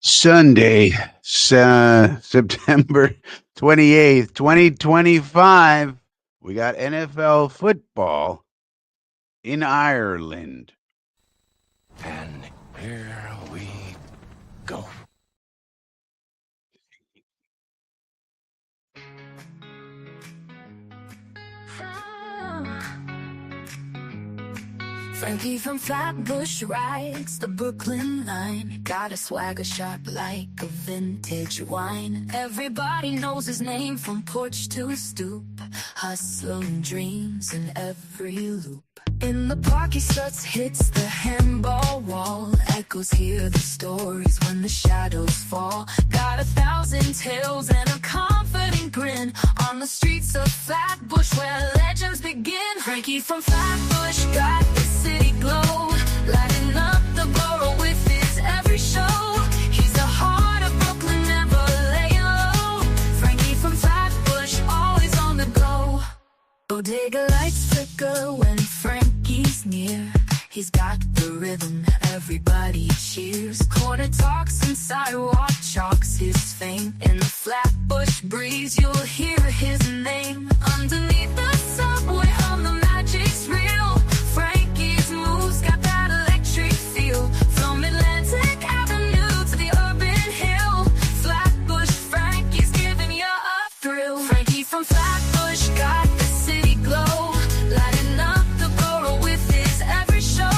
Sunday, September 28th, 2025. We got NFL football in Ireland. And here we go. Frankie from Flatbush rides the Brooklyn line. Got a swagger sharp like a vintage wine. Everybody knows his name from porch to his stoop. Hustling dreams in every loop. In the park he struts, hits the handball wall. Echoes hear the stories when the shadows fall. Got 1,000 tales and a confident grin. On the streets of Flatbush where legends begin. Frankie from Flatbush got the city glow, lighting up the borough with his every show. He's the heart of Brooklyn, never laying low. Frankie from Flatbush, always on the go. Bodega lights flicker when Frankie's near. He's got the rhythm, everybody cheers. Corner talks and sidewalk chalks his fame. In the Flatbush breeze, you'll hear his name. Underneath the subway on the magic's real. Frankie's moves got that electric feel. From Atlantic Avenue to the urban hill. Flatbush Frankie's giving you a thrill. Frankie from Flatbush got the city glow, lighting up the borough with his every show.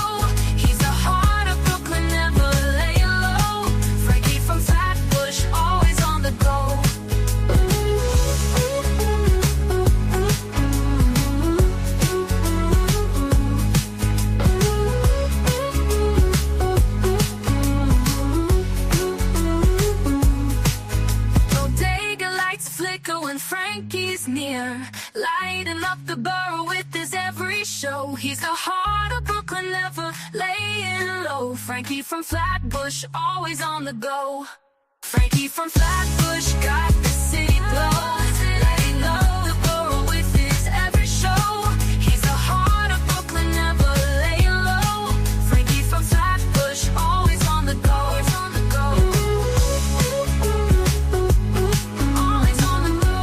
He's the heart of Brooklyn, never laying low. Frankie from Flatbush, always on the go. Bodega lights flicker when Frankie's near, lighting up the borough with his every show. He's the heart of Brooklyn, never laying low. Frankie from Flatbush, always on the go. Frankie from Flatbush got the city glow, lighting up the borough with his every show. He's the heart of Brooklyn, never laying low. Frankie from Flatbush, always on the go. Always on the go. Always on the go.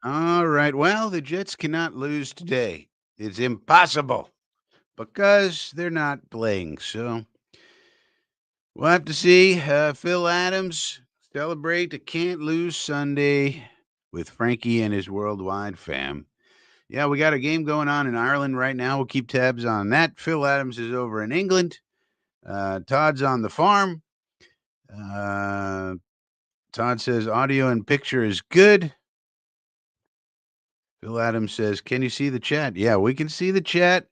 All right. Well, the Jets cannot lose today. It's impossible because they're not playing. So we'll have to see. Phil Adams celebrate a can't lose Sunday with Frankie and his worldwide fam. Yeah, we got a game going on in Ireland right now. We'll keep tabs on that. Phil Adams is over in England. Todd's on the farm. Todd says audio and picture is good. Phil Adams says, can you see the chat? Yeah, we can see the chat.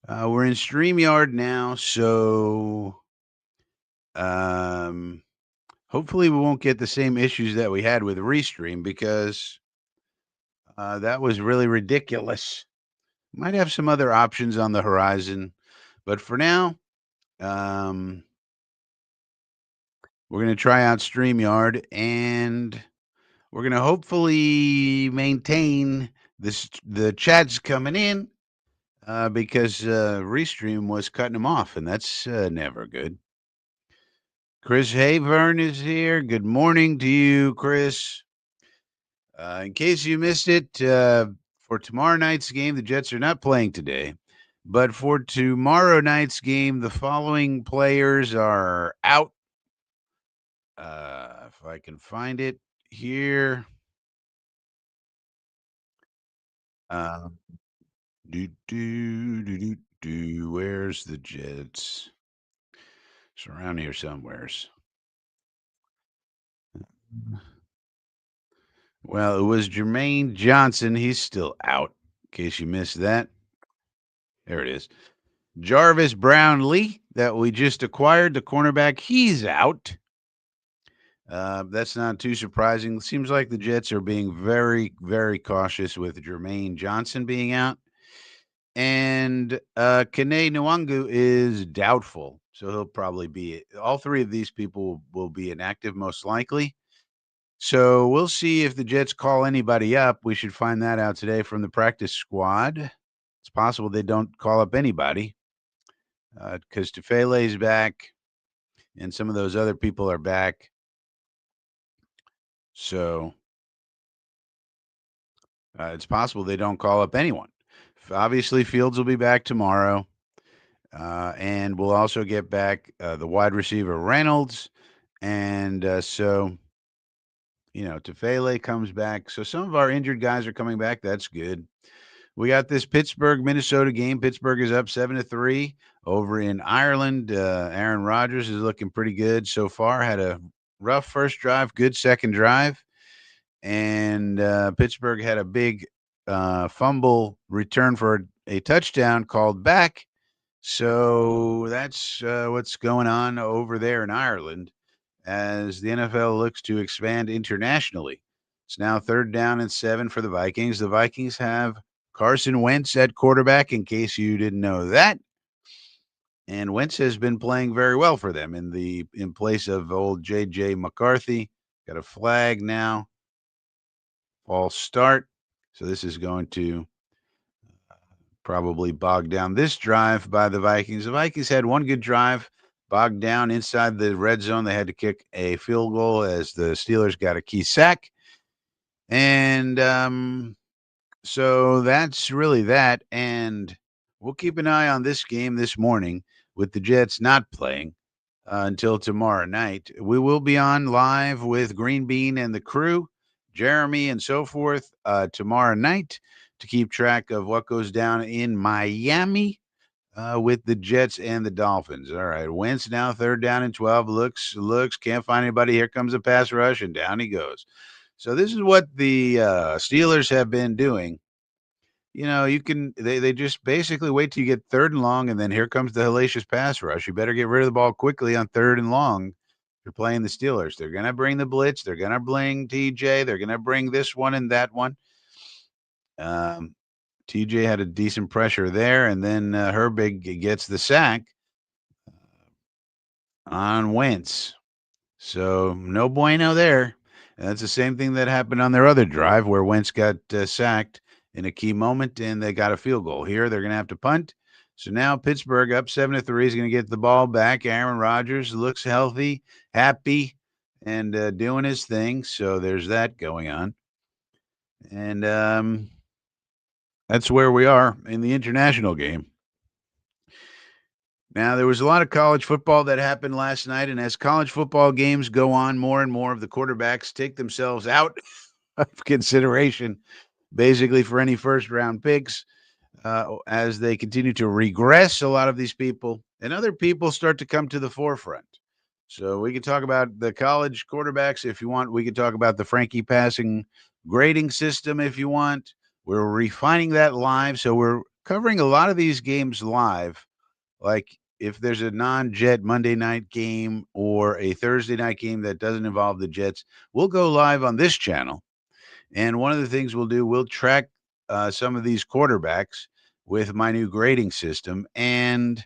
We're in StreamYard now, so hopefully we won't get the same issues that we had with Restream because that was really ridiculous. Might have some other options on the horizon, but for now, we're going to try out StreamYard, and we're going to hopefully maintain the chats coming in because Restream was cutting them off, and that's never good. Chris Hayburn is here. Good morning to you, Chris. In case you missed it, for tomorrow night's game, the Jets are not playing today. But for tomorrow night's game, the following players are out. If I can find it here. Where's the Jets? It's around here somewheres. Well, it was Jermaine Johnson. He's still out, in case you missed that. There it is. Jarvis Brown Lee, that we just acquired, the cornerback, he's out. That's not too surprising. Seems like the Jets are being very, very cautious with Jermaine Johnson being out. And Kene Nwangu is doubtful. So he'll probably be all three of these people will be inactive most likely. So we'll see if the Jets call anybody up. We should find that out today from the practice squad. It's possible they don't call up anybody because Tufele's back and some of those other people are back. So it's possible they don't call up anyone. Obviously, Fields will be back tomorrow. And we'll also get back the wide receiver Reynolds. And Tufele comes back. So some of our injured guys are coming back. That's good. We got this Pittsburgh, Minnesota game. Pittsburgh is up 7-3 over in Ireland. Aaron Rodgers is looking pretty good so far. Had a rough first drive, good second drive. And Pittsburgh had a big fumble return for a touchdown called back. So that's what's going on over there in Ireland as the NFL looks to expand internationally. It's now 3rd down and 7 for the Vikings. The Vikings have Carson Wentz at quarterback, in case you didn't know that. And Wentz has been playing very well for them in place of old J.J. McCarthy. Got a flag now. False start. So this is going to probably bogged down this drive by the Vikings. The Vikings had one good drive, bogged down inside the red zone. They had to kick a field goal as the Steelers got a key sack. And so that's really that. And we'll keep an eye on this game this morning with the Jets not playing until tomorrow night. We will be on live with Green Bean and the crew, Jeremy and so forth, tomorrow night to keep track of what goes down in Miami with the Jets and the Dolphins. All right, Wentz now 3rd down and 12. Looks, can't find anybody. Here comes a pass rush, and down he goes. So this is what the Steelers have been doing. They just basically wait till you get 3rd and long, and then here comes the hellacious pass rush. You better get rid of the ball quickly on 3rd and long. You're playing the Steelers. They're going to bring the blitz. They're going to bring TJ. They're going to bring this one and that one. TJ had a decent pressure there, and then Herbig gets the sack on Wentz. So no bueno there. And that's the same thing that happened on their other drive where Wentz got sacked in a key moment, and they got a field goal. Here they're going to have to punt. So now Pittsburgh up 7-3 is going to get the ball back. Aaron Rodgers looks healthy, happy, and doing his thing. So there's that going on. And that's where we are in the international game. Now, there was a lot of college football that happened last night, and as college football games go on, more and more of the quarterbacks take themselves out of consideration, basically for any first-round picks, as they continue to regress, a lot of these people, and other people start to come to the forefront. So we can talk about the college quarterbacks if you want. We can talk about the Frankie passing grading system if you want. We're refining that live, so we're covering a lot of these games live, like if there's a non-Jet Monday night game or a Thursday night game that doesn't involve the Jets, we'll go live on this channel. And one of the things we'll do, we'll track some of these quarterbacks with my new grading system. And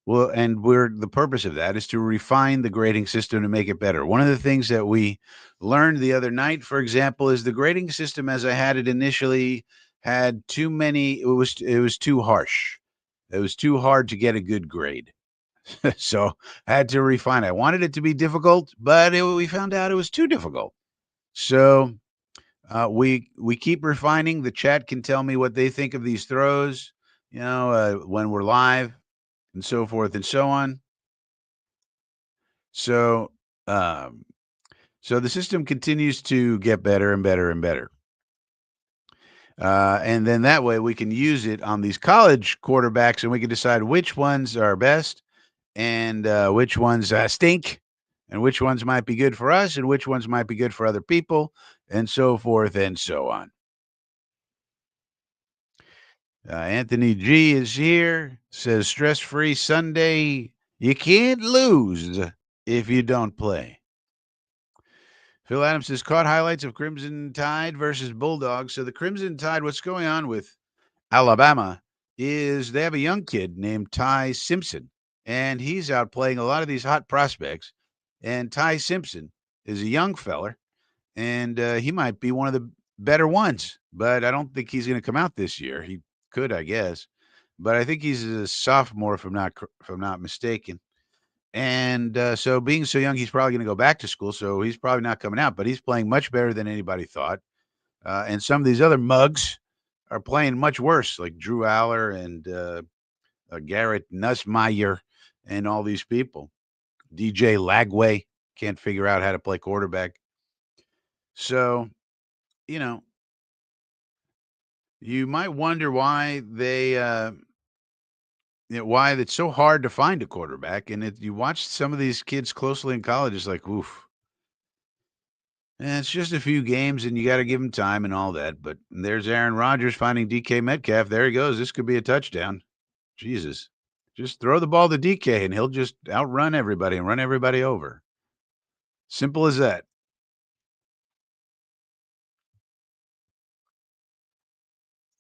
the purpose of that is to refine the grading system to make it better. One of the things that we learned the other night, for example, is the grading system as I had it initially had too many. It was too harsh. It was too hard to get a good grade. So I had to refine. I wanted it to be difficult, but we found out it was too difficult. So we keep refining. The chat can tell me what they think of these throws, when we're live and so forth and so on. So so the system continues to get better and better and better. And then that way we can use it on these college quarterbacks and we can decide which ones are best and which ones stink and which ones might be good for us and which ones might be good for other people and so forth and so on. Anthony G is here, says stress-free Sunday. You can't lose if you don't play. Phil Adams says caught highlights of Crimson Tide versus Bulldogs. So the Crimson Tide, what's going on with Alabama is they have a young kid named Ty Simpson, and he's out playing a lot of these hot prospects. And Ty Simpson is a young feller, and he might be one of the better ones. But I don't think he's going to come out this year. He could, I guess, but I think he's a sophomore, if I'm not mistaken. And so, being so young, he's probably going to go back to school. So he's probably not coming out. But he's playing much better than anybody thought. And some of these other mugs are playing much worse, like Drew Aller and Garrett Nussmeyer and all these people. DJ Lagway can't figure out how to play quarterback. So, you know, you might wonder why why it's so hard to find a quarterback. And you watch some of these kids closely in college, it's like, oof. And it's just a few games, and you got to give them time and all that. But there's Aaron Rodgers finding DK Metcalf. There he goes. This could be a touchdown. Jesus. Just throw the ball to DK, and he'll just outrun everybody and run everybody over. Simple as that.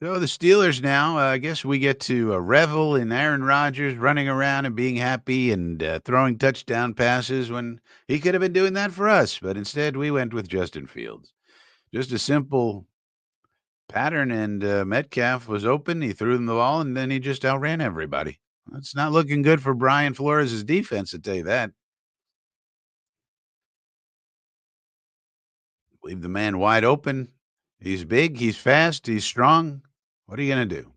So the Steelers now, I guess we get to revel in Aaron Rodgers running around and being happy and throwing touchdown passes when he could have been doing that for us. But instead, we went with Justin Fields. Just a simple pattern, and Metcalf was open. He threw him the ball, and then he just outran everybody. It's not looking good for Brian Flores' defense, to tell you that. Leave the man wide open. He's big, he's fast, he's strong. What are you going to do?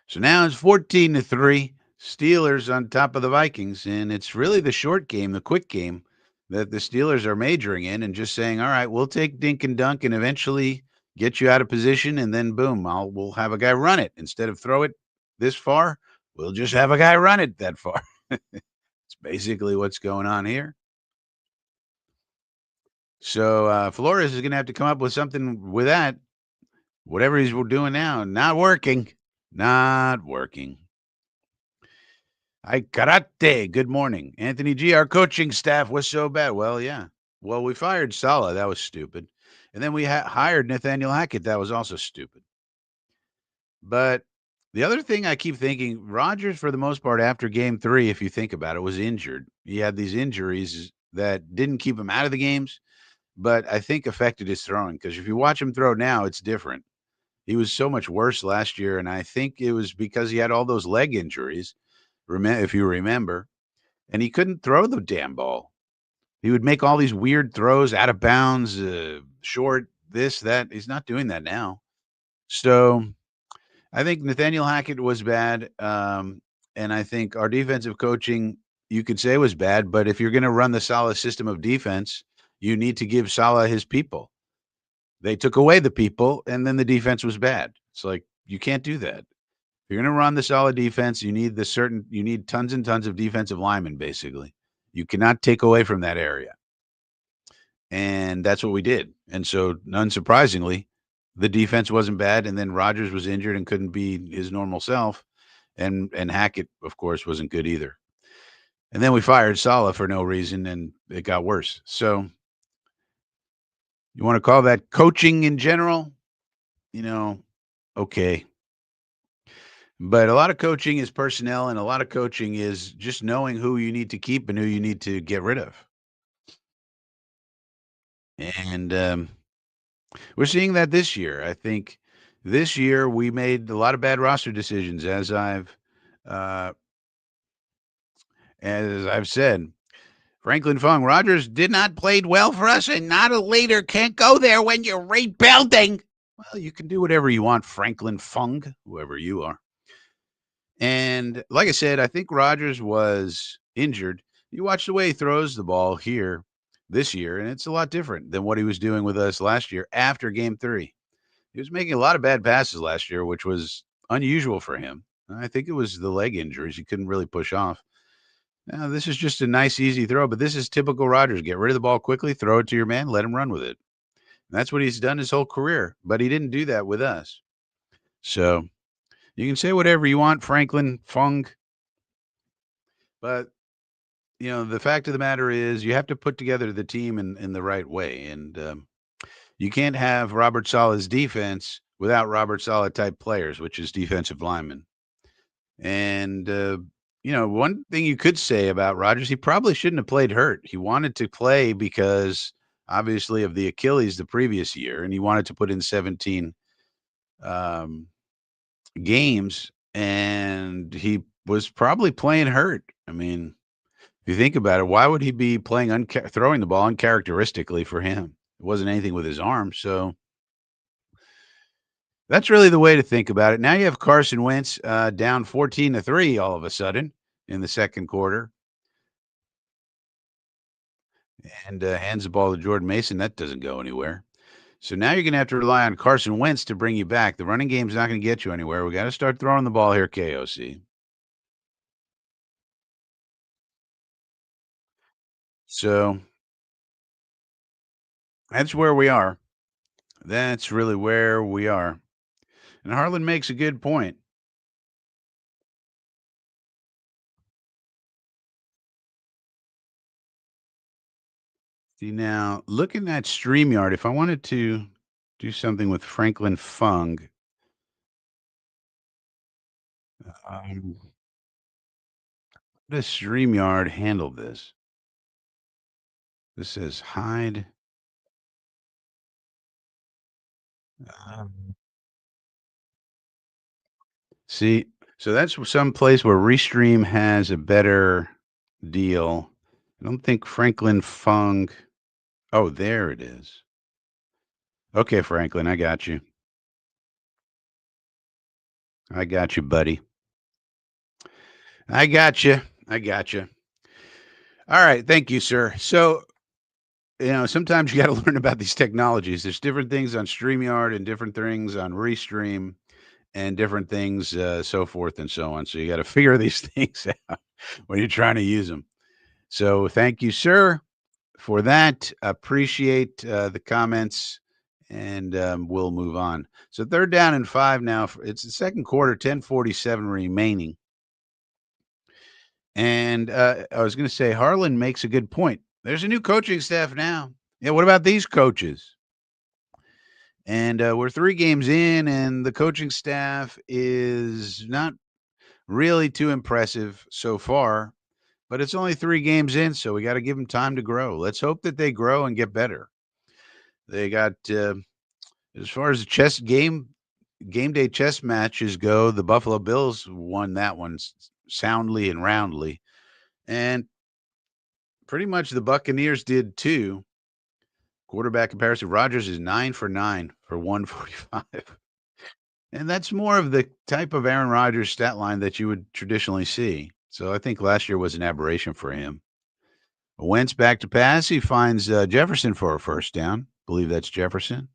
So now it's 14-3. Steelers on top of the Vikings, and it's really the short game, the quick game that the Steelers are majoring in and just saying, all right, we'll take dink and dunk and eventually get you out of position, and then boom, we'll have a guy run it. Instead of throw it this far, we'll just have a guy run it that far. It's basically what's going on here. So Flores is going to have to come up with something with that. Whatever he's doing now, not working. Not working. Hi, Karate. Good morning. Anthony G., our coaching staff was so bad. Well, yeah. Well, we fired Sala. That was stupid. And then we hired Nathaniel Hackett. That was also stupid. But the other thing I keep thinking, Rodgers, for the most part, after game 3, if you think about it, was injured. He had these injuries that didn't keep him out of the games, but I think affected his throwing. Because if you watch him throw now, it's different. He was so much worse last year, and I think it was because he had all those leg injuries, if you remember, and he couldn't throw the damn ball. He would make all these weird throws out of bounds, short, this, that. He's not doing that now. So I think Nathaniel Hackett was bad, and I think our defensive coaching, you could say, was bad, but if you're going to run the Saleh system of defense, you need to give Saleh his people. They took away the people, and then the defense was bad. It's like, you can't do that. If you're going to run the solid defense, you need tons and tons of defensive linemen, basically. You cannot take away from that area. And that's what we did. And so, unsurprisingly, the defense wasn't bad, and then Rodgers was injured and couldn't be his normal self. And Hackett, of course, wasn't good either. And then we fired Saleh for no reason, and it got worse. So you want to call that coaching in general? Okay. But a lot of coaching is personnel, and a lot of coaching is just knowing who you need to keep and who you need to get rid of. And we're seeing that this year. I think this year we made a lot of bad roster decisions, as I've said. Franklin Fung, Rodgers did not play well for us, and not a leader can't go there when you're rebuilding. Well, you can do whatever you want, Franklin Fung, whoever you are. And like I said, I think Rodgers was injured. You watch the way he throws the ball here this year, and it's a lot different than what he was doing with us last year after game 3. He was making a lot of bad passes last year, which was unusual for him. I think it was the leg injuries. He couldn't really push off. Now, this is just a nice, easy throw, but this is typical Rodgers. Get rid of the ball quickly, throw it to your man, let him run with it. And that's what he's done his whole career, but he didn't do that with us. So you can say whatever you want, Franklin Fung, but the fact of the matter is you have to put together the team in the right way. And you can't have Robert Sala's defense without Robert Sala type players, which is defensive linemen. And, one thing you could say about Rodgers, he probably shouldn't have played hurt. He wanted to play because obviously of the Achilles the previous year, and he wanted to put in 17 um, games, and he was probably playing hurt. I mean, if you think about it, why would he be playing throwing the ball uncharacteristically for him? It wasn't anything with his arm, so that's really the way to think about it. Now you have Carson Wentz down 14-3 all of a sudden in the second quarter, and hands the ball to Jordan Mason. That doesn't go anywhere. So now you're going to have to rely on Carson Wentz to bring you back. The running game's not going to get you anywhere. We got to start throwing the ball here, KOC. So that's where we are. That's really where we are. And Harlan makes a good point. See, now looking at StreamYard, if I wanted to do something with Franklin Fung, how does StreamYard handle this? This says hide. Um, See, so that's some place where Restream has a better deal. I don't think Franklin Fung. Oh, there it is. Okay, Franklin, I got you. I got you, buddy. I got you. I got you. All right, thank you, sir. So, sometimes you got to learn about these technologies. There's different things on StreamYard and different things on Restream and different things, so forth and so on. So you got to figure these things out when you're trying to use them. So thank you, sir, for that. Appreciate the comments, and we'll move on. So third down and 5 now. It's the second quarter, 10:47 remaining. And I was going to say, Harlan makes a good point. There's a new coaching staff now. Yeah, what about these coaches? And we're 3 games in, and the coaching staff is not really too impressive so far, but it's only 3 games in, so we got to give them time to grow. Let's hope that they grow and get better. They got, as far as the game day chess matches go, the Buffalo Bills won that one soundly and roundly. And pretty much the Buccaneers did too. Quarterback comparison, Rodgers is 9 for 9 for 145. And that's more of the type of Aaron Rodgers stat line that you would traditionally see. So I think last year was an aberration for him. Wentz back to pass. He finds Jefferson for a first down. Believe that's Jefferson.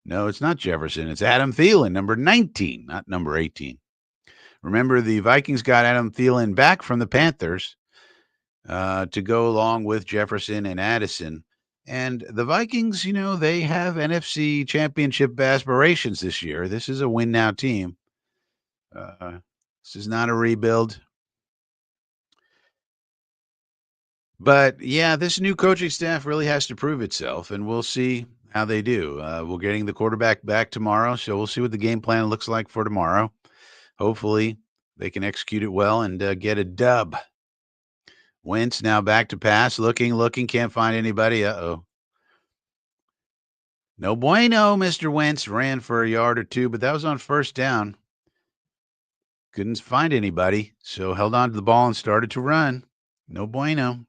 No, it's not Jefferson. It's Adam Thielen, number 19, not number 18. Remember, the Vikings got Adam Thielen back from the Panthers to go along with Jefferson and Addison. And the Vikings, they have NFC championship aspirations this year. This is a win now team. This is not a rebuild. But yeah, this new coaching staff really has to prove itself, and we'll see how they do. We're getting the quarterback back tomorrow, so we'll see what the game plan looks like for tomorrow. Hopefully, they can execute it well and get a dub. Wentz now back to pass, looking, can't find anybody. Uh-oh. No bueno, Mr. Wentz ran for a yard or two, but that was on first down. Couldn't find anybody, so held on to the ball and started to run. No bueno.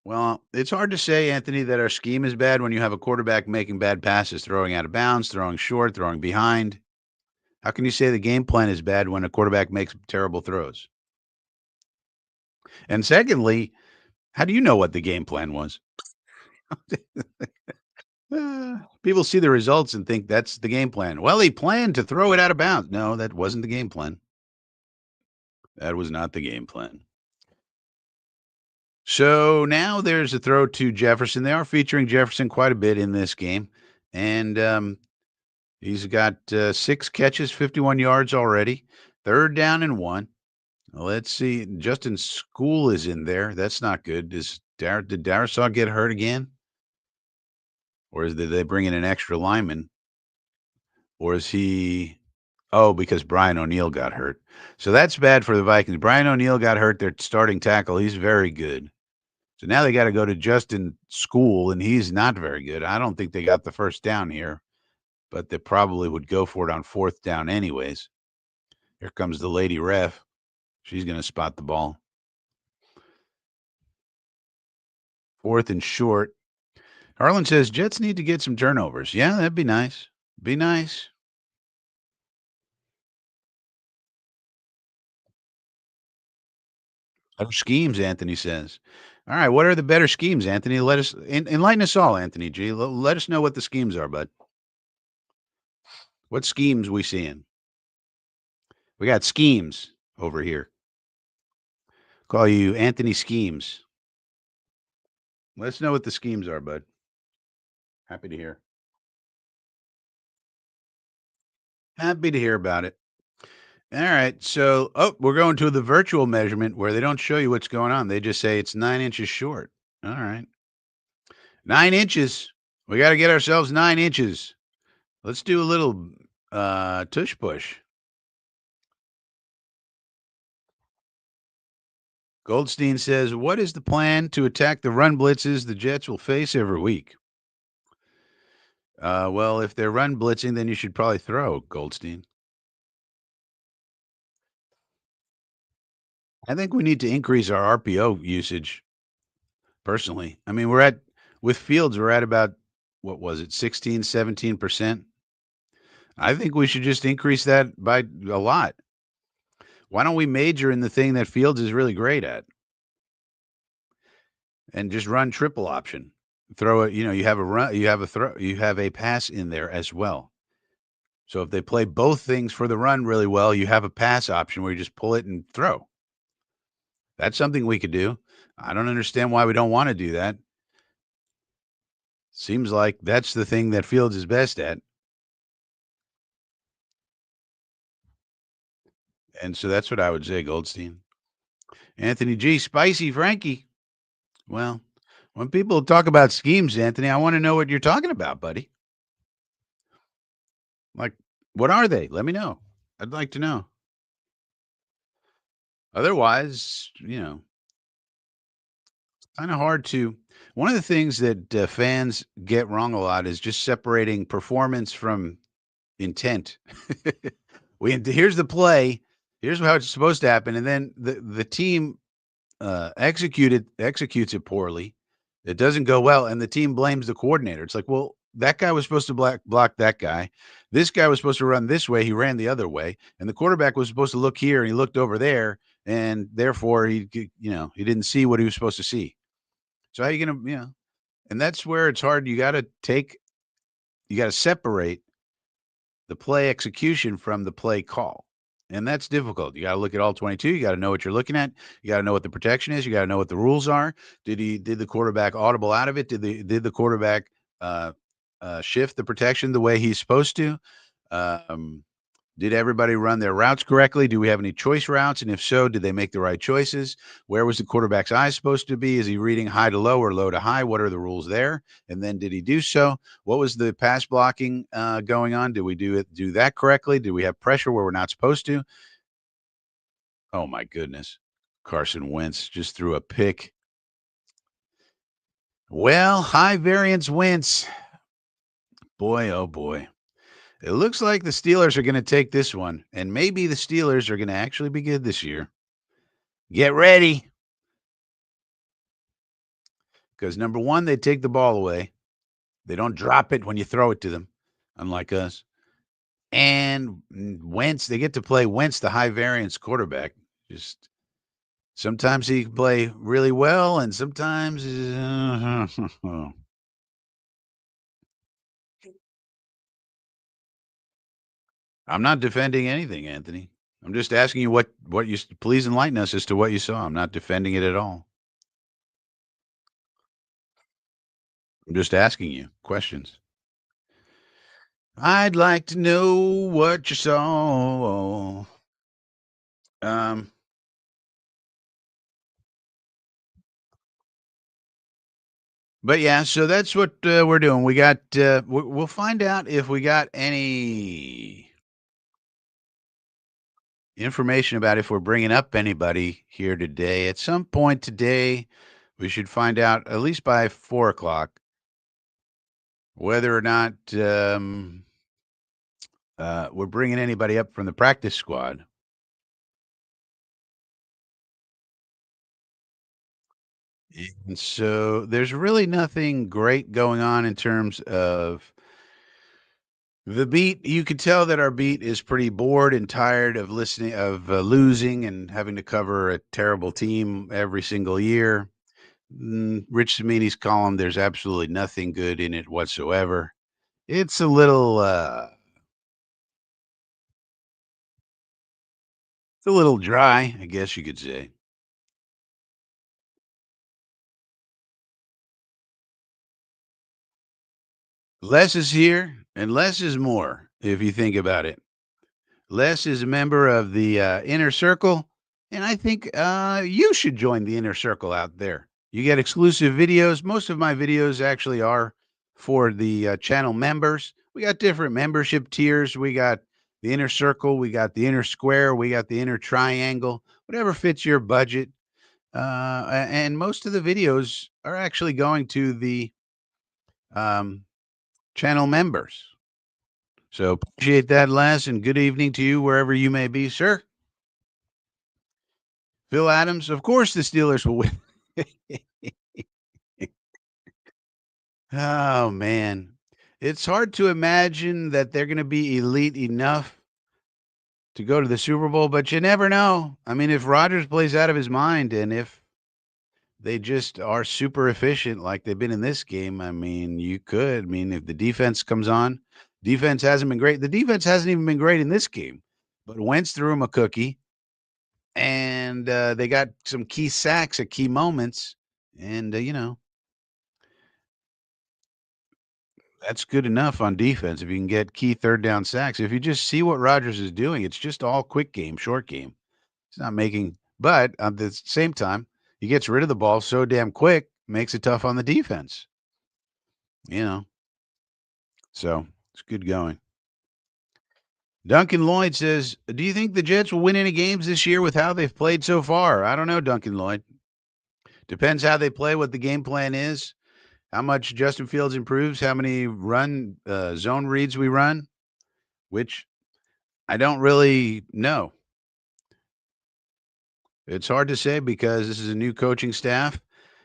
Well, it's hard to say, Anthony, that our scheme is bad when you have a quarterback making bad passes, throwing out of bounds, throwing short, throwing behind. How can you say the game plan is bad when a quarterback makes terrible throws? And secondly, how do you know what the game plan was? People see the results and think that's the game plan. Well, he planned to throw it out of bounds. No, that wasn't the game plan. That was not the game plan. So now there's a throw to Jefferson. They are featuring Jefferson quite a bit in this game. And, He's got 6 catches, 51 yards already. 3rd down and 1. Let's see. Justin School is in there. That's not good. Did Darisaw get hurt again? Did they bring in an extra lineman? Or is he? Oh, because Brian O'Neill got hurt. So that's bad for the Vikings. Brian O'Neill got hurt. Their starting tackle. He's very good. So now they got to go to Justin School, and he's not very good. I don't think they got the first down here, but they probably would go for it on 4th down anyways. Here comes the lady ref. She's going to spot the ball. 4th and short. Harlan says Jets need to get some turnovers. Yeah, that'd be nice. Be nice. Better schemes, Anthony says. All right, what are the better schemes, Anthony? Let us enlighten us all, Anthony G. Let us know what the schemes are, bud. What schemes we seeing? We got schemes over here. Call you Anthony Schemes. Let us know what the schemes are, bud. Happy to hear. Happy to hear about it. All right. So, we're going to the virtual measurement where they don't show you what's going on. They just say it's 9 inches short. All right. 9 inches. We got to get ourselves 9 inches. Let's do a little tush push. Goldstein says, what is the plan to attack the run blitzes the Jets will face every week? Well, if they're run blitzing, then you should probably throw, Goldstein. I think we need to increase our RPO usage. Personally, I mean, with Fields, we're at about, what was it, 16, 17%. I think we should just increase that by a lot. Why don't we major in the thing that Fields is really great at and just run triple option? Throw it, you have a run, you have a throw, you have a pass in there as well. So if they play both things for the run really well, you have a pass option where you just pull it and throw. That's something we could do. I don't understand why we don't want to do that. Seems like that's the thing that Fields is best at. And so that's what I would say, Goldstein. Anthony G. Spicy Frankie. Well, when people talk about schemes, Anthony, I want to know what you're talking about, buddy. Like, what are they? Let me know. I'd like to know. Otherwise, kind of hard to. One of the things that fans get wrong a lot is just separating performance from intent. Here's the play. Here's how it's supposed to happen, and then the team executes it poorly. It doesn't go well, and the team blames the coordinator. It's like, well, that guy was supposed to block that guy. This guy was supposed to run this way. He ran the other way, and the quarterback was supposed to look here, and he looked over there, and therefore he didn't see what he was supposed to see. So how are you gonna, and that's where it's hard. You got to separate the play execution from the play call. And that's difficult. You got to look at all 22. You got to know what you're looking at. You got to know what the protection is. You got to know what the rules are. Did the quarterback audible out of it? Did the quarterback shift the protection the way he's supposed to? Did everybody run their routes correctly? Do we have any choice routes? And if so, did they make the right choices? Where was the quarterback's eye supposed to be? Is he reading high to low or low to high? What are the rules there? And then did he do so? What was the pass blocking going on? Did we do that correctly? Did we have pressure where we're not supposed to? Oh, my goodness. Carson Wentz just threw a pick. Well, high variance Wentz. Boy, oh boy. It looks like the Steelers are going to take this one, and maybe the Steelers are going to actually be good this year. Get ready. Because number one, they take the ball away. They don't drop it when you throw it to them, unlike us. And Wentz, they get to play Wentz, the high variance quarterback. Just sometimes he can play really well, and sometimes I'm not defending anything, Anthony. I'm just asking you what you please enlighten us as to what you saw. I'm not defending it at all. I'm just asking you questions. I'd like to know what you saw. Um, but yeah, so that's what we're doing. We got. We'll find out if we got any information about if we're bringing up anybody here today. At some point today, we should find out at least by 4 o'clock whether or not we're bringing anybody up from the practice squad. And so there's really nothing great going on in terms of the beat. You could tell that our beat is pretty bored and tired of listening of losing and having to cover a terrible team every single year. Rich Samini's column, there's absolutely nothing good in it whatsoever. It's a little dry, I guess you could say. Less is here and less is more, if you think about it. Les is a member of the inner circle, and I think you should join the inner circle out there. You get exclusive videos. Most of my videos actually are for the channel members. We got different membership tiers. We got the inner circle, we got the inner square, we got the inner triangle, whatever fits your budget. And most of the videos are actually going to the um, channel members. So appreciate that, Les, and good evening to you wherever you may be, sir. Phil Adams, of course the Steelers will win. Oh, man. It's hard to imagine that they're gonna be elite enough to go to the Super Bowl, but you never know. I mean, if Rodgers plays out of his mind and if they just are super efficient like they've been in this game, I mean, you could. I mean, if the defense comes on, defense hasn't been great. The defense hasn't even been great in this game, but Wentz threw him a cookie, and they got some key sacks at key moments, and, that's good enough on defense if you can get key third down sacks. If you just see what Rodgers is doing, it's just all quick game, short game. He's not making, but at the same time, he gets rid of the ball so damn quick, makes it tough on the defense. You know, so it's good going. Duncan Lloyd says, "Do you think the Jets will win any games this year with how they've played so far?" I don't know, Duncan Lloyd. Depends how they play, what the game plan is, how much Justin Fields improves, how many run zone reads we run, which I don't really know. It's hard to say because this is a new coaching staff.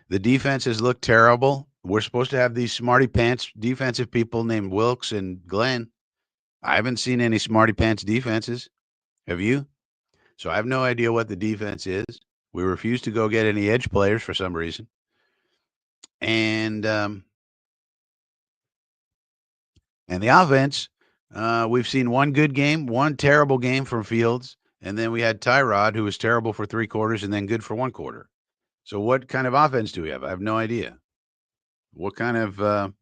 The defense has looked terrible. We're supposed to have these smarty pants defensive people named Wilkes and Glenn. I haven't seen any smarty pants defenses. Have you? So I have no idea what the defense is. We refuse to go get any edge players for some reason. And the offense, we've seen one good game, one terrible game from Fields, and then we had Tyrod, who was terrible for 3 quarters and then good for 1 quarter. So what kind of offense do we have? I have no idea. What kind of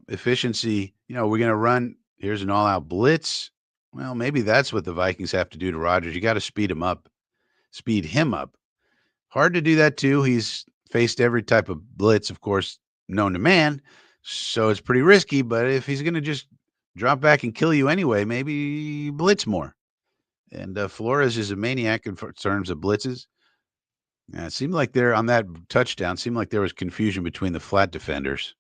efficiency? We're going to run. Here's an all-out blitz. Well, maybe that's what the Vikings have to do to Rodgers. You got to speed him up. Hard to do that too. He's faced every type of blitz, of course, known to man. So it's pretty risky. But if he's going to just drop back and kill you anyway, maybe blitz more. And Flores is a maniac in terms of blitzes. Yeah, it seemed like there on that touchdown, seemed like there was confusion between the flat defenders.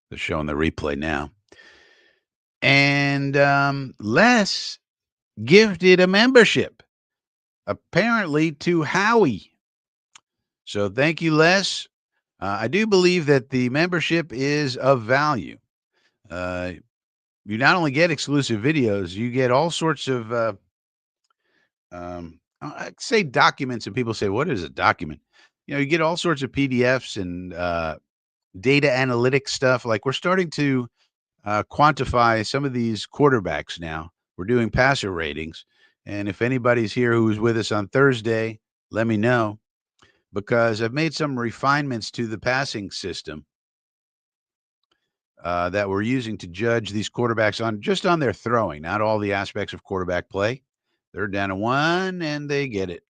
They're showing the replay now. And Les gifted a membership, apparently to Howie. So thank you, Les. I do believe that the membership is of value. You not only get exclusive videos, you get all sorts of, I say documents, and people say, "What is a document?" You get all sorts of PDFs and data analytics stuff. Like we're starting to quantify some of these quarterbacks now. We're doing passer ratings. And if anybody's here who was with us on Thursday, let me know because I've made some refinements to the passing system. that we're using to judge these quarterbacks on just on their throwing, not all the aspects of quarterback play. They're down to one, and they get it.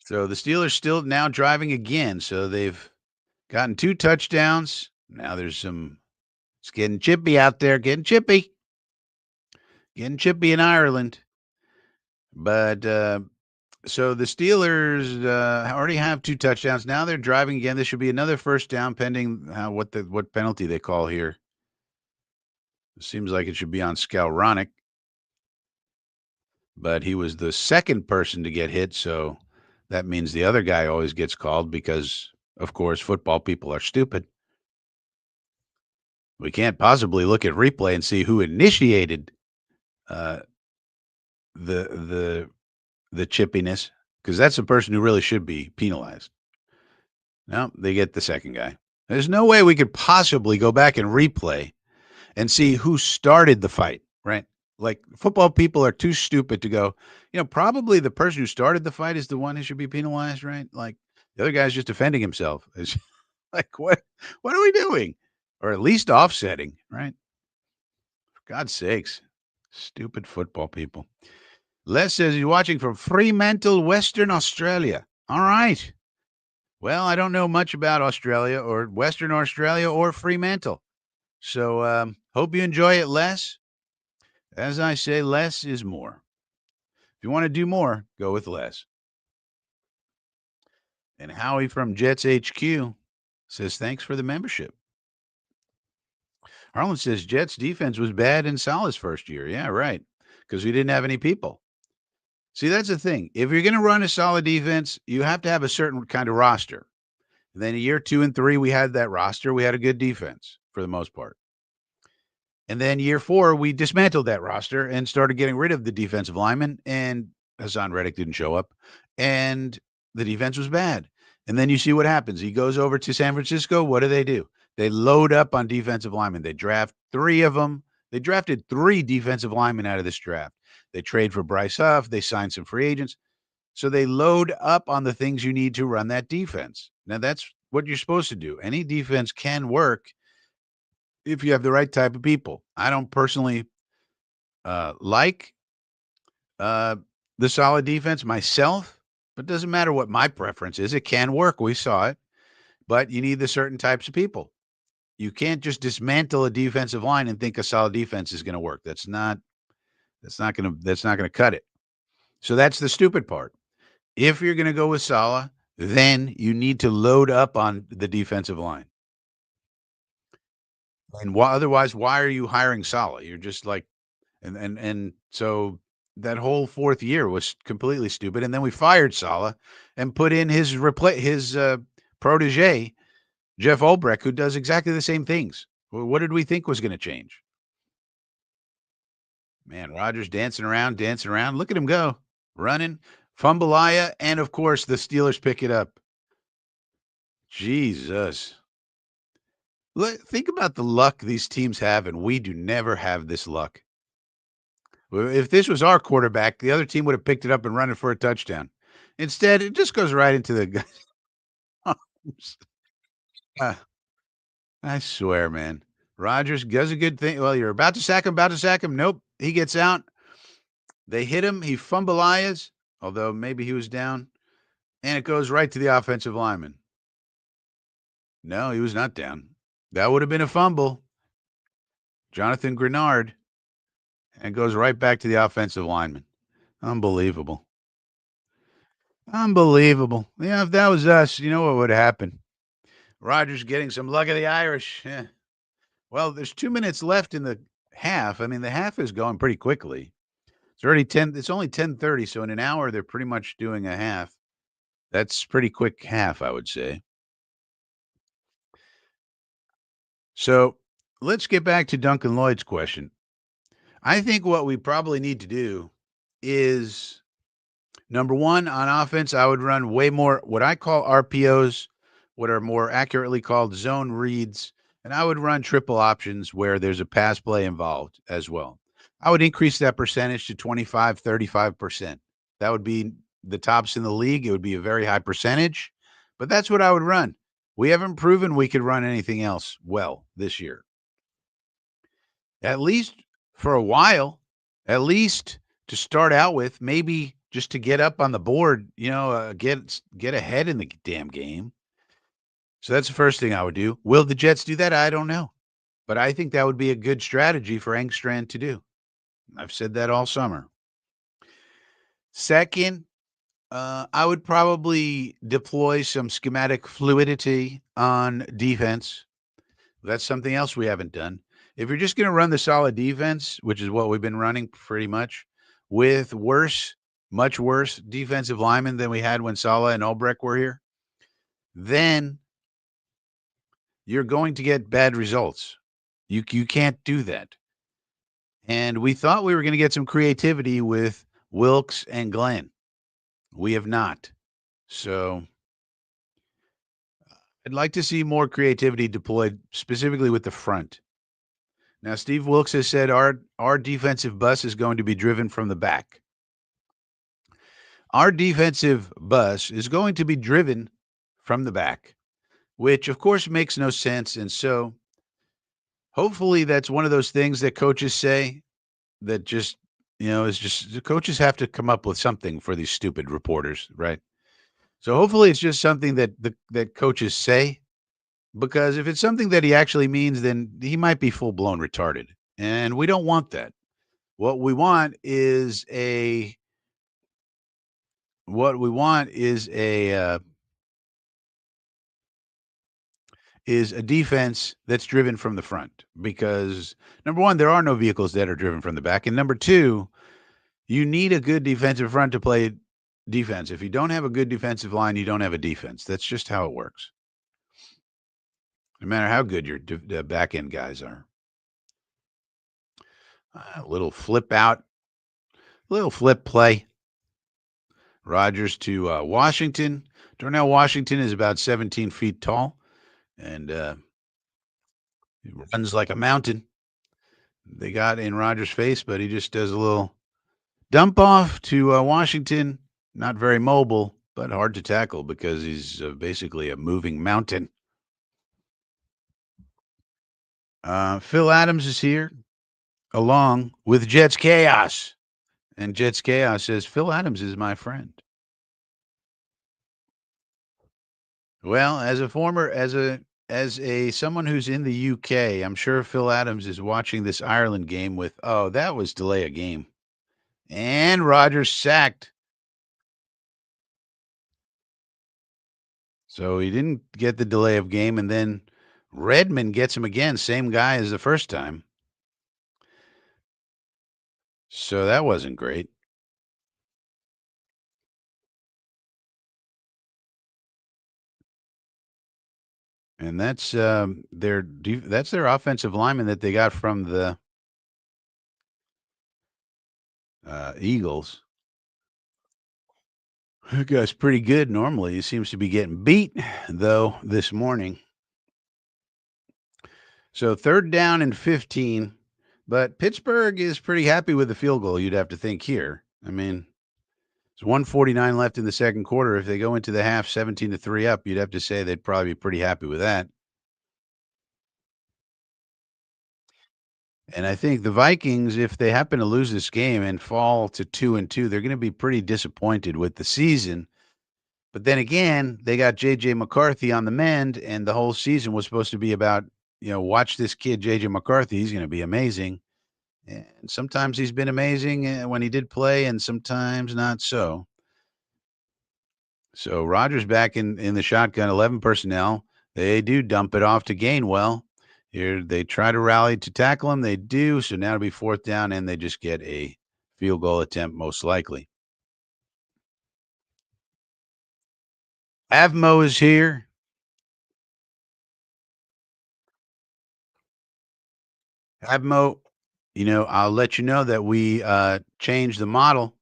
So the Steelers still now driving again. So they've gotten 2 touchdowns. Now there's some. It's getting chippy out there. Getting chippy in Ireland. But so the Steelers already have 2 touchdowns. Now they're driving again. This should be another first down, pending what penalty they call here. It seems like it should be on Skalronic, but he was the second person to get hit, so that means the other guy always gets called because, of course, football people are stupid. We can't possibly look at replay and see who initiated uh, the the chippiness, because that's the person who really should be penalized. No, they get the second guy. There's no way we could possibly go back and replay and see who started the fight, right? Like football people are too stupid to go, probably the person who started the fight is the one who should be penalized, right? Like the other guy's just defending himself. It's like what are we doing? Or at least offsetting, right? For God's sakes. Stupid football people. Les says he's watching from Fremantle, Western Australia. All right. Well, I don't know much about Australia or Western Australia or Fremantle. So hope you enjoy it, Les. As I say, less is more. If you want to do more, go with less. And Howie from Jets HQ says, thanks for the membership. Harlan says, Jets defense was bad in Salah's first year. Yeah, right. Because we didn't have any people. See, that's the thing. If you're going to run a solid defense, you have to have a certain kind of roster. And then in year 2 and 3, we had that roster. We had a good defense for the most part. And then year 4, we dismantled that roster and started getting rid of the defensive linemen, and Hassan Reddick didn't show up, and the defense was bad. And then you see what happens. He goes over to San Francisco. What do? They load up on defensive linemen. They draft 3 of them. They drafted 3 defensive linemen out of this draft. They trade for Bryce Huff. They signed some free agents. So they load up on the things you need to run that defense. Now, that's what you're supposed to do. Any defense can work if you have the right type of people. I don't personally like the solid defense myself, but it doesn't matter what my preference is. It can work. We saw it, but you need the certain types of people. You can't just dismantle a defensive line and think a solid defense is going to work. That's not going to cut it. So that's the stupid part. If you're going to go with Saleh, then you need to load up on the defensive line. And otherwise, why are you hiring Saleh? You're just like, and so that whole 4th year was completely stupid. And then we fired Saleh and put in his protege, Jeff Ulbrich, who does exactly the same things. What did we think was going to change? Man, Rodgers dancing around. Look at him go, running, Fumbalaya, and of course the Steelers pick it up. Jesus. Think about the luck these teams have, and we do never have this luck. If this was our quarterback, the other team would have picked it up and run it for a touchdown. Instead, it just goes right into the I swear, man. Rodgers does a good thing. Well, you're about to sack him. Nope. He gets out. They hit him. He fumbalayas, although maybe he was down. And it goes right to the offensive lineman. No, he was not down. That would have been a fumble. Jonathan Grenard. And goes right back to the offensive lineman. Unbelievable. Yeah, if that was us, you know what would happen? Rodgers getting some luck of the Irish. Yeah. Well, there's 2 minutes left in the half. I mean, the half is going pretty quickly. It's only 10:30, so in an hour they're pretty much doing a half. That's pretty quick half, I would say. So, let's get back to Duncan Lloyd's question. I think what we probably need to do is number 1 on offense, I would run way more what I call RPOs, what are more accurately called zone reads, and I would run triple options where there's a pass play involved as well. I would increase that percentage to 25, 35%. That would be the tops in the league. It would be a very high percentage, but that's what I would run. We haven't proven we could run anything else well this year. At least for a while, at least to start out with, maybe just to get up on the board, get ahead in the damn game. So that's the first thing I would do. Will the Jets do that? I don't know. But I think that would be a good strategy for Engstrand to do. I've said that all summer. Second, I would probably deploy some schematic fluidity on defense. That's something else we haven't done. If you're just going to run the solid defense, which is what we've been running pretty much, with much worse defensive linemen than we had when Saleh and Ulbrich were here, then you're going to get bad results. You can't do that. And we thought we were going to get some creativity with Wilkes and Glenn. We have not. So I'd like to see more creativity deployed specifically with the front. Now, Steve Wilkes has said our defensive bus is going to be driven from the back. Our defensive bus is going to be driven from the back, which of course makes no sense. And so hopefully that's one of those things that coaches say that just, is just the coaches have to come up with something for these stupid reporters, right? So hopefully it's just something that coaches say, because if it's something that he actually means, then he might be full blown retarded. And we don't want that. What we want is a what we want is a defense that's driven from the front, because number one, there are no vehicles that are driven from the back, and number two, you need a good defensive front to play defense. If you don't have a good defensive line, you don't have a defense. That's just how it works. No matter how good your back end guys are. A little flip out, little flip play. Rodgers to Washington. Darnell Washington is about 17 feet tall, and he runs like a mountain. They got in Rodgers' face, but he just does a little dump off to Washington. Not very mobile, but hard to tackle because he's basically a moving mountain. Phil Adams is here, along with Jets Chaos. And Jets Chaos says, Phil Adams is my friend. Well, as a someone who's in the UK, I'm sure Phil Adams is watching this Ireland game with, oh, that was delay a game. And Rodgers sacked. So he didn't get the delay of game, and then Redmond gets him again, same guy as the first time. So that wasn't great. And that's their offensive lineman that they got from the Eagles. That guy's pretty good normally. He seems to be getting beat, though, this morning. So 3rd down and 15. But Pittsburgh is pretty happy with the field goal, you'd have to think here. I mean, there's 1:49 left in the second quarter. If they go into the half 17-3 up, you'd have to say they'd probably be pretty happy with that. And I think the Vikings, if they happen to lose this game and fall to 2-2, they're going to be pretty disappointed with the season. But then again, they got J.J. McCarthy on the mend, and the whole season was supposed to be about, watch this kid, J.J. McCarthy. He's going to be amazing. And sometimes he's been amazing when he did play, and sometimes not so. So Rodgers back in the shotgun, 11 personnel. They do dump it off to Gainwell. Here they try to rally to tackle him. They do. So now it'll be 4th down, and they just get a field goal attempt, most likely. Avmo is here. Avmo, I'll let you know that we changed the model.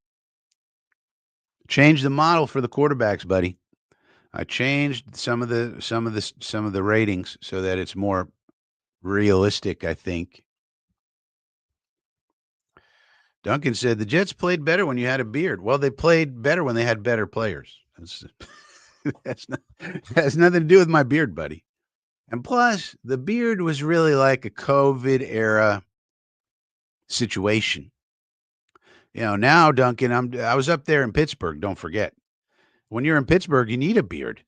Changed the model for the quarterbacks, buddy. I changed some of the ratings so that it's more realistic, I think. Duncan said the Jets played better when you had a beard. Well, they played better when they had better players. That's not, has nothing to do with my beard, buddy. And plus, the beard was really like a COVID era situation. Now, Duncan, I was up there in Pittsburgh. Don't forget, when you're in Pittsburgh, you need a beard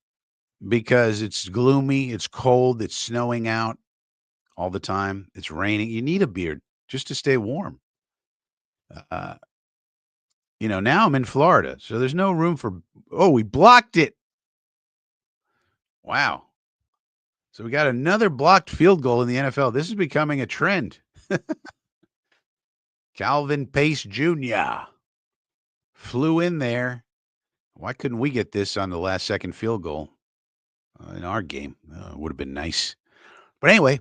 because it's gloomy, it's cold, it's snowing out all the time, it's raining. You need a beard just to stay warm. Uh, now I'm in Florida, so there's no room for. Oh, we blocked it. Wow. So we got another blocked field goal in the NFL. This is becoming a trend. Calvin Pace Jr. flew in there. Why couldn't we get this on the last second field goal in our game? Would have been nice. But anyway,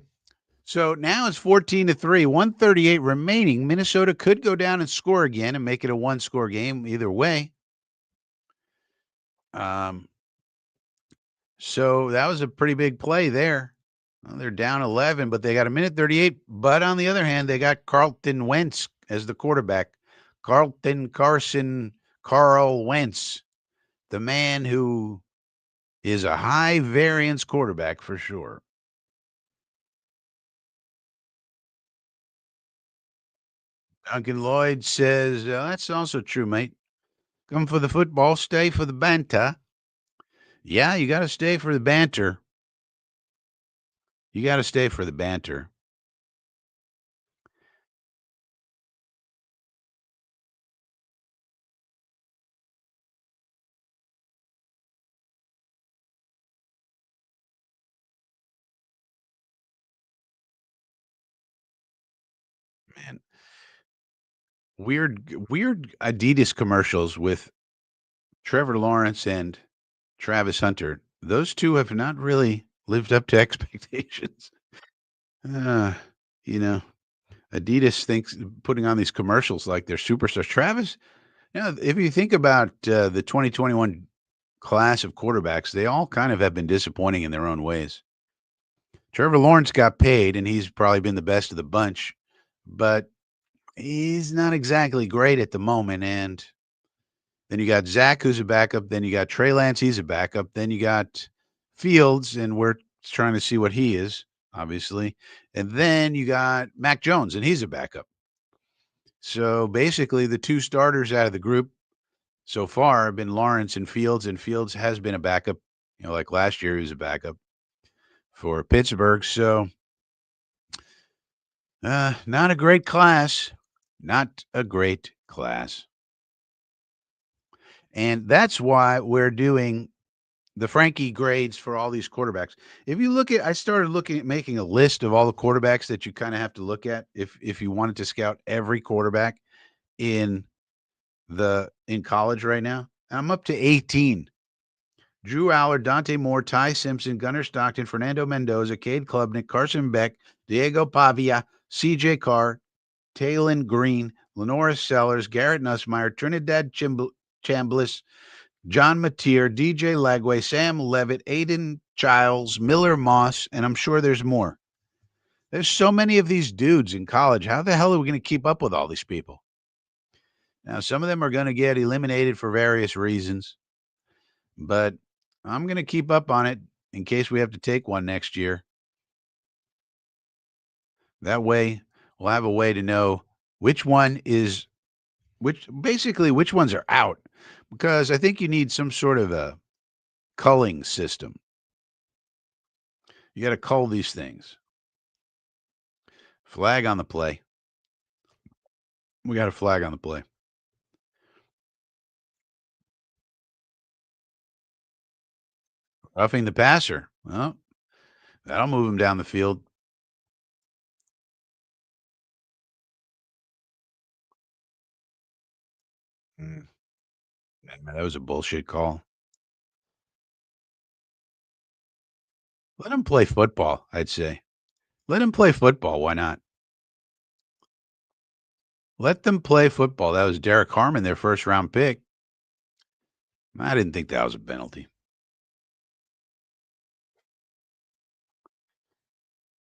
so now it's 14-3, 138 remaining. Minnesota could go down and score again and make it a one-score game either way. So that was a pretty big play there. Well, they're down 11, but they got a minute 38. But on the other hand, they got Carlton Wentz as the quarterback. Carl Wentz, the man who is a high variance quarterback for sure. Duncan Lloyd says, that's also true, mate. Come for the football, stay for the banter. Yeah, you got to stay for the banter. You got to stay for the banter. Man, weird Adidas commercials with Trevor Lawrence and Travis Hunter. Those two have not really lived up to expectations. Uh, you know, Adidas thinks putting on these commercials like they're superstars. Travis, if you think about the 2021 class of quarterbacks, they all kind of have been disappointing in their own ways. Trevor Lawrence got paid, and he's probably been the best of the bunch, but he's not exactly great at the moment. And then you got Zach, who's a backup. Then you got Trey Lance, he's a backup. Then you got Fields, and we're trying to see what he is, obviously. And then you got Mac Jones, and he's a backup. So basically, the two starters out of the group so far have been Lawrence and Fields has been a backup. Like last year, he was a backup for Pittsburgh. So, not a great class. Not a great class. And that's why we're doing the Frankie grades for all these quarterbacks. If you look at, I started looking at making a list of all the quarterbacks that you kind of have to look at if you wanted to scout every quarterback in college right now. I'm up to 18. Drew Aller, Dante Moore, Ty Simpson, Gunnar Stockton, Fernando Mendoza, Cade Klubnik, Carson Beck, Diego Pavia, C.J. Carr, Taylon Green, Lenora Sellers, Garrett Nussmeyer, Trinidad Chambliss, John Mateer, DJ Lagway, Sam Levitt, Aiden Childs, Miller Moss, and I'm sure there's more. There's so many of these dudes in college. How the hell are we going to keep up with all these people? Now, some of them are going to get eliminated for various reasons, but I'm going to keep up on it in case we have to take one next year. That way, we'll have a way to know which one is which ones are out, because I think you need some sort of a culling system. You got to cull these things. Flag on the play. We got a flag on the play. Roughing the passer. Well, that'll move him down the field. Man, that was a bullshit call. Let him play football, I'd say. Let him play football. Why not? Let them play football. That was Derek Harmon, their first round pick. I didn't think that was a penalty.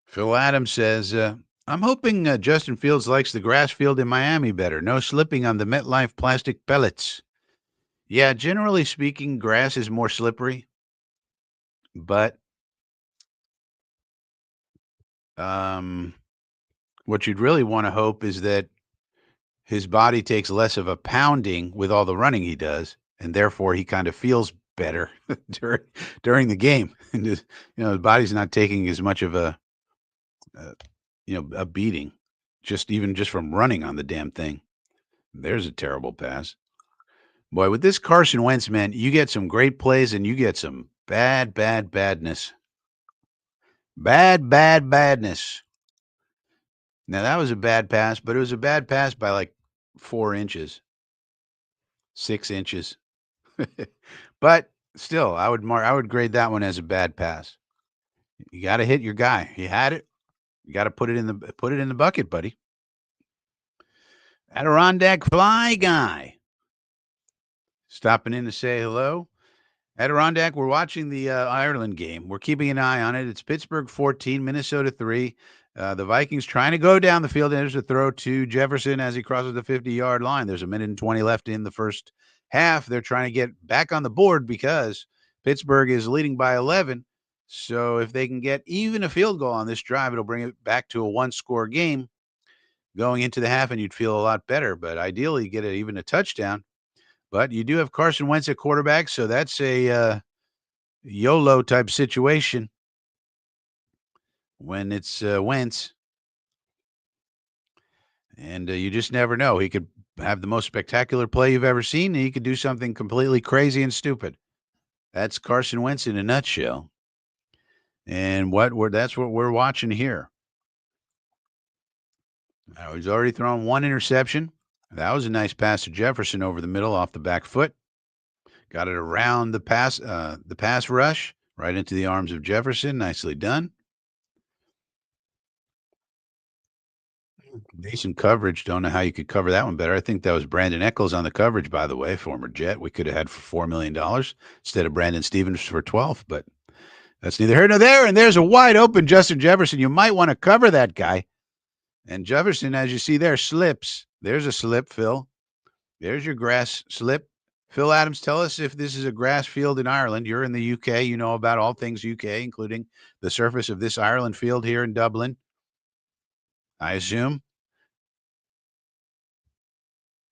Phil Adams says, I'm hoping Justin Fields likes the grass field in Miami better. No slipping on the MetLife plastic pellets. Yeah, generally speaking, grass is more slippery. But um, what you'd really want to hope is that his body takes less of a pounding with all the running he does, and therefore he kind of feels better during the game. And his, his body's not taking as much of a a beating, just from running on the damn thing. There's a terrible pass. Boy, with this Carson Wentz, man, you get some great plays and you get some badness. Badness. Now that was a bad pass, but it was a bad pass by like 4 inches, 6 inches. But still, I would grade that one as a bad pass. You got to hit your guy. He had it. You got to put it in the bucket, buddy. Adirondack Fly Guy stopping in to say hello. Adirondack, we're watching the Ireland game. We're keeping an eye on it. It's Pittsburgh 14, Minnesota 3. The Vikings trying to go down the field. There's a throw to Jefferson as he crosses the 50-yard line. There's a minute and 20 left in the first half. They're trying to get back on the board because Pittsburgh is leading by 11. So if they can get even a field goal on this drive, it'll bring it back to a one-score game going into the half, and you'd feel a lot better. But ideally, get even a touchdown. But you do have Carson Wentz at quarterback, so that's a YOLO type situation when it's Wentz. And you just never know. He could have the most spectacular play you've ever seen, and he could do something completely crazy and stupid. That's Carson Wentz in a nutshell. And that's what we're watching here. Now, he's already thrown one interception. That was a nice pass to Jefferson over the middle off the back foot. Got it around the pass rush, right into the arms of Jefferson. Nicely done. Decent coverage. Don't know how you could cover that one better. I think that was Brandon Eccles on the coverage, by the way, former Jet. We could have had for $4 million instead of Brandon Stevens for 12, but that's neither here nor there. And there's a wide open Justin Jefferson. You might want to cover that guy. And Jefferson, as you see there, slips. There's a slip, Phil. There's your grass slip. Phil Adams, tell us if this is a grass field in Ireland. You're in the UK. You know about all things UK, including the surface of this Ireland field here in Dublin, I assume.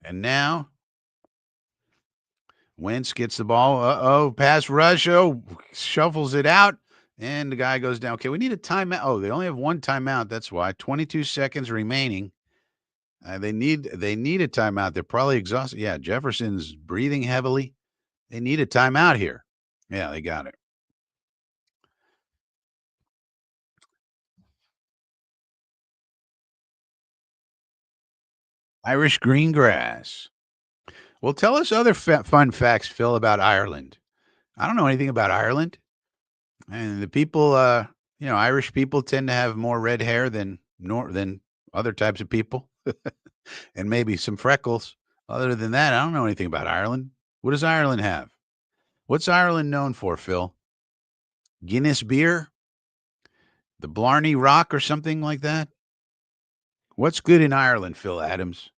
And now Wentz gets the ball. Pass rush. Shuffles it out. And the guy goes down. Okay, we need a timeout. Oh, they only have one timeout. That's why. 22 seconds remaining. They need a timeout. They're probably exhausted. Yeah, Jefferson's breathing heavily. They need a timeout here. Yeah, they got it. Irish green grass. Well, tell us other fun facts, Phil, about Ireland. I don't know anything about Ireland. And the people, Irish people tend to have more red hair than other types of people, and maybe some freckles. Other than that, I don't know anything about Ireland. What does Ireland have? What's Ireland known for, Phil? Guinness beer? The Blarney Rock or something like that? What's good in Ireland, Phil Adams?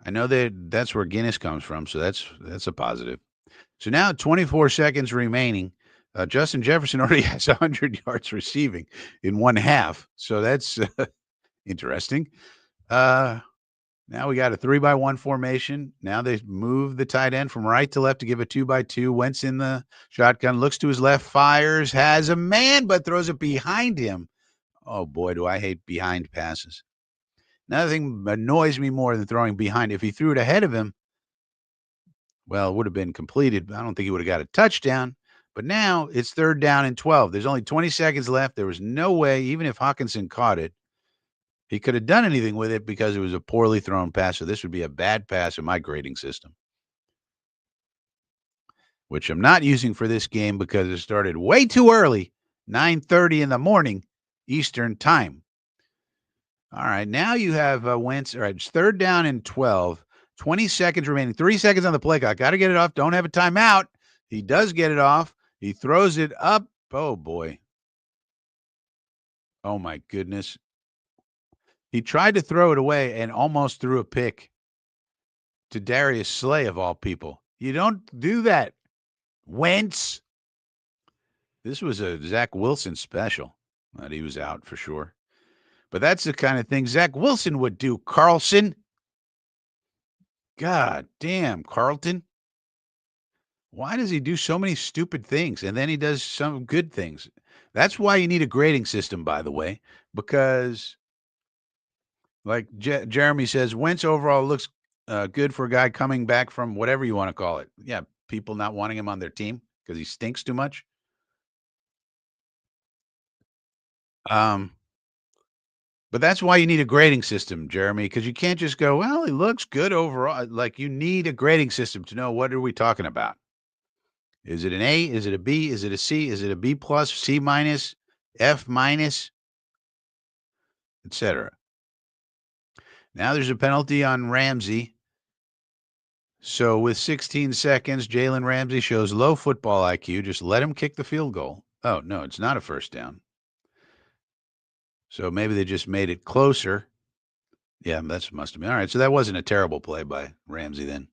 I know that's where Guinness comes from, so that's a positive. So now 24 seconds remaining. Justin Jefferson already has 100 yards receiving in one half, so that's interesting. Now we got a 3-by-1 formation. Now they move the tight end from right to left to give a 2-by-2. Wentz in the shotgun, looks to his left, fires, has a man, but throws it behind him. Oh, boy, do I hate behind passes. Nothing annoys me more than throwing behind. If he threw it ahead of him, well, it would have been completed. I don't think he would have got a touchdown. But now it's 3rd down and 12. There's only 20 seconds left. There was no way, even if Hawkinson caught it, he could have done anything with it because it was a poorly thrown pass. So this would be a bad pass in my grading system, which I'm not using for this game because it started way too early, 9:30 in the morning Eastern time. All right, now you have Wentz. All right, it's 3rd down and 12. 20 seconds remaining. 3 seconds on the play clock. Got to get it off. Don't have a timeout. He does get it off. He throws it up. Oh, boy. Oh, my goodness. He tried to throw it away and almost threw a pick to Darius Slay, of all people. You don't do that, Wentz. This was a Zach Wilson special that he was out for sure. But that's the kind of thing Zach Wilson would do, Carlson. God damn, Carlton. Why does he do so many stupid things and then he does some good things? That's why you need a grading system, by the way, because like Jeremy says, Wentz overall looks good for a guy coming back from whatever you want to call it. Yeah, people not wanting him on their team because he stinks too much. Um, but that's why you need a grading system, Jeremy, because you can't just go, well, he looks good overall. Like you need a grading system to know what are we talking about. Is it an A? Is it a B? Is it a C? Is it a B plus, C minus, F minus, etc.? Now there's a penalty on Ramsey. So with 16 seconds, Jalen Ramsey shows low football IQ. Just let him kick the field goal. Oh, no, it's not a first down. So maybe they just made it closer. Yeah, that must have been. All right, so that wasn't a terrible play by Ramsey then.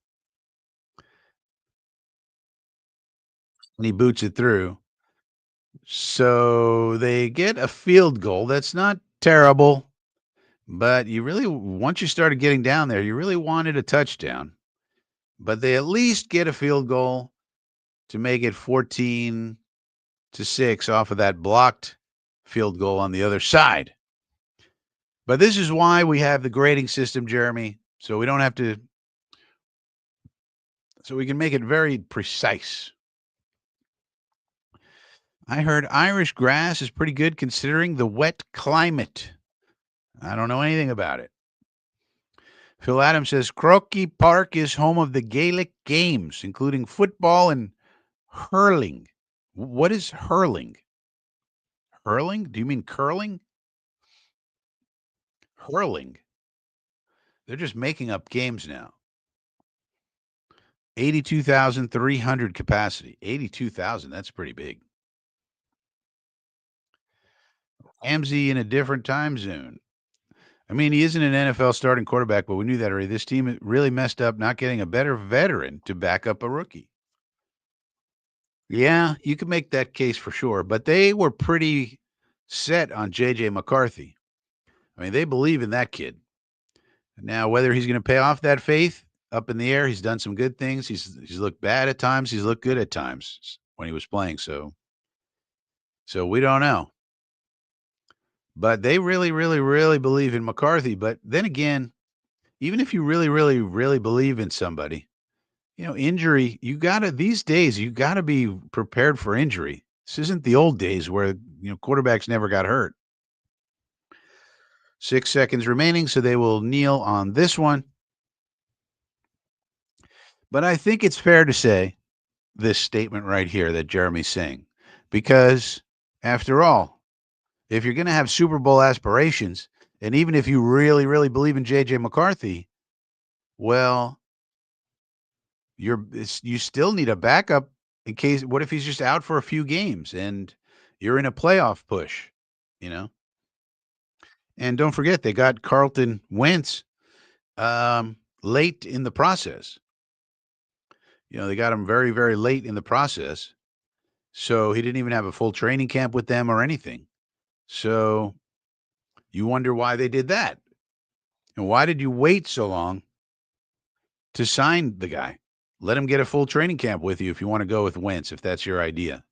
And he boots it through. So they get a field goal. That's not terrible, but you really, once you started getting down there, you really wanted a touchdown. But they at least get a field goal to make it 14-6 off of that blocked field goal on the other side. But this is why we have the grading system, Jeremy, so we don't have to, so we can make it very precise. I heard Irish grass is pretty good considering the wet climate. I don't know anything about it. Phil Adams says Croquet Park is home of the Gaelic games, including football and hurling. What is hurling? Hurling? Do you mean curling? Hurling. They're just making up games now. 82,300 capacity. 82,000. That's pretty big. Ramsey in a different time zone. I mean, he isn't an NFL starting quarterback, but we knew that already. This team really messed up not getting a better veteran to back up a rookie. Yeah, you could make that case for sure, but they were pretty set on J.J. McCarthy. I mean, they believe in that kid. Now, whether he's going to pay off that faith, up in the air. He's done some good things. He's looked bad at times. He's looked good at times when he was playing. So we don't know. But they really, really, really believe in McCarthy. But then again, even if you really, really, really believe in somebody, injury, these days, you gotta be prepared for injury. This isn't the old days where, quarterbacks never got hurt. 6 seconds remaining, so they will kneel on this one. But I think it's fair to say this statement right here that Jeremy's saying, because after all, if you're going to have Super Bowl aspirations, and even if you really, really believe in J.J. McCarthy, well, you still need a backup in case. What if he's just out for a few games and you're in a playoff push, And don't forget they got Carlton Wentz late in the process. They got him very, very late in the process, so he didn't even have a full training camp with them or anything. So you wonder why they did that. And why did you wait so long to sign the guy? Let him get a full training camp with you if you want to go with Wentz, if that's your idea.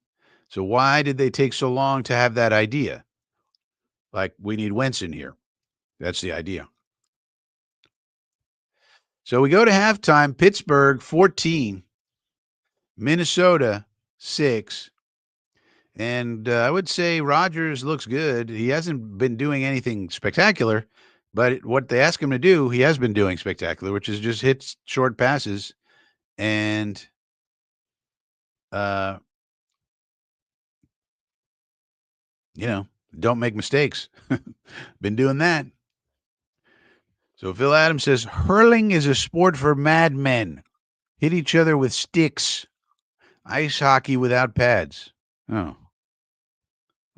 So why did they take so long to have that idea? Like, we need Wentz in here. That's the idea. So we go to halftime. Pittsburgh 14, Minnesota 6. And I would say Rodgers looks good. He hasn't been doing anything spectacular, but what they ask him to do, he has been doing spectacular, which is just hit short passes and don't make mistakes. Been doing that. So Phil Adams says, hurling is a sport for madmen. Hit each other with sticks. Ice hockey without pads. Oh.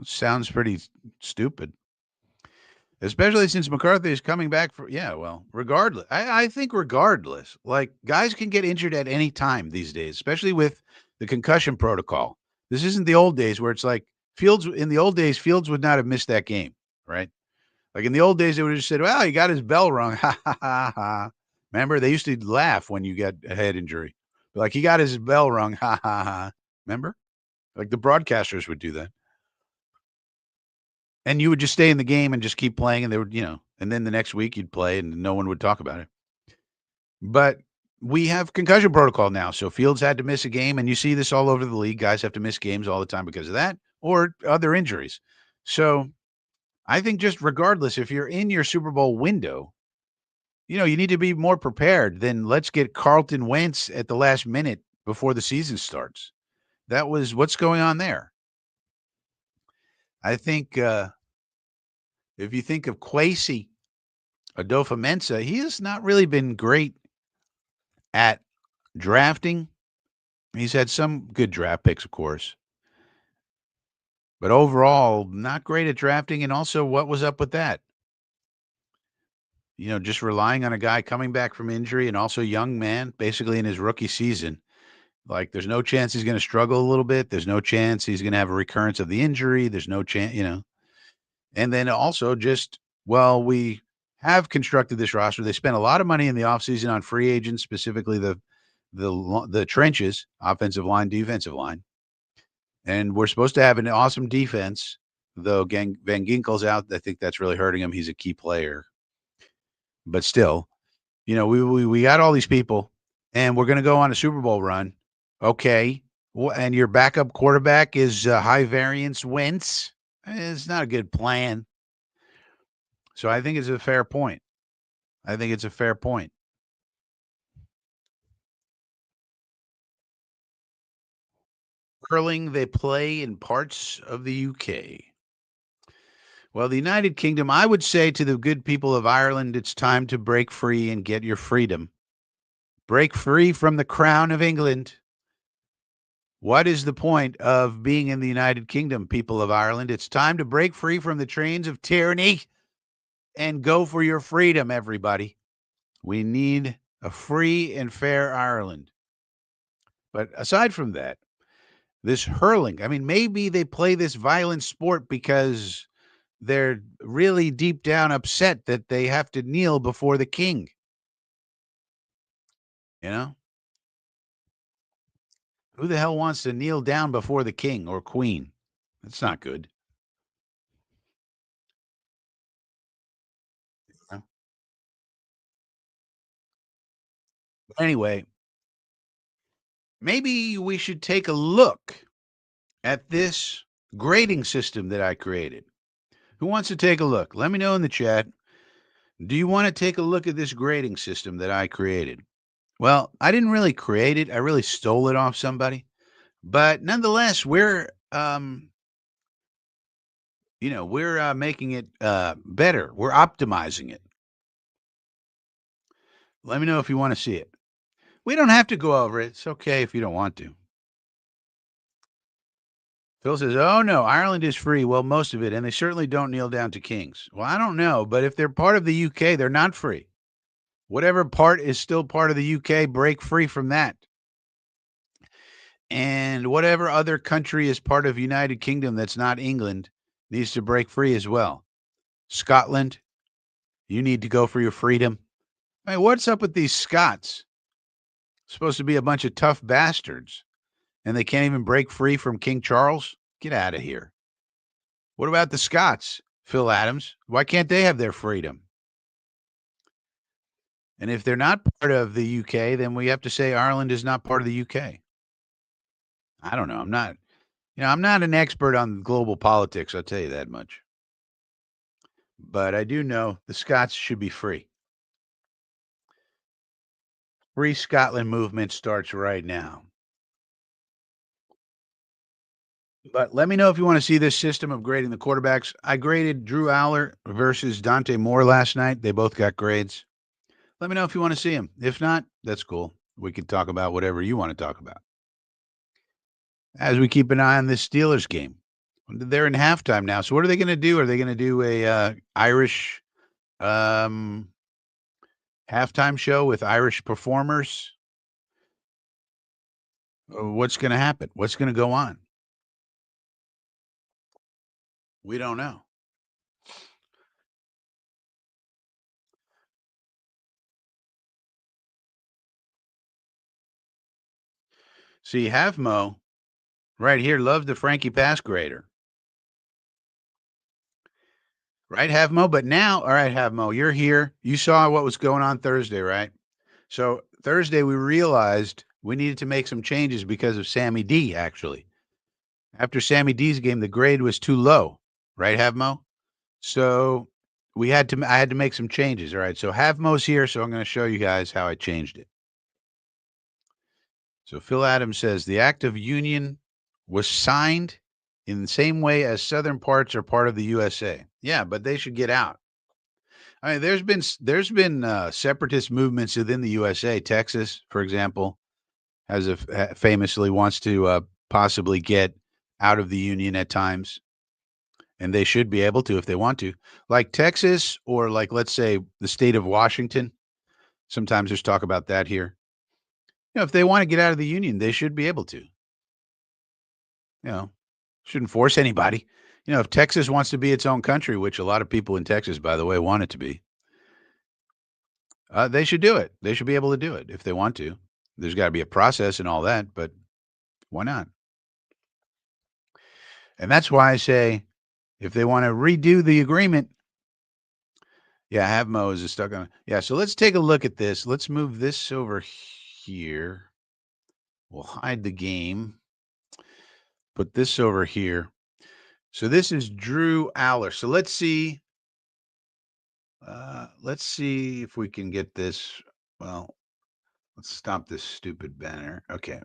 Sounds pretty stupid. Especially since McCarthy is coming back regardless. I think regardless, like guys can get injured at any time these days, especially with the concussion protocol. This isn't the old days where it's like Fields in the old days, Fields would not have missed that game, right? Like in the old days, they would have just said, "Well, he got his bell rung." Ha ha ha ha. Remember, they used to laugh when you got a head injury. Like he got his bell rung. Ha ha ha. Remember? Like the broadcasters would do that. And you would just stay in the game and just keep playing, and they would, and then the next week you'd play and no one would talk about it. But we have concussion protocol now. So Fields had to miss a game, and you see this all over the league. Guys have to miss games all the time because of that or other injuries. So I think just regardless, if you're in your Super Bowl window, you need to be more prepared than let's get Carlton Wentz at the last minute before the season starts. That was what's going on there. I think if you think of Kwesi Adofo-Mensah, he has not really been great at drafting. He's had some good draft picks, of course, but overall, not great at drafting. And also, what was up with that? Just relying on a guy coming back from injury and also young man, basically in his rookie season. Like, there's no chance he's going to struggle a little bit. There's no chance he's going to have a recurrence of the injury. There's no chance. And then also just, well, we have constructed this roster. They spent a lot of money in the offseason on free agents, specifically the trenches, offensive line, defensive line. And we're supposed to have an awesome defense, though Van Ginkel's out. I think that's really hurting him. He's a key player. But still, we got all these people, and we're going to go on a Super Bowl run. Okay. And your backup quarterback is high variance Wentz. It's not a good plan. So I think it's a fair point. Curling, they play in parts of the UK. Well, the United Kingdom, I would say to the good people of Ireland, it's time to break free and get your freedom. Break free from the crown of England. What is the point of being in the United Kingdom, people of Ireland? It's time to break free from the chains of tyranny and go for your freedom, everybody. We need a free and fair Ireland. But aside from that, this hurling, I mean, maybe they play this violent sport because they're really deep down upset that they have to kneel before the king. You know? Who the hell wants to kneel down before the king or queen? That's not good. Huh? Anyway, maybe we should take a look at this grading system that I created. Who wants to take a look? Let me know in the chat. Do you want to take a look at this grading system that I created? Well, I didn't really create it. I really stole it off somebody. But nonetheless, we're making it better. We're optimizing it. Let me know if you want to see it. We don't have to go over it. It's okay if you don't want to. Phil says, "Oh no, Ireland is free. Well, most of it, and they certainly don't kneel down to kings." Well, I don't know, but if they're part of the UK, they're not free. Whatever part is still part of the UK, break free from that. And whatever other country is part of United Kingdom that's not England needs to break free as well. Scotland, you need to go for your freedom. I mean, what's up with these Scots? Supposed to be a bunch of tough bastards, and they can't even break free from King Charles? Get out of here. What about the Scots, Phil Adams? Why can't they have their freedom? And if they're not part of the UK, then we have to say Ireland is not part of the UK. I don't know. I'm not an expert on global politics, I'll tell you that much. But I do know the Scots should be free. Free Scotland movement starts right now. But let me know if you want to see this system of grading the quarterbacks. I graded Drew Aller versus Dante Moore last night. They both got grades. Let me know if you want to see them. If not, that's cool. We can talk about whatever you want to talk about. As we keep an eye on this Steelers game, they're in halftime now. So what are they going to do? Are they going to do a Irish halftime show with Irish performers? What's going to happen? What's going to go on? We don't know. See, Havmo right here loved the Frankie pass grader. Right, Havmo? But now, all right, Havmo, you're here. You saw what was going on Thursday, right? So Thursday, we realized we needed to make some changes because of Sammy D, actually. After Sammy D's game, the grade was too low, right, Havmo? So I had to make some changes. All right. So Havmo's here, so I'm going to show you guys how I changed it. So Phil Adams says the act of union was signed in the same way as southern parts are part of the USA. Yeah, but they should get out. I mean, there's been separatist movements within the USA. Texas, for example, famously wants to possibly get out of the union at times, and they should be able to if they want to. Like Texas, or like let's say the state of Washington. Sometimes there's talk about that here. If they want to get out of the union, they should be able to. Shouldn't force anybody. If Texas wants to be its own country, which a lot of people in Texas, by the way, want it to be, they should do it. They should be able to do it if they want to. There's got to be a process and all that, but why not? And that's why I say if they want to redo the agreement, yeah, have Moses is stuck on. Yeah, so let's take a look at this. Let's move this over here. We'll hide the game. Put this over here. So this is Drew Aller. So let's see. Let's see if we can get this. Well, let's stop this stupid banner. Okay.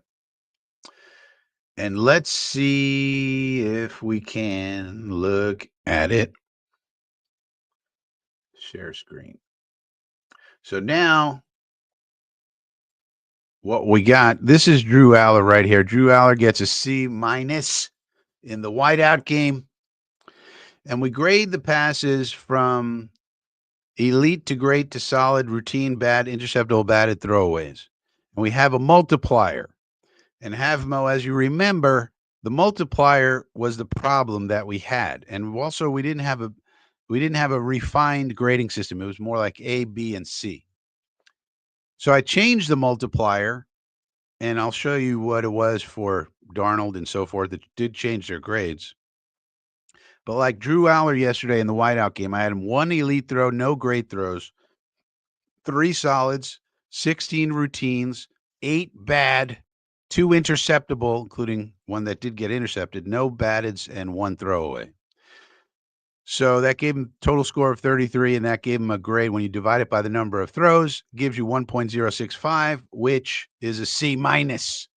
And let's see if we can look at it. Share screen. So now what we got, this is Drew Aller right here. Drew Aller gets a C minus in the whiteout game. And we grade the passes from elite to great to solid, routine, bad, interceptable, batted, throwaways. And we have a multiplier. And Havmo, as you remember, the multiplier was the problem that we had. And also we didn't have a refined grading system. It was more like A, B, and C. So I changed the multiplier, and I'll show you what it was for Darnold and so forth. It did change their grades. But like Drew Aller yesterday in the whiteout game, I had him 1 elite throw, no great throws, 3 solids, 16 routines, 8 bad, 2 interceptable, including one that did get intercepted, no batteds, and 1 throwaway. So that gave him total score of 33, and that gave him a grade. When you divide it by the number of throws, gives you 1.065, which is a C minus.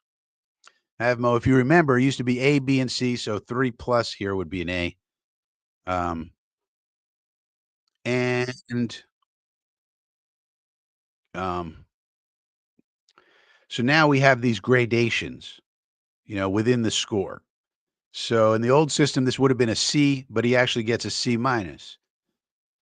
Avmo, if you remember, it used to be A, B, and C, so 3 plus here would be an A. And so now we have these gradations, within the score. So in the old system, this would have been a C, but he actually gets a C minus.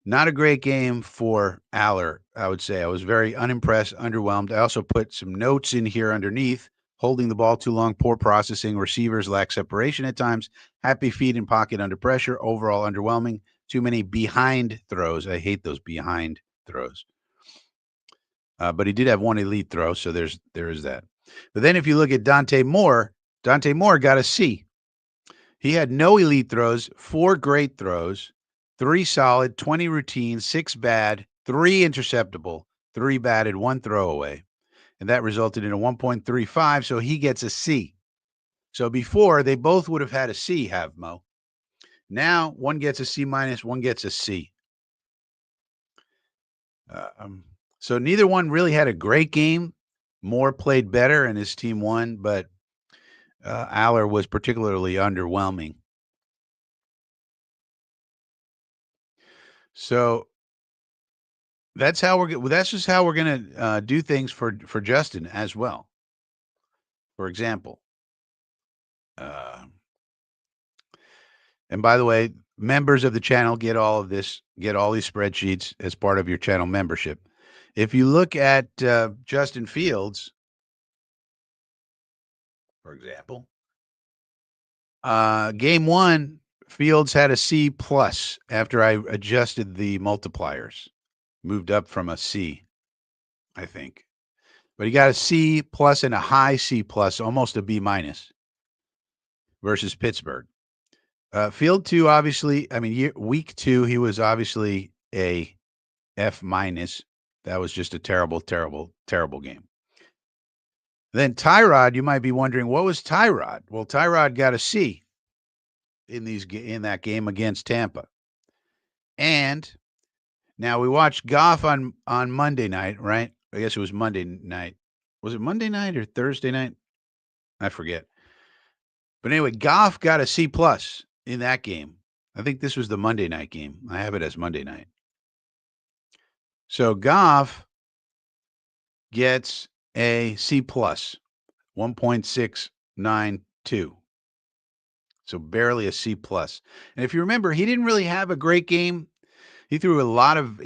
Not a great game for Aller, I would say. I was very unimpressed, underwhelmed. I also put some notes in here underneath. Holding the ball too long, poor processing, receivers lack separation at times, happy feet in pocket under pressure, overall underwhelming, too many behind throws. I hate those behind throws. But he did have 1 elite throw, so there is that. But then if you look at Dante Moore got a C. He had no elite throws, 4 great throws, 3 solid, 20 routine, 6 bad, 3 interceptable, 3 batted, 1 throwaway. And that resulted in a 1.35, so he gets a C. So before, they both would have had a C, Havmo. Now, one gets a C minus, one gets a C. So neither one really had a great game. Moore played better, and his team won, but Aller was particularly underwhelming. So that's just how we're gonna do things for Justin as well. For example, and by the way, members of the channel get all of this, get all these spreadsheets as part of your channel membership. If you look at Justin Fields, for example, game 1 Fields had a C plus after I adjusted the multipliers, moved up from a C, I think. But he got a C plus and a high C plus, almost a B minus versus Pittsburgh. Field two, obviously, I mean, week two, he was obviously a F minus. That was just a terrible, terrible, terrible game. Then Tyrod, you might be wondering, what was Tyrod? Well, Tyrod got a C in that game against Tampa. And now we watched Goff on Monday night, right? I guess it was Monday night. Was it Monday night or Thursday night? I forget. But anyway, Goff got a C plus in that game. I think this was the Monday night game. I have it as Monday night. So Goff gets a C plus, 1.692. So barely a C plus. And if you remember, he didn't really have a great game. He threw a lot of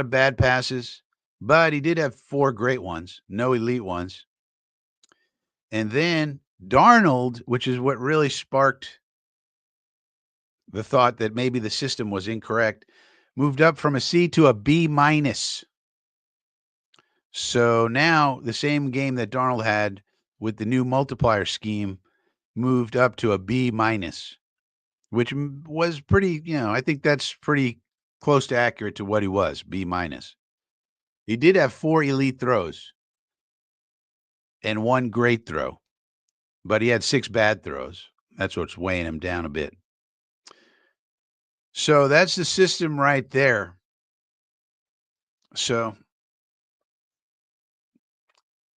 bad passes, but he did have 4 great ones, no elite ones. And then Darnold, which is what really sparked the thought that maybe the system was incorrect, moved up from a C to a B minus. So now the same game that Darnold had with the new multiplier scheme moved up to a B minus, which was pretty, I think that's pretty close to accurate to what he was, B minus. He did have 4 elite throws and 1 great throw, but he had 6 bad throws. That's what's weighing him down a bit. So that's the system right there. So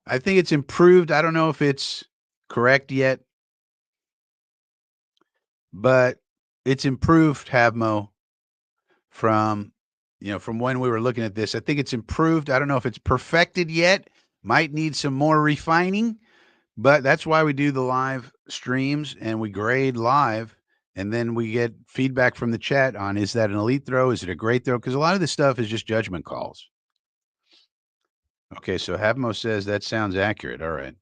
I think it's improved. I don't know if it's correct yet, but it's improved, Havmo, from from when we were looking at this. I think it's improved. I don't know if it's perfected yet. Might need some more refining, but that's why we do the live streams and we grade live, and then we get feedback from the chat on, is that an elite throw? Is it a great throw? Because a lot of this stuff is just judgment calls. Okay, so Havmo says that sounds accurate. All right.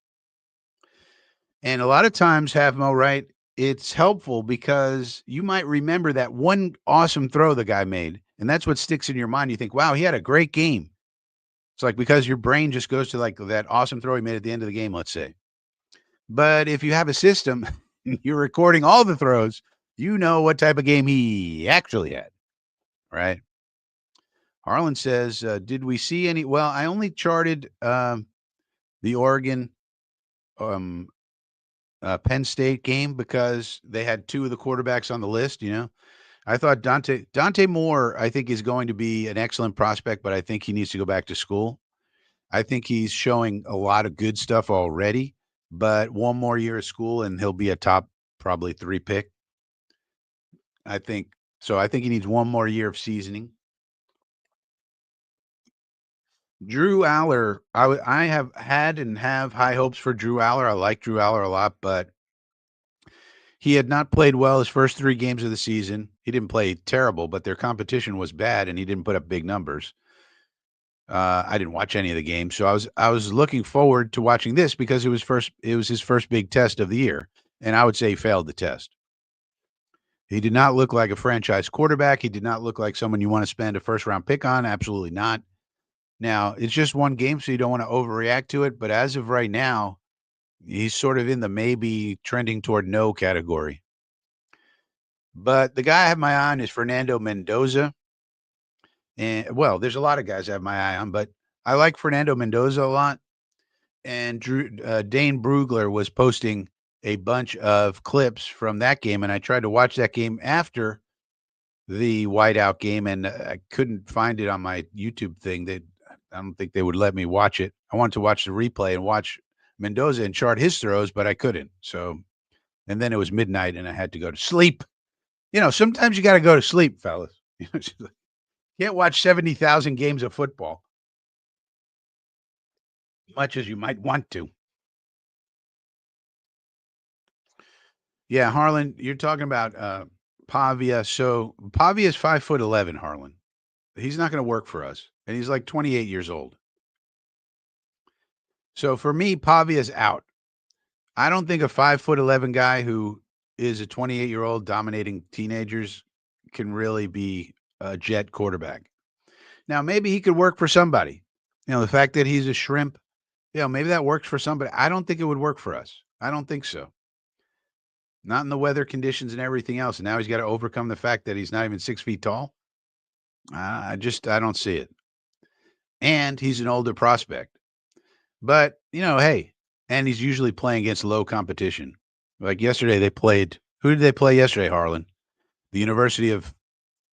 And a lot of times, Havmo, right, it's helpful because you might remember that one awesome throw the guy made, and that's what sticks in your mind. You think, wow, he had a great game. It's like because your brain just goes to like that awesome throw he made at the end of the game, let's say. But if you have a system, you're recording all the throws, you know what type of game he actually had, right? Harlan says, did we see any? Well, I only charted the Oregon Penn State game because they had 2 of the quarterbacks on the list. I thought Dante Moore, I think, is going to be an excellent prospect, but I think he needs to go back to school. I think he's showing a lot of good stuff already, but one more year of school and he'll be a top probably 3 pick. I think so. I think he needs one more year of seasoning. Drew Aller, I have had and have high hopes for Drew Aller. I like Drew Aller a lot, but he had not played well his first 3 games of the season. He didn't play terrible, but their competition was bad, and he didn't put up big numbers. I didn't watch any of the games, so I was looking forward to watching this because it was his first big test of the year, and I would say he failed the test. He did not look like a franchise quarterback. He did not look like someone you want to spend a first-round pick on. Absolutely not. Now, it's just one game, so you don't want to overreact to it, but as of right now, he's sort of in the maybe trending toward no category. But the guy I have my eye on is Fernando Mendoza. And, well, there's a lot of guys I have my eye on, but I like Fernando Mendoza a lot. And Dane Brugler was posting a bunch of clips from that game, and I tried to watch that game after the whiteout game, and I couldn't find it on my YouTube thing. I don't think they would let me watch it. I wanted to watch the replay and watch Mendoza and chart his throws, but I couldn't. So, and then it was midnight, and I had to go to sleep. Sometimes you got to go to sleep, fellas. Can't watch 70,000 games of football, much as you might want to. Yeah, Harlan, you're talking about Pavia. So Pavia is 5'11", Harlan. He's not going to work for us, and he's like 28 years old. So for me, Pavia's out. I don't think a 5'11" guy who is a 28-year-old dominating teenagers can really be a jet quarterback. Now, maybe he could work for somebody. The fact that he's a shrimp, maybe that works for somebody. I don't think it would work for us. I don't think so. Not in the weather conditions and everything else. And now he's got to overcome the fact that he's not even 6 feet tall. I don't see it. And he's an older prospect. But, hey, and he's usually playing against low competition. Like yesterday, they played. Who did they play yesterday, Harlan? The University of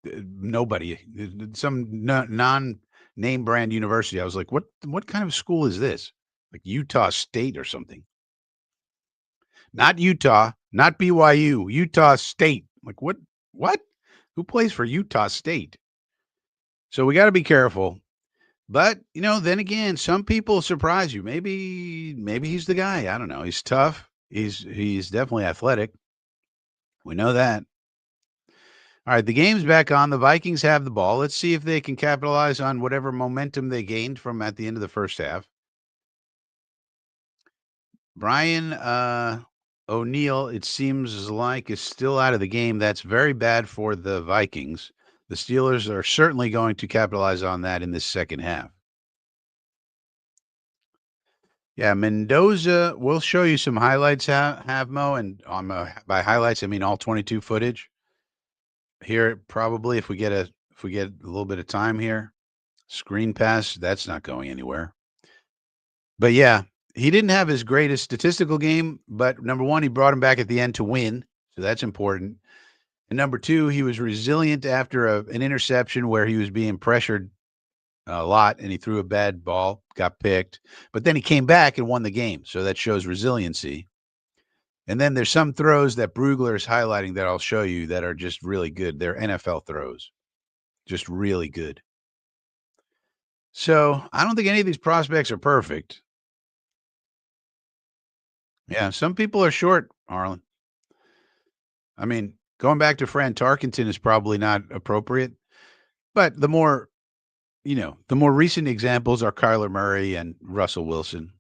nobody, some non-name brand university. I was like, what kind of school is this? Like Utah State or something? Not Utah, not BYU, Utah State. Like what? What? Who plays for Utah State? So we got to be careful. But then again, some people surprise you. Maybe he's the guy. I don't know. He's tough. He's definitely athletic. We know that. All right, the game's back on. The Vikings have the ball. Let's see if they can capitalize on whatever momentum they gained from at the end of the first half. Brian O'Neill, it seems like, is still out of the game. That's very bad for the Vikings. The Steelers are certainly going to capitalize on that in this second half. Yeah, Mendoza, we'll show you some highlights, Havmo, and by highlights I mean all 22 footage. Here, probably if we get a little bit of time here, screen pass, that's not going anywhere. But yeah, he didn't have his greatest statistical game, but number one, he brought him back at the end to win, so that's important. And number two, he was resilient after an interception where he was being pressured a lot and he threw a bad ball, got picked, but then he came back and won the game. So that shows resiliency. And then there's some throws that Brugler is highlighting that I'll show you that are just really good. They're NFL throws, just really good. So I don't think any of these prospects are perfect. Yeah, some people are short, Arlen. I mean, going back to Fran Tarkenton is probably not appropriate, but the more recent examples are Kyler Murray and Russell Wilson.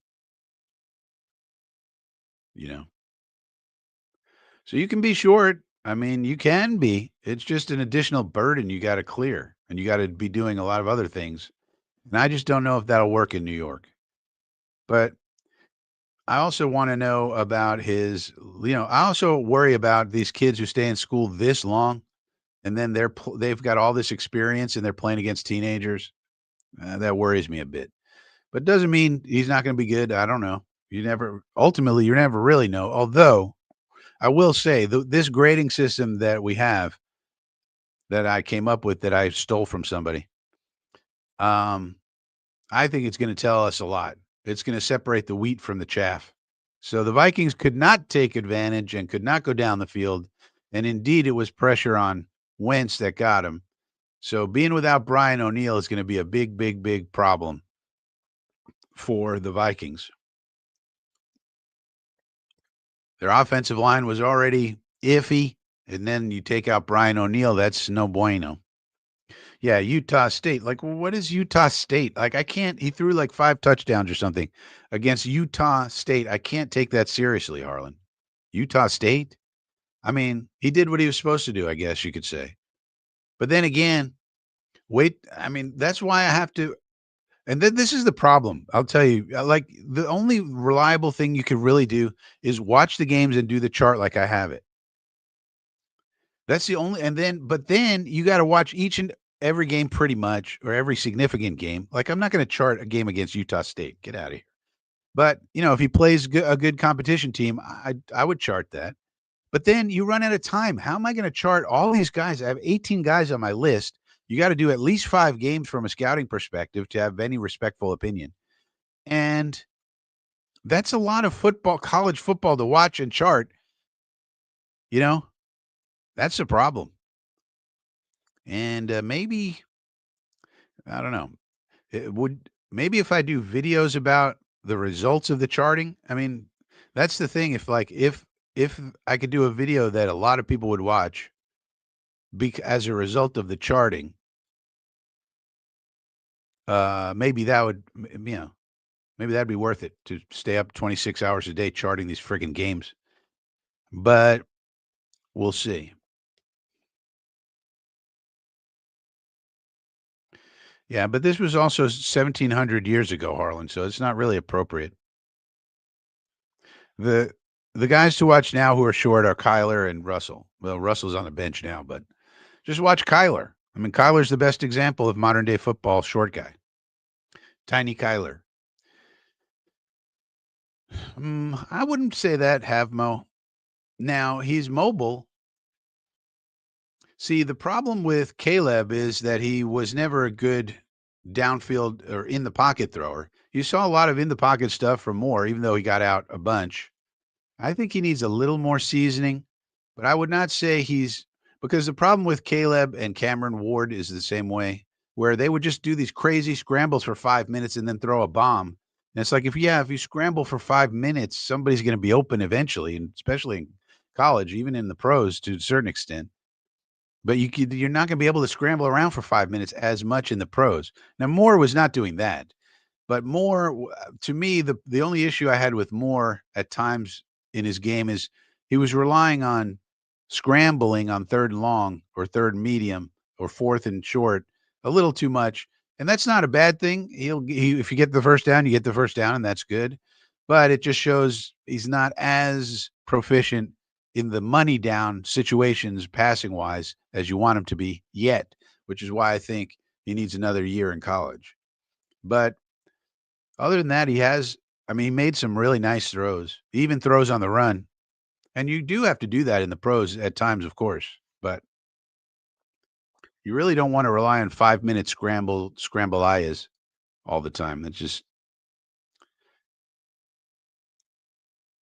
So you can be short. I mean, you can be. It's just an additional burden you got to clear, and you got to be doing a lot of other things. And I just don't know if that'll work in New York. But I also want to know about I also worry about these kids who stay in school this long and then they've got all this experience and they're playing against teenagers. That worries me a bit. But doesn't mean he's not going to be good. I don't know. You never really know. Although I will say this grading system that we have that I came up with that I stole from somebody, I think it's going to tell us a lot. It's going to separate the wheat from the chaff. So the Vikings could not take advantage and could not go down the field. And indeed, it was pressure on Wentz that got him. So being without Brian O'Neill is going to be a big, big, big problem for the Vikings. Their offensive line was already iffy. And then you take out Brian O'Neill, that's no bueno. Yeah, Utah State. Like, what is Utah State? Like, I can't. He threw like 5 touchdowns or something against Utah State. I can't take that seriously, Harlan. Utah State? I mean, he did what he was supposed to do, I guess you could say. But then again, I mean, that's why I have to. And then this is the problem. I'll tell you, like, the only reliable thing you could really do is watch the games and do the chart like I have it. That's the only, but then you got to watch each and every game pretty much, or every significant game. Like, I'm not going to chart a game against Utah State. Get out of here. But, if he plays a good competition team, I would chart that. But then you run out of time. How am I going to chart all these guys? I have 18 guys on my list. You got to do at least 5 games from a scouting perspective to have any respectful opinion. And that's a lot of college football to watch and chart. That's a problem. And maybe, I don't know, maybe if I do videos about the results of the charting, I mean, that's the thing. If I could do a video that a lot of people would watch as a result of the charting, maybe that would, maybe that'd be worth it to stay up 26 hours a day charting these friggin' games. But We'll see. Yeah, but this was also 1,700 years ago, Harlan, so it's not really appropriate. The the guys to watch now who are short are Kyler and Russell. Well, Russell's on the bench now, but just watch Kyler. I mean, Kyler's the best example of modern day football short guy. Tiny Kyler. I wouldn't say that, Havmo. Now, he's mobile. See, the problem with Caleb is that he was never a good downfield or in the pocket thrower. You saw a lot of in the pocket stuff from Moore, even though he got out a bunch. I think he needs a little more seasoning, but I would not say he's because the problem with Caleb and Cameron Ward is the same way, where they would just do these crazy scrambles for 5 minutes and then throw a bomb. And it's like if you scramble for 5 minutes, somebody's going to be open eventually, and especially in college, even in the pros to a certain extent. But you're not going to be able to scramble around for 5 minutes as much in the pros. Now Moore was not doing that. But Moore, to me, the only issue I had with Moore at times in his game is he was relying on scrambling on third and long or third and medium or fourth and short a little too much. And that's not a bad thing. If you get the first down, you get the first down, and that's good. But it just shows he's not as proficient in the money down situations passing wise as you want him to be yet, which is why I think he needs another year in college. But other than that, he made some really nice throws. He even throws on the run. And you do have to do that in the pros at times, of course. But you really don't want to rely on 5 minute scramble ayahs all the time. That's just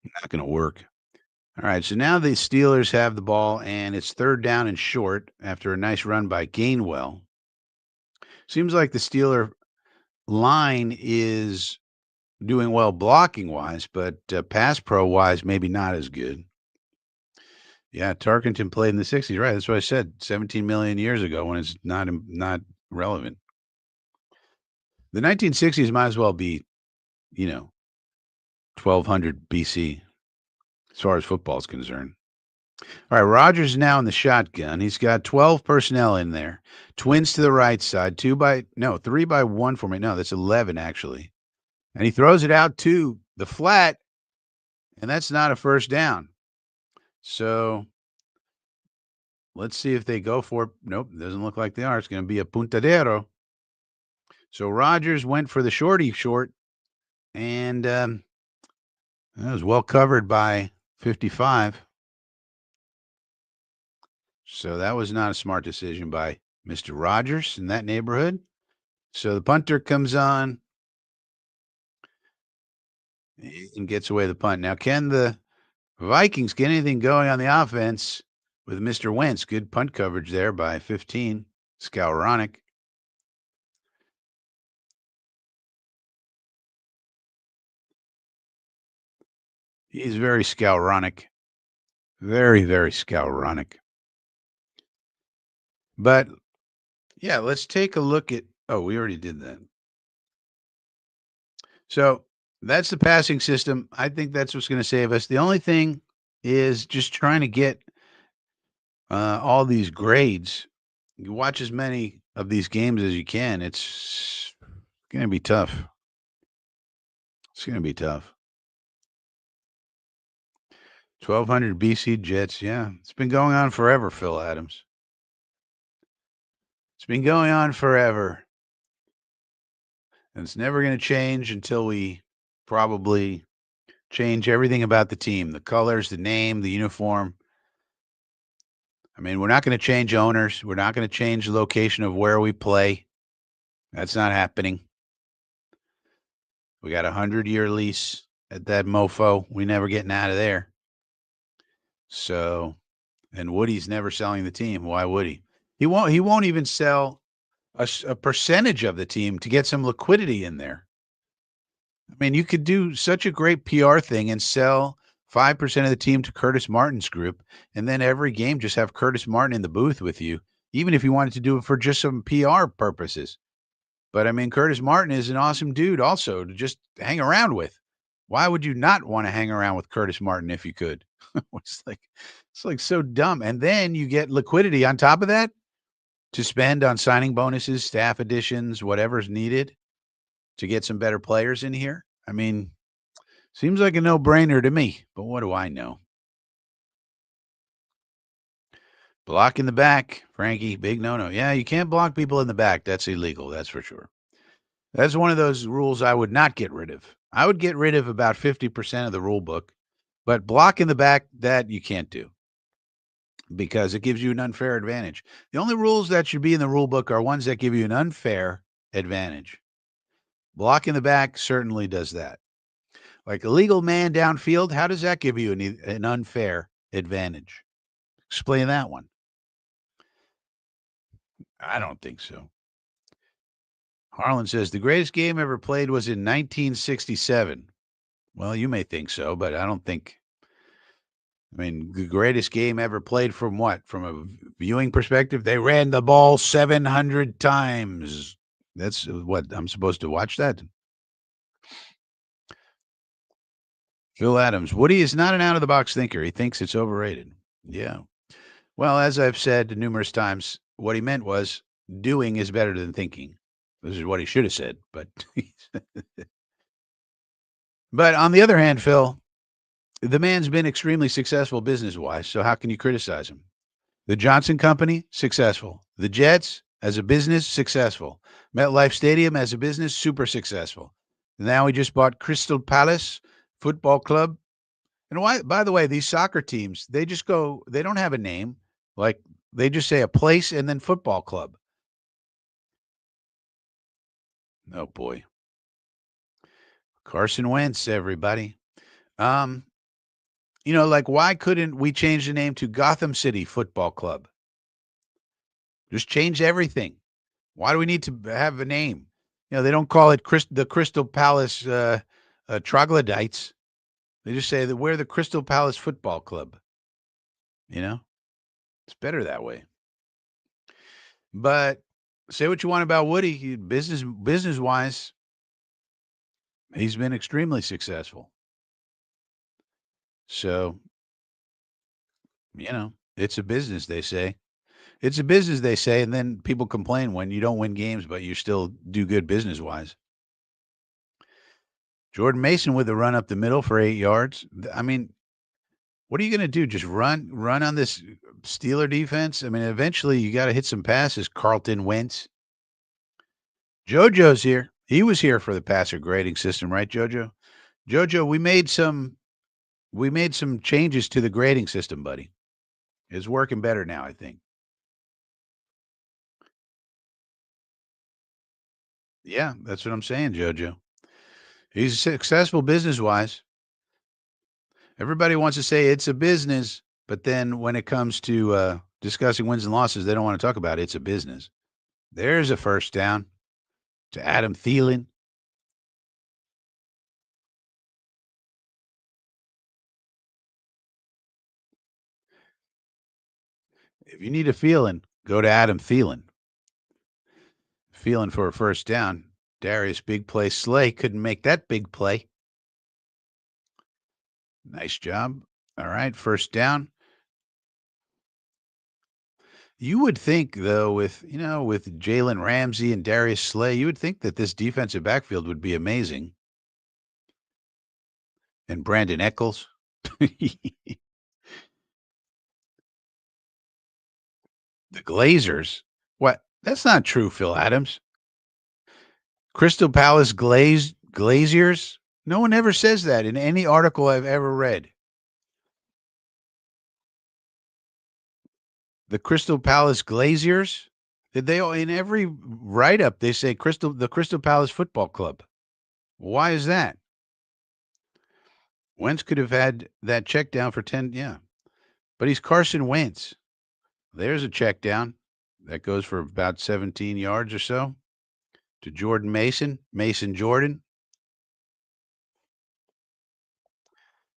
not going to work. All right. So now the Steelers have the ball, and it's third down and short after a nice run by Gainwell. Seems like the Steeler line is doing well blocking wise, but pass pro wise, maybe not as good. Yeah, Tarkenton played in the '60s, right? That's what I said 17 million years ago when it's not relevant. The 1960s might as well be, you know, 1200 BC as far as football is concerned. All right, Rogers now in the shotgun. He's got 12 personnel in there. Twins to the right side, 3-by-1 for me. No, that's 11 actually. And he throws it out to the flat, and that's not a first down. So let's see if they go for it. Nope, doesn't look like they are. It's going to be a puntadero. So Rogers went for the short, and that was well covered by 55. So that was not a smart decision by Mr. Rogers in that neighborhood. So the punter comes on and gets away the punt. Now, can the Vikings get anything going on the offense with Mr. Wentz? Good punt coverage there by 15. Skowronek. He's very Skowronek. Very, very Skowronek. But, yeah, let's take a look at we already did that. So, that's the passing system. I think that's what's gonna save us. The only thing is just trying to get, all these grades. You watch as many of these games as you can. It's gonna be tough. It's gonna be tough. 1,200 BC Jets, yeah. It's been going on forever, Phil Adams. It's been going on forever. And it's never gonna change until we probably change everything about the team, the colors, the name, the uniform. I mean, we're not gonna change owners. We're not gonna change the location of where we play. That's not happening. We got a 100-year lease at that mofo. We never getting out of there. So, and Woody's never selling the team. Why would he? He won't even sell a percentage of the team to get some liquidity in there. I mean, you could do such a great PR thing and sell 5% of the team to Curtis Martin's group, and then every game just have Curtis Martin in the booth with you, even if you wanted to do it for just some PR purposes. But I mean, Curtis Martin is an awesome dude also to just hang around with. Why would you not want to hang around with Curtis Martin if you could? it's like it's like so dumb. And then you get liquidity on top of that to spend on signing bonuses, staff additions, whatever's needed to get some better players in here. I mean, seems like a no-brainer to me, but what do I know? Block in the back, Frankie, big no-no. Yeah, you can't block people in the back. That's illegal, that's for sure. That's one of those rules I would not get rid of. I would get rid of about 50% of the rule book, but block in the back, that you can't do because it gives you an unfair advantage. The only rules that should be in the rule book are ones that give you an unfair advantage. Block in the back certainly does that. Like illegal man downfield, how does that give you an unfair advantage? Explain that one. I don't think so. Harlan says the greatest game ever played was in 1967. Well, you may think so, but I don't think. I mean, the greatest game ever played from what? From a viewing perspective, they ran the ball 700 times. That's what I'm supposed to watch that. Phil Adams, Woody is not an out of the box thinker. He thinks it's overrated. Yeah. Well, as I've said numerous times, what he meant was doing is better than thinking. This is what he should have said, but but on the other hand, Phil, the man's been extremely successful business-wise, so how can you criticize him? The Johnson Company, successful. The Jets, as a business, successful. MetLife Stadium, as a business, super successful. Now he just bought Crystal Palace Football Club. And why, by the way, these soccer teams, they just go, they don't have a name. Like, they just say a place and then football club. Oh, boy. Carson Wentz, everybody. Like, why couldn't we change the name to Gotham City Football Club? Just change everything. Why do we need to have a name? They don't call it the Crystal Palace Troglodytes. They just say that we're the Crystal Palace Football Club. It's better that way. But say what you want about Woody, business-wise, he's been extremely successful. So, it's a business, they say. It's a business, they say, and then people complain when you don't win games, but you still do good business-wise. Jordan Mason with a run up the middle for 8 yards. I mean, what are you going to do? Just run on this Steeler defense? I mean, eventually you got to hit some passes, Carlton Wentz. JoJo's here. He was here for the passer grading system, right, JoJo? JoJo, we made some changes to the grading system, buddy. It's working better now, I think. Yeah, that's what I'm saying, JoJo. He's successful business-wise. Everybody wants to say it's a business, but then when it comes to discussing wins and losses, they don't want to talk about it. It's a business. There's a first down to Adam Thielen. If you need a feeling, go to Adam Thielen. Feeling for a first down. Darius big play Slay couldn't make that big play. Nice job. All right, first down. You would think, though, with Jalen Ramsey and Darius Slay, you would think that this defensive backfield would be amazing. And Brandon Eccles. The Glazers. What? That's not true, Phil Adams. Crystal Palace Glaziers? No one ever says that in any article I've ever read. The Crystal Palace Glaziers? Did they all, in every write-up they say the Crystal Palace Football Club? Why is that? Wentz could have had that check down for 10, yeah. But he's Carson Wentz. There's a check down. That goes for about 17 yards or so to Jordan Mason Jordan.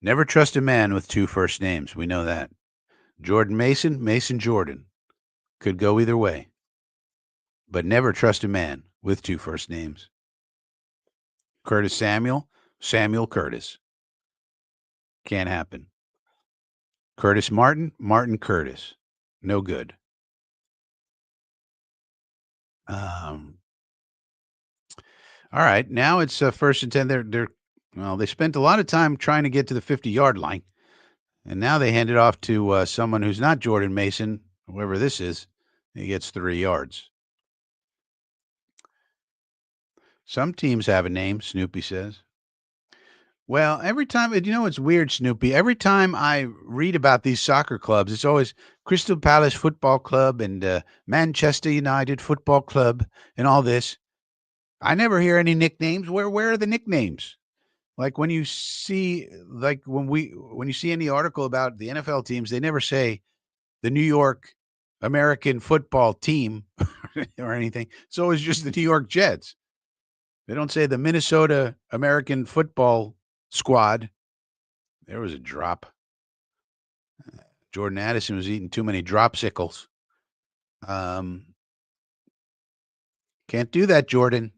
Never trust a man with two first names. We know that. Jordan Mason Jordan. Could go either way. But never trust a man with two first names. Curtis Samuel Curtis. Can't happen. Curtis Martin, Martin Curtis. No good. Um, all right. Now it's first and 10. Well, they spent a lot of time trying to get to the 50-yard line. And now they hand it off to someone who's not Jordan Mason, whoever this is. He gets 3 yards. Some teams have a name, Snoopy says. Well, every time, it's weird, Snoopy. Every time I read about these soccer clubs, it's always Crystal Palace Football Club and Manchester United Football Club and all this. I never hear any nicknames. Where are the nicknames? Like when you see, when you see any article about the NFL teams, they never say the New York American Football Team or anything. It's always just the New York Jets. They don't say the Minnesota American Football Squad. There was a drop. Jordan Addison was eating too many dropsicles. Can't do that, Jordan.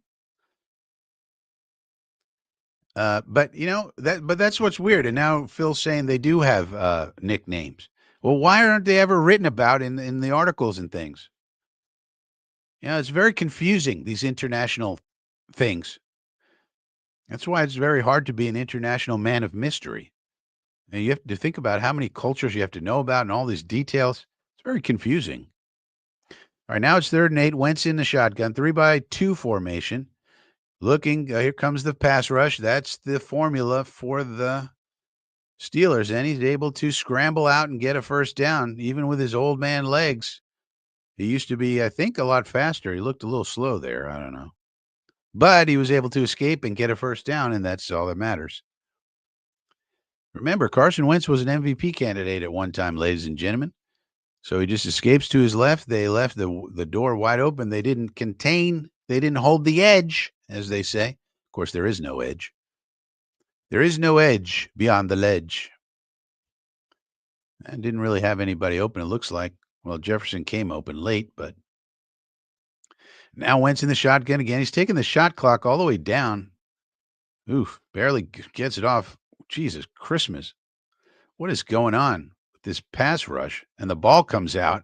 But that's what's weird. And now Phil's saying they do have nicknames. Well, why aren't they ever written about in the articles and things? It's very confusing, these international things. That's why it's very hard to be an international man of mystery. And you have to think about how many cultures you have to know about and all these details. It's very confusing. All right, now it's 3rd and 8. Wentz in the shotgun, 3-by-2 formation. Looking, here comes the pass rush. That's the formula for the Steelers, and he's able to scramble out and get a first down, even with his old man legs. He used to be, I think, a lot faster. He looked a little slow there. I don't know. But he was able to escape and get a first down, and that's all that matters. Remember, Carson Wentz was an MVP candidate at one time, ladies and gentlemen. So he just escapes to his left. They left the door wide open. They didn't hold the edge, as they say. Of course, there is no edge. There is no edge beyond the ledge. And didn't really have anybody open, it looks like. Well, Jefferson came open late, but now Wentz in the shotgun again. He's taking the shot clock all the way down. Oof, barely gets it off. Jesus Christmas. What is going on with this pass rush? And the ball comes out.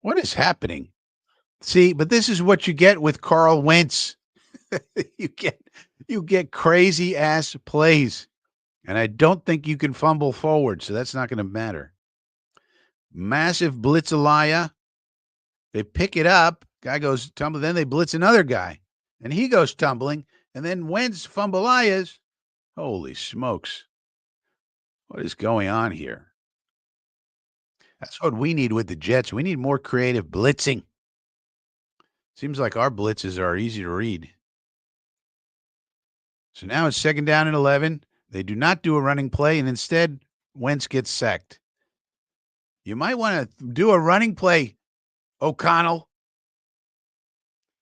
What is happening? See, but this is what you get with Carl Wentz. you get crazy ass plays. And I don't think you can fumble forward, so that's not going to matter. Massive blitzalaya. They pick it up. Guy goes tumbling. Then they blitz another guy, and he goes tumbling. And then Wentz fumbleayas. Holy smokes. What is going on here? That's what we need with the Jets. We need more creative blitzing. Seems like our blitzes are easy to read. So now it's 2nd down and 11. They do not do a running play, and instead, Wentz gets sacked. You might want to do a running play, O'Connell.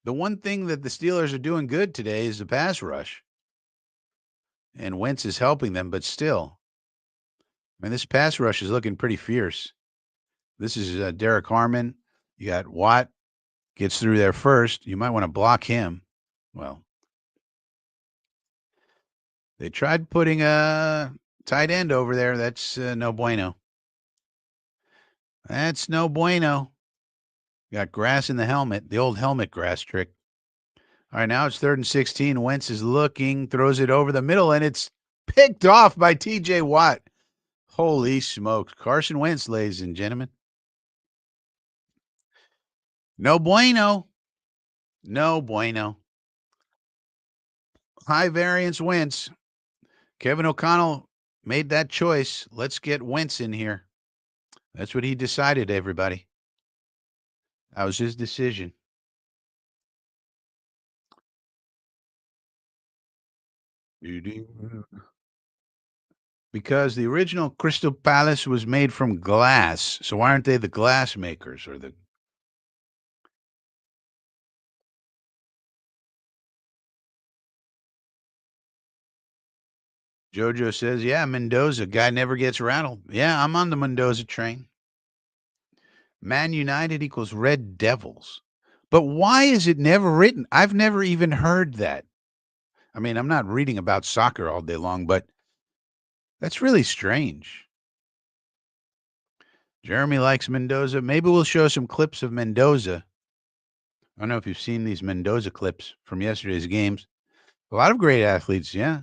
The one thing that the Steelers are doing good today is the pass rush. And Wentz is helping them, but still. I mean, this pass rush is looking pretty fierce. This is Derek Harmon. You got Watt. Gets through there first. You might want to block him. Well, they tried putting a tight end over there. That's no bueno. That's no bueno. Got grass in the helmet, the old helmet grass trick. All right, now it's 3rd and 16. Wentz is looking, throws it over the middle, and it's picked off by T.J. Watt. Holy smokes. Carson Wentz, ladies and gentlemen. No bueno. No bueno. High variance Wentz. Kevin O'Connell made that choice. Let's get Wentz in here. That's what he decided, everybody. That was his decision. Because the original Crystal Palace was made from glass. So why aren't they the glass makers or the Jojo says, yeah, Mendoza. Guy never gets rattled. Yeah, I'm on the Mendoza train. Man United equals Red Devils. But why is it never written? I've never even heard that. I mean, I'm not reading about soccer all day long, but that's really strange. Jeremy likes Mendoza. Maybe we'll show some clips of Mendoza. I don't know if you've seen these Mendoza clips from yesterday's games. A lot of great athletes, yeah.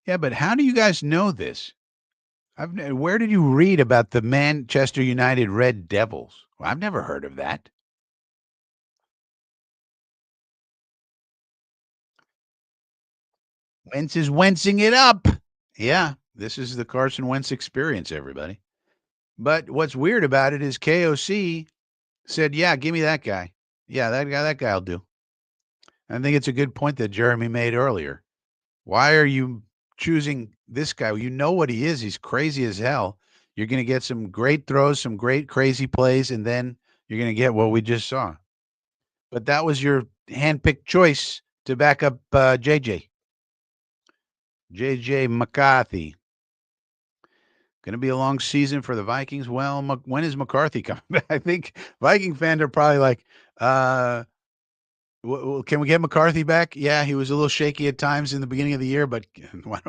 Yeah, but how do you guys know this? Where did you read about the Manchester United Red Devils? Well, I've never heard of that. Wentz is Wentzing it up. Yeah, this is the Carson Wentz experience, everybody. But what's weird about it is KOC said, "Yeah, give me that guy. Yeah, that guy'll do." I think it's a good point that Jeremy made earlier. Why are you choosing this guy? You know what he is. He's crazy as hell. You're going to get some great throws, some great crazy plays, and then you're going to get what we just saw. But that was your handpicked choice to back up JJ McCarthy. Going to be a long season for the Vikings. Well, when is McCarthy coming back? I think Viking fans are probably like, can we get McCarthy back? Yeah, he was a little shaky at times in the beginning of the year, but I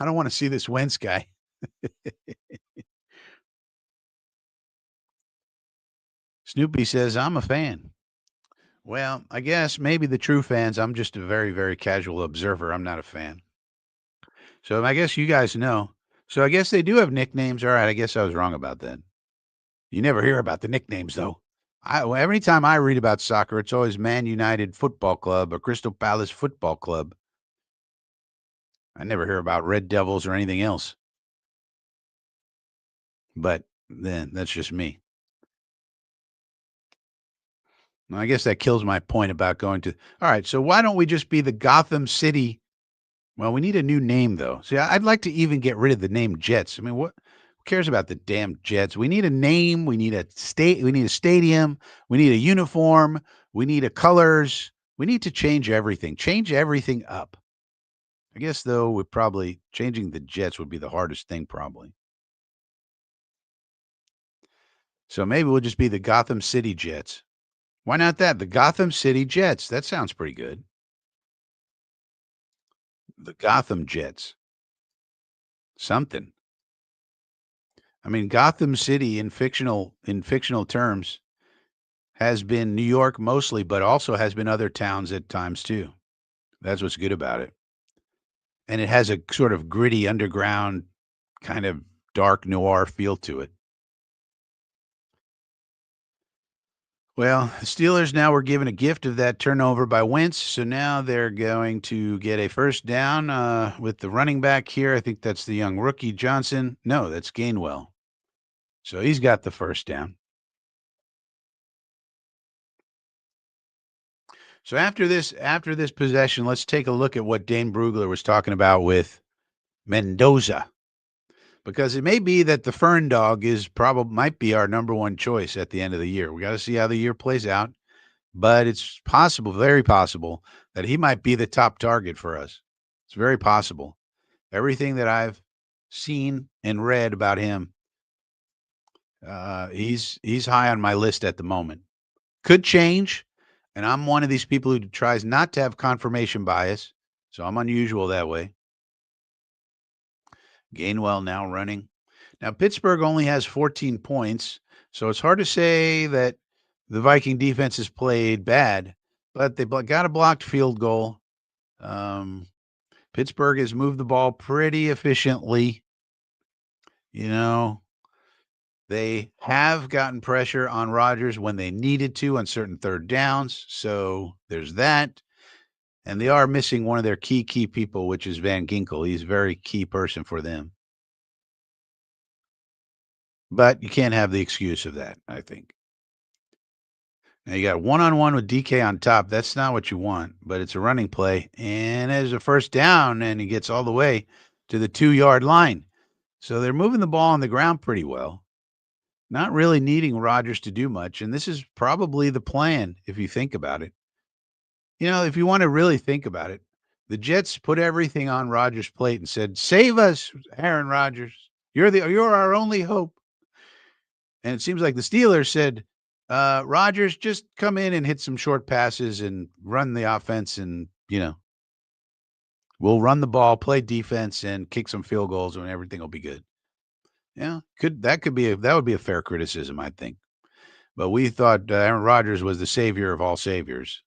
don't want to see this Wentz guy. Snoopy says, I'm a fan. Well, I guess maybe the true fans, I'm just a very, very casual observer. I'm not a fan. So I guess you guys know. So I guess they do have nicknames. All right, I guess I was wrong about that. You never hear about the nicknames, though. Every time I read about soccer, it's always Man United Football Club or Crystal Palace Football Club. I never hear about Red Devils or anything else. But then that's just me. I guess that kills my point about going to. All right, so why don't we just be the Gotham City? Well, we need a new name, though. See, I'd like to even get rid of the name Jets. I mean, what? Who cares about the damn Jets? We need a name. We need a state. We need a stadium. We need a uniform. We need a colors. We need to change everything. Change everything up. I guess though, we probably changing the Jets would be the hardest thing, probably. So maybe we'll just be the Gotham City Jets. Why not that? The Gotham City Jets. That sounds pretty good. The Gotham Jets. Something. I mean, Gotham City in fictional terms has been New York mostly, but also has been other towns at times too. That's what's good about it. And it has a sort of gritty underground kind of dark noir feel to it. Well, the Steelers now were given a gift of that turnover by Wentz, so now they're going to get a first down with the running back here. I think that's the young rookie Johnson. No, that's Gainwell. So he's got the first down. So after this possession, let's take a look at what Dane Brugler was talking about with Mendoza, because it may be that the Fern Dog might be our number one choice at the end of the year. We got to see how the year plays out. But it's possible, very possible, that he might be the top target for us. It's very possible. Everything that I've seen and read about him, he's high on my list at the moment. Could change, and I'm one of these people who tries not to have confirmation bias, so I'm unusual that way. Gainwell now running. Now Pittsburgh only has 14 points, so it's hard to say that the Viking defense has played bad, but they got a blocked field goal. Pittsburgh has moved the ball pretty efficiently. You know, they have gotten pressure on Rodgers when they needed to on certain third downs. So there's that. And they are missing one of their key people, which is Van Ginkel. He's a very key person for them. But you can't have the excuse of that, I think. Now you got one-on-one with DK on top. That's not what you want, but it's a running play. And there's a first down, and he gets all the way to the 2-yard line. So they're moving the ball on the ground pretty well, not really needing Rodgers to do much. And this is probably the plan if you think about it. You know, if you want to really think about it, the Jets put everything on Rodgers' plate and said, "Save us, Aaron Rodgers. You're our only hope." And it seems like the Steelers said, Rodgers just come in and hit some short passes and run the offense, and we'll run the ball, play defense, and kick some field goals, and everything will be good. Yeah, that would be a fair criticism, I think. But we thought Aaron Rodgers was the savior of all saviors,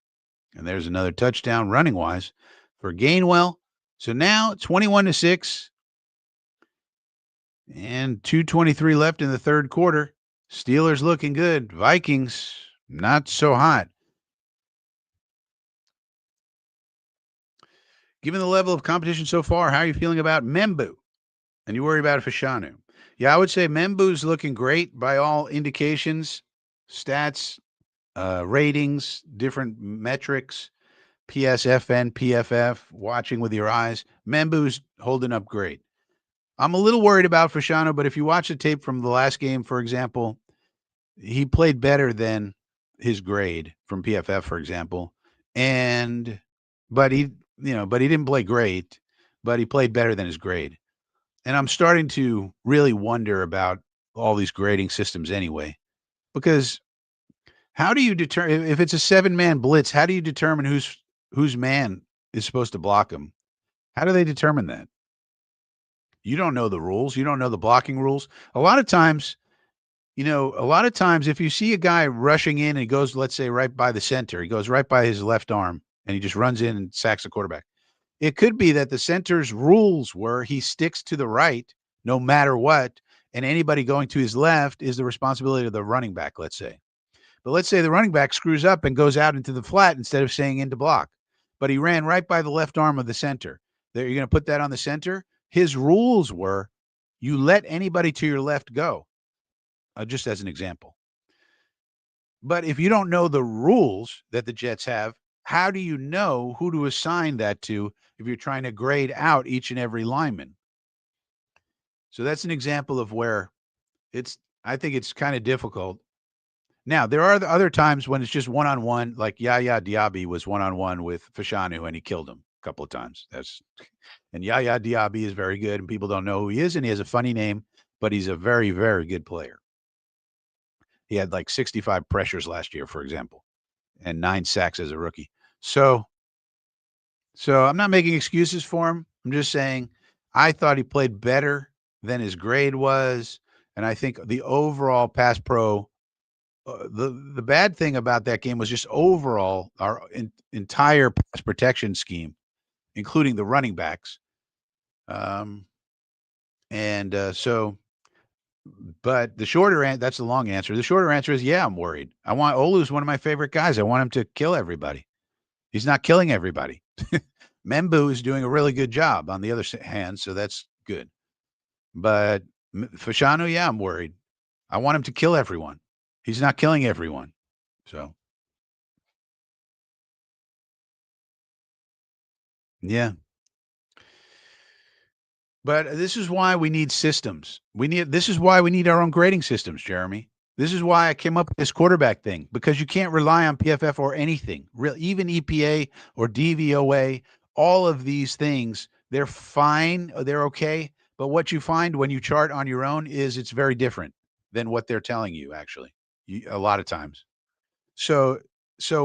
and there's another touchdown running wise for Gainwell. So now 21-6, and 2:23 left in the third quarter. Steelers looking good. Vikings not so hot. Given the level of competition so far, how are you feeling about Membu? And you worry about Fashanu? Yeah, I would say Membu's looking great by all indications, stats, ratings, different metrics, PSFN, PFF, watching with your eyes. Membu's holding up great. I'm a little worried about Fashanu, but if you watch the tape from the last game, for example, he played better than his grade from PFF, for example. And but he didn't play great, but he played better than his grade. And I'm starting to really wonder about all these grading systems anyway, because how do you determine if it's a 7-man blitz? How do you determine whose man is supposed to block him? How do they determine that? You don't know the rules. You don't know the blocking rules. A lot of times, if you see a guy rushing in and he goes, let's say, right by the center, he goes right by his left arm and he just runs in and sacks the quarterback. It could be that the center's rules were he sticks to the right no matter what, and anybody going to his left is the responsibility of the running back, let's say. But let's say the running back screws up and goes out into the flat instead of staying in to block, but he ran right by the left arm of the center. There, you're going to put that on the center? His rules were you let anybody to your left go, just as an example. But if you don't know the rules that the Jets have, how do you know who to assign that to if you're trying to grade out each and every lineman? So that's an example of where I think it's kind of difficult. Now, there are the other times when it's just one-on-one, like Yaya Diaby was one-on-one with Fashanu and he killed him a couple of times. And Yaya Diaby is very good and people don't know who he is, and he has a funny name, but he's a very, very good player. He had like 65 pressures last year, for example, and 9 sacks as a rookie. So I'm not making excuses for him. I'm just saying I thought he played better than his grade was, and I think the overall pass pro the bad thing about that game was just overall our entire pass protection scheme, including the running backs. Um, and so But that's the long answer. The shorter answer is, yeah, I'm worried. Olu's one of my favorite guys. I want him to kill everybody. He's not killing everybody. Membu is doing a really good job on the other hand, so that's good. But Fashanu, yeah, I'm worried. I want him to kill everyone. He's not killing everyone. So, yeah. But this is why we need systems. This is why we need our own grading systems, Jeremy. This is why I came up with this quarterback thing, because you can't rely on PFF or anything, even EPA or DVOA. All of these things, they're fine, they're okay. But what you find when you chart on your own is it's very different than what they're telling you. Actually, a lot of times. So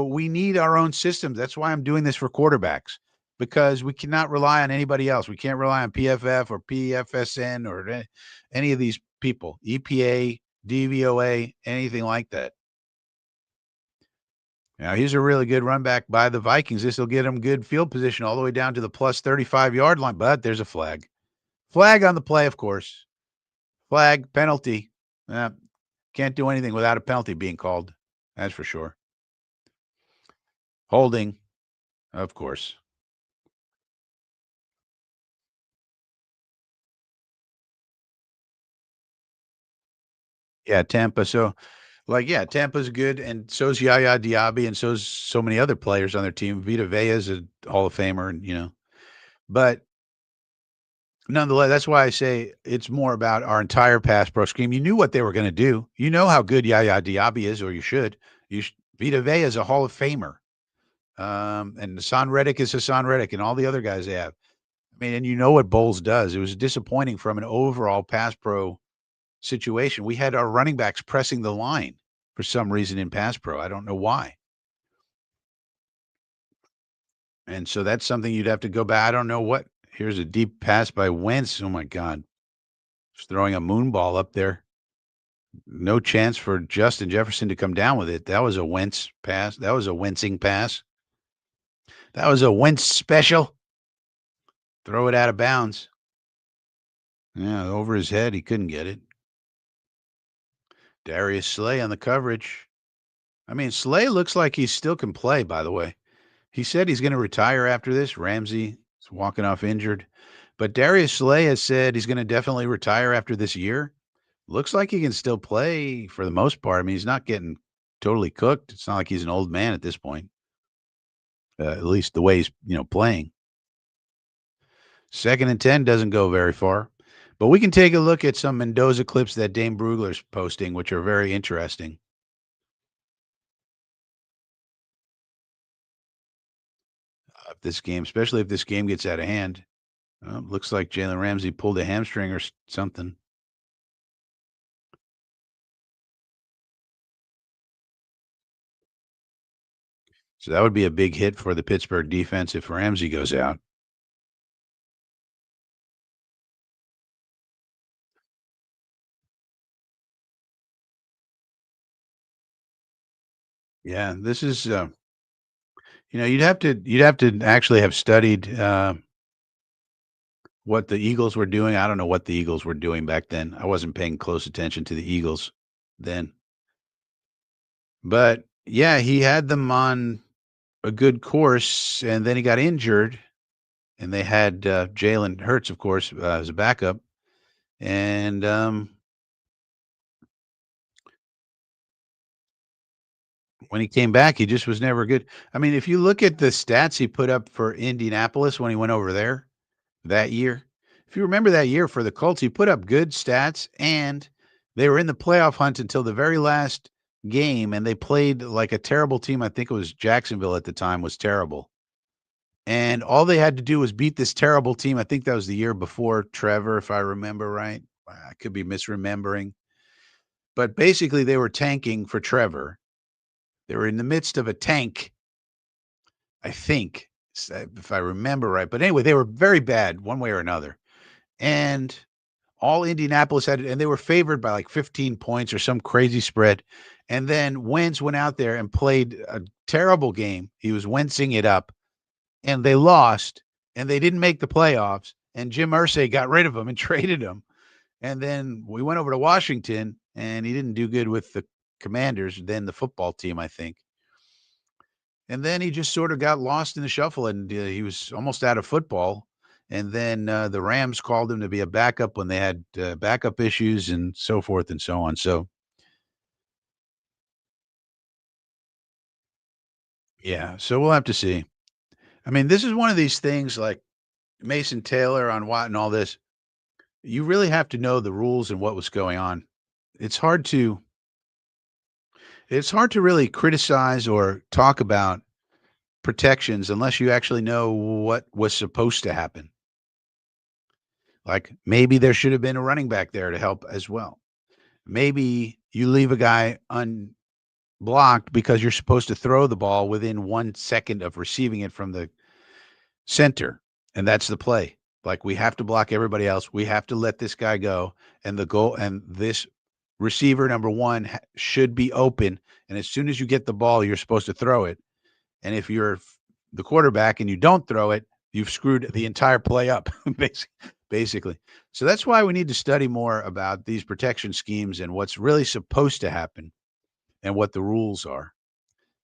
we need our own systems. That's why I'm doing this for quarterbacks, because we cannot rely on anybody else. We can't rely on PFF or PFSN or any of these people, EPA, DVOA, anything like that. Now, here's a really good run back by the Vikings. This will get them good field position all the way down to the plus 35-yard line, but there's a flag. Flag on the play, of course. Flag, penalty. Can't do anything without a penalty being called. That's for sure. Holding, of course. Yeah, Tampa. Tampa's good, and so's Yaya Diaby, and so's so many other players on their team. Vita Vea's a Hall of Famer, and. But nonetheless, that's why I say it's more about our entire pass pro scheme. You knew what they were going to do. You know how good Yaya Diaby is, or you should. Vita Vea is a Hall of Famer. And Hassan Reddick is Hassan Reddick, and all the other guys they have. I mean, and you know what Bowles does. It was disappointing from an overall pass pro situation. We had our running backs pressing the line. for some reason in pass pro. I don't know why. And so that's something you'd have to go back. I don't know what. Here's a deep pass by Wentz. Oh my God. Just throwing a moon ball up there. No chance for Justin Jefferson to come down with it. That was a Wentz pass. That was a Wentzing pass. That was a Wentz special. Throw it out of bounds. Yeah, over his head. He couldn't get it. Darius Slay on the coverage. I mean, Slay looks like he still can play, by the way. He said he's going to retire after this. Ramsey is walking off injured. But Darius Slay has said he's going to definitely retire after this year. Looks like he can still play for the most part. I mean, he's not getting totally cooked. It's not like he's an old man at this point. At least the way he's, playing. 2nd and 10 doesn't go very far. But we can take a look at some Mendoza clips that Dane Brugler's posting, which are very interesting. Especially if this game gets out of hand. Looks like Jalen Ramsey pulled a hamstring or something. So that would be a big hit for the Pittsburgh defense if Ramsey goes out. Yeah, this is you'd have to actually have studied what the Eagles were doing. I don't know what the Eagles were doing back then. I wasn't paying close attention to the Eagles then. But yeah, he had them on a good course, and then he got injured, and they had Jalen Hurts, of course, as a backup, and when he came back, he just was never good. I mean, if you look at the stats he put up for Indianapolis when he went over there that year, if you remember that year for the Colts, he put up good stats, and they were in the playoff hunt until the very last game, and they played like a terrible team. I think it was Jacksonville at the time was terrible. And all they had to do was beat this terrible team. I think that was the year before Trevor, if I remember right. I could be misremembering. But basically, they were tanking for Trevor. They were in the midst of a tank, I think, if I remember right. But anyway, they were very bad one way or another. And all Indianapolis had, and they were favored by like 15 points or some crazy spread. And then Wentz went out there and played a terrible game. He was Wentzing it up, and they lost, and they didn't make the playoffs. And Jim Irsay got rid of him and traded him. And then we went over to Washington, and he didn't do good with the Commanders, then the football team, I think. And then he just sort of got lost in the shuffle, and he was almost out of football. And then the Rams called him to be a backup when they had backup issues and so forth and so on. So, yeah, so we'll have to see. I mean, this is one of these things like Mason Taylor on Watt and all this. You really have to know the rules and what was going on. It's hard to really criticize or talk about protections unless you actually know what was supposed to happen. Like maybe there should have been a running back there to help as well. Maybe you leave a guy unblocked because you're supposed to throw the ball within 1 second of receiving it from the center, and that's the play. Like we have to block everybody else. We have to let this guy go, and the goal and this receiver number one should be open. And as soon as you get the ball, you're supposed to throw it. And if you're the quarterback and you don't throw it, you've screwed the entire play up, basically. So that's why we need to study more about these protection schemes and what's really supposed to happen and what the rules are.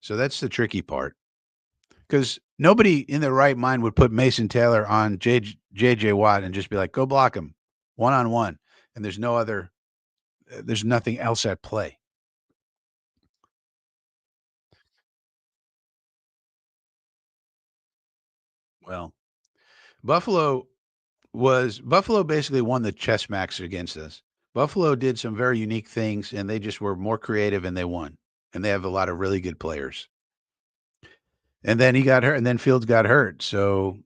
So that's the tricky part. Because nobody in their right mind would put Mason Taylor on J.J. Watt and just be like, go block him one-on-one. And there's nothing else at play. Well, Buffalo basically won the chess match against us. Buffalo did some very unique things, and they just were more creative, and they won. And they have a lot of really good players. And then he got hurt, and then Fields got hurt. So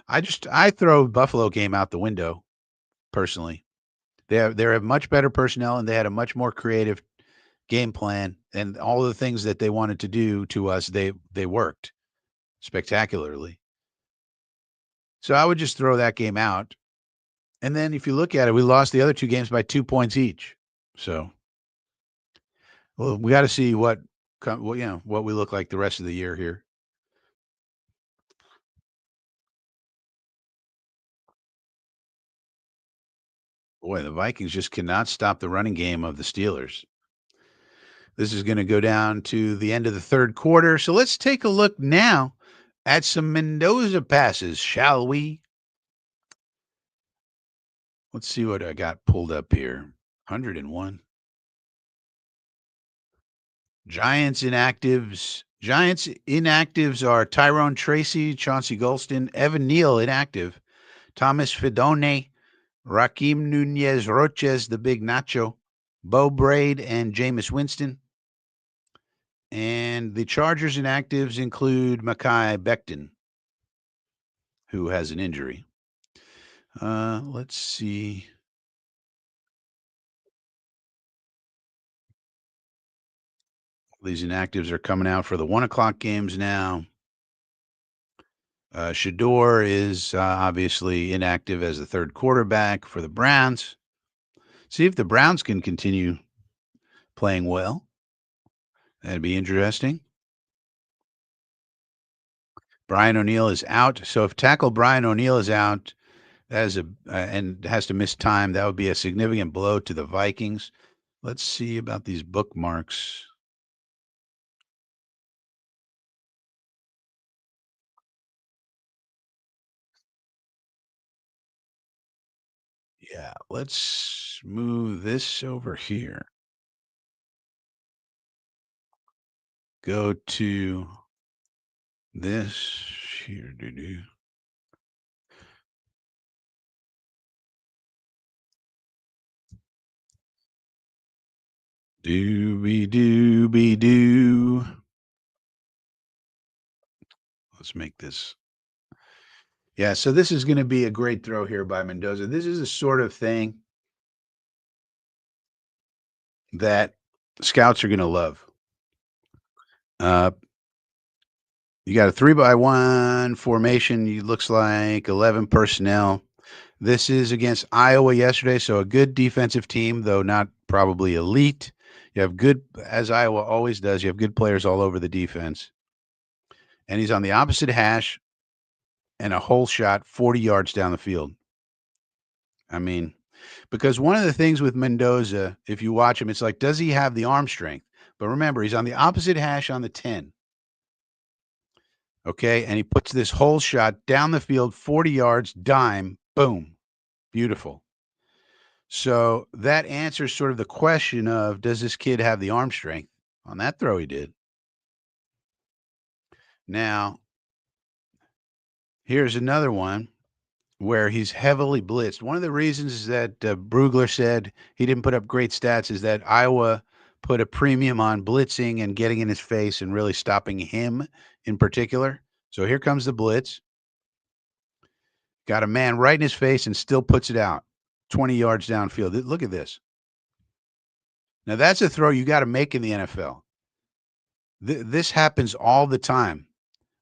I throw Buffalo game out the window, personally. They have much better personnel, and they had a much more creative game plan and all the things that they wanted to do to us, they worked spectacularly. So I would just throw that game out. And then if you look at it, we lost the other two games by 2 points each. So, well, we got to see what what we look like the rest of the year here. Boy, the Vikings just cannot stop the running game of the Steelers. This is going to go down to the end of the third quarter. So let's take a look now at some Mendoza passes, shall we? Let's see what I got pulled up here. 101. Giants inactives. Giants inactives are Tyrone Tracy, Chauncey Golston, Evan Neal inactive, Thomas Fidone, Raheem Nunez Roches, the big Nacho, Bo Braid, and Jameis Winston. And the Chargers inactives include Mekhi Becton, who has an injury. Let's see. These inactives are coming out for the 1:00 games now. Shador is obviously inactive as the third quarterback for the Browns. See if the Browns can continue playing well. That'd be interesting. Brian O'Neill is out. So if tackle Brian O'Neill is out, that is and has to miss time, that would be a significant blow to the Vikings. Let's see about these bookmarks. Yeah, let's move this over here. Go to this here. Dooby dooby doo. Let's make this. Yeah, so this is going to be a great throw here by Mendoza. This is the sort of thing that scouts are going to love. Uh, you got a 3-by-1 formation. It looks like 11 personnel. This is against Iowa yesterday, so a good defensive team, though not probably elite. You have good, as Iowa always does, you have good players all over the defense. And he's on the opposite hash and a hole shot 40 yards down the field. I mean, because one of the things with Mendoza, if you watch him, it's like, does he have the arm strength? But remember, he's on the opposite hash on the 10. Okay. And he puts this hole shot down the field, 40 yards, dime, boom. Beautiful. So that answers sort of the question of, does this kid have the arm strength? On that throw, he did. Now, here's another one where he's heavily blitzed. One of the reasons that Brugler said he didn't put up great stats is that Iowa put a premium on blitzing and getting in his face and really stopping him in particular. So here comes the blitz. Got a man right in his face and still puts it out 20 yards downfield. Look at this. Now, that's a throw you got to make in the NFL. This happens all the time.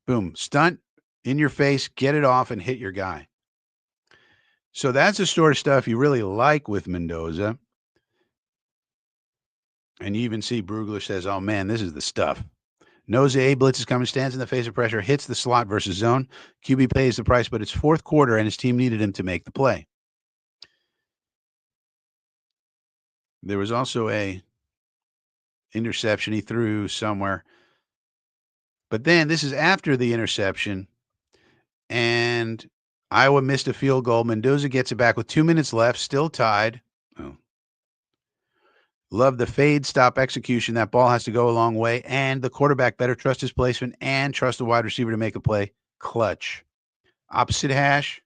Boom, stunt in your face, get it off, and hit your guy. So that's the sort of stuff you really like with Mendoza. And you even see Brugler says, oh, man, this is the stuff. Knows A blitz is coming, stands in the face of pressure, hits the slot versus zone. QB pays the price, but it's fourth quarter, and his team needed him to make the play. There was also a interception he threw somewhere. But then this is after the interception, and Iowa missed a field goal. Mendoza gets it back with 2 minutes left, still tied. Oh. Love the fade stop execution. That ball has to go a long way, and the quarterback better trust his placement and trust the wide receiver to make a play. Clutch. Opposite hash.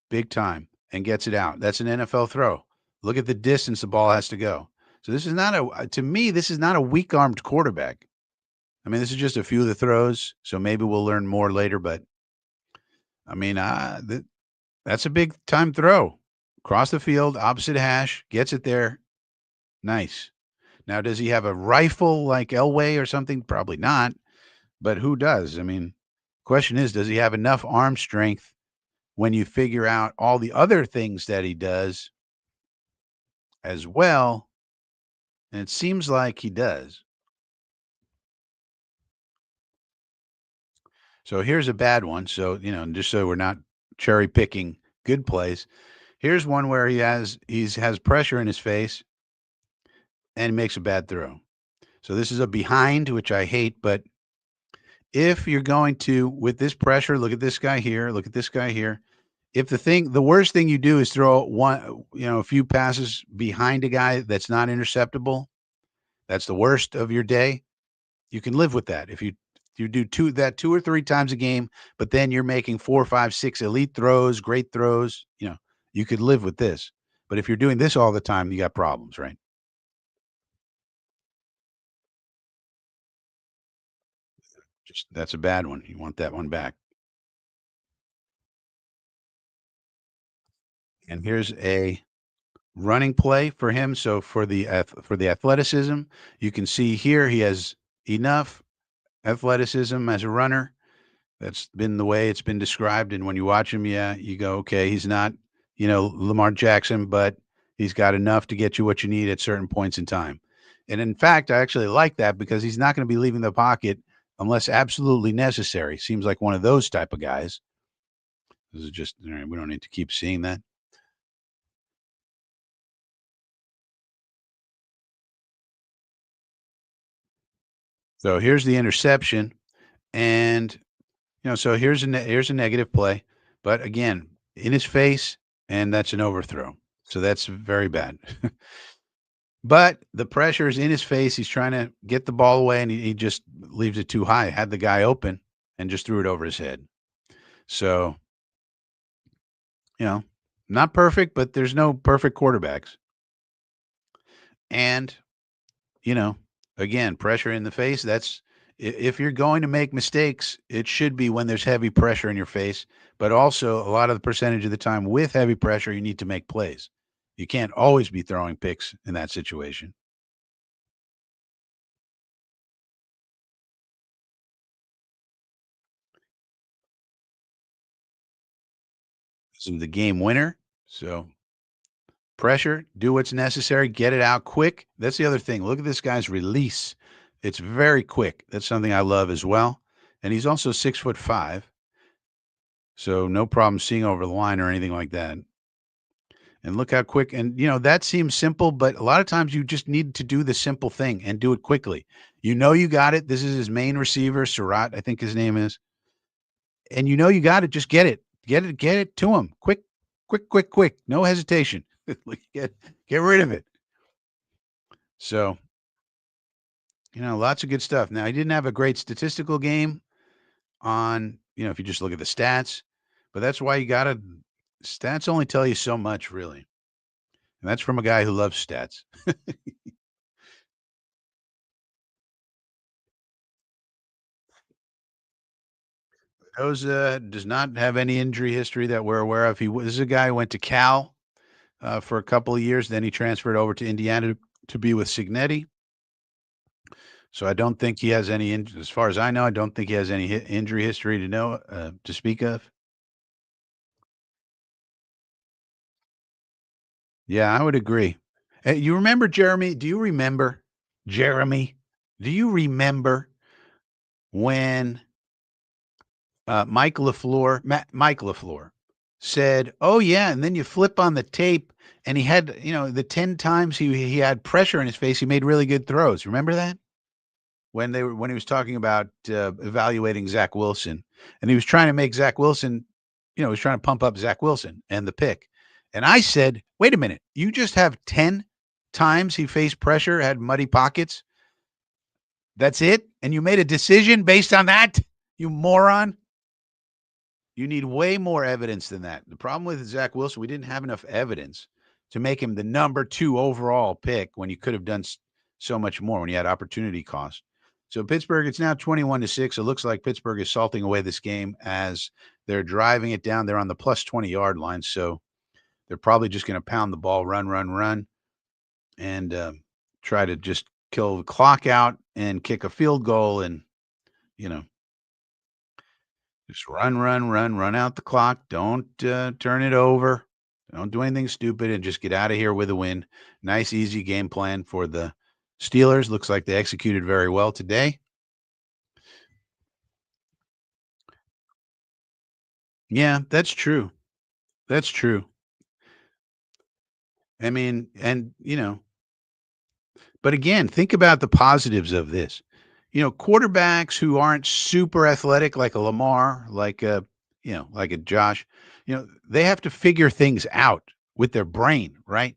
Big time, and gets it out. That's an NFL throw. Look at the distance the ball has to go. So this is not to me, this is not a weak-armed quarterback. I mean, this is just a few of the throws, so maybe we'll learn more later, but I mean, that's a big-time throw. Across the field, opposite hash, gets it there. Nice. Now, does he have a rifle like Elway or something? Probably not. But who does? I mean, question is, does he have enough arm strength when you figure out all the other things that he does as well? And it seems like he does. So here's a bad one. So, just so we're not cherry picking good plays. Here's one where he has pressure in his face and makes a bad throw. So this is a behind, which I hate, but if you're going to with this pressure, look at this guy here, look at this guy here. If the worst thing you do is throw a few passes behind a guy that's not interceptable, that's the worst of your day. You can live with that. If you do two or three times a game, but then you're making 4, 5, 6 elite throws, great throws, you could live with this. But if you're doing this all the time, you got problems, right? Just that's a bad one. You want that one back. And here's a running play for him. So for the athleticism, you can see here he has enough athleticism as a runner. That's been the way it's been described. And when you watch him, yeah, you go, okay, he's not, Lamar Jackson, but he's got enough to get you what you need at certain points in time. And in fact, I actually like that because he's not going to be leaving the pocket unless absolutely necessary. Seems like one of those type of guys. This is just, all right, we don't need to keep seeing that. So here's the interception. And so here's a negative play, but again, in his face, and that's an overthrow. So that's very bad. But the pressure is in his face. He's trying to get the ball away, and he just leaves it too high. Had the guy open and just threw it over his head. So, you know, not perfect, but there's no perfect quarterbacks. And you know, again, pressure in the face. If you're going to make mistakes, it should be when there's heavy pressure in your face. But also, a lot of the percentage of the time with heavy pressure, you need to make plays. You can't always be throwing picks in that situation. This is the game winner. So pressure, do what's necessary, get it out quick. That's the other thing. Look at this guy's release. It's very quick. That's something I love as well. And he's also 6'5", so no problem seeing over the line or anything like that. And look how quick. And that seems simple, but a lot of times you just need to do the simple thing and do it quickly. You got it. This is his main receiver, Surratt, I think his name is. And you got it. Just get it. Get it to him. Quick, quick, quick, quick. No hesitation. Get rid of it. So, lots of good stuff. Now, he didn't have a great statistical game on, if you just look at the stats, but that's why you got to, stats only tell you so much, really. And that's from a guy who loves stats. Those does not have any injury history that we're aware of. This is a guy who went to Cal for a couple of years. Then he transferred over to Indiana to be with Signetti. So I don't think he has any, as far as I know, I don't think he has any injury history to speak of. Yeah, I would agree. You remember Jeremy? Do you remember Jeremy? Do you remember when Mike LaFleur said, "Oh yeah," and then you flip on the tape, and he had, the 10 times he had pressure in his face, he made really good throws. Remember that when he was talking about evaluating Zach Wilson, and he was trying to make Zach Wilson, he was trying to pump up Zach Wilson and the pick, and I said, "Wait a minute, you just have 10 times he faced pressure, had muddy pockets. That's it, and you made a decision based on that, you moron." You need way more evidence than that. The problem with Zach Wilson, we didn't have enough evidence to make him the number 2 overall pick when you could have done so much more when you had opportunity cost. So Pittsburgh, it's now 21-6. It looks like Pittsburgh is salting away this game as they're driving it down. They're on the plus 20-yard line, so they're probably just going to pound the ball, run, run, run. And try to just kill the clock out and kick a field goal and, you know, just run out the clock. Don't turn it over. Don't do anything stupid and just get out of here with a win. Nice, easy game plan for the Steelers. Looks like they executed very well today. Yeah, that's true. That's true. I mean, and, but again, think about the positives of this. Quarterbacks who aren't super athletic like a Lamar, like a Josh, they have to figure things out with their brain, right?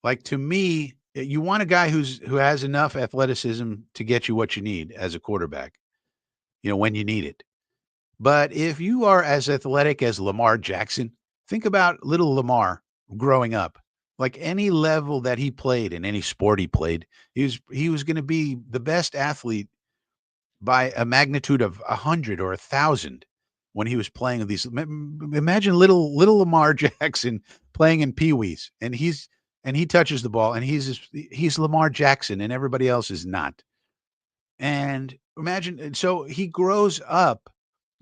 Like to me, you want a guy who has enough athleticism to get you what you need as a quarterback, when you need it. But if you are as athletic as Lamar Jackson, think about little Lamar growing up. Like any level that he played in any sport he played, he was going to be the best athlete by a magnitude of 100 or 1,000 when he was playing these. Imagine little Lamar Jackson playing in Pee Wees, and he touches the ball, and he's Lamar Jackson, and everybody else is not. And imagine, and so he grows up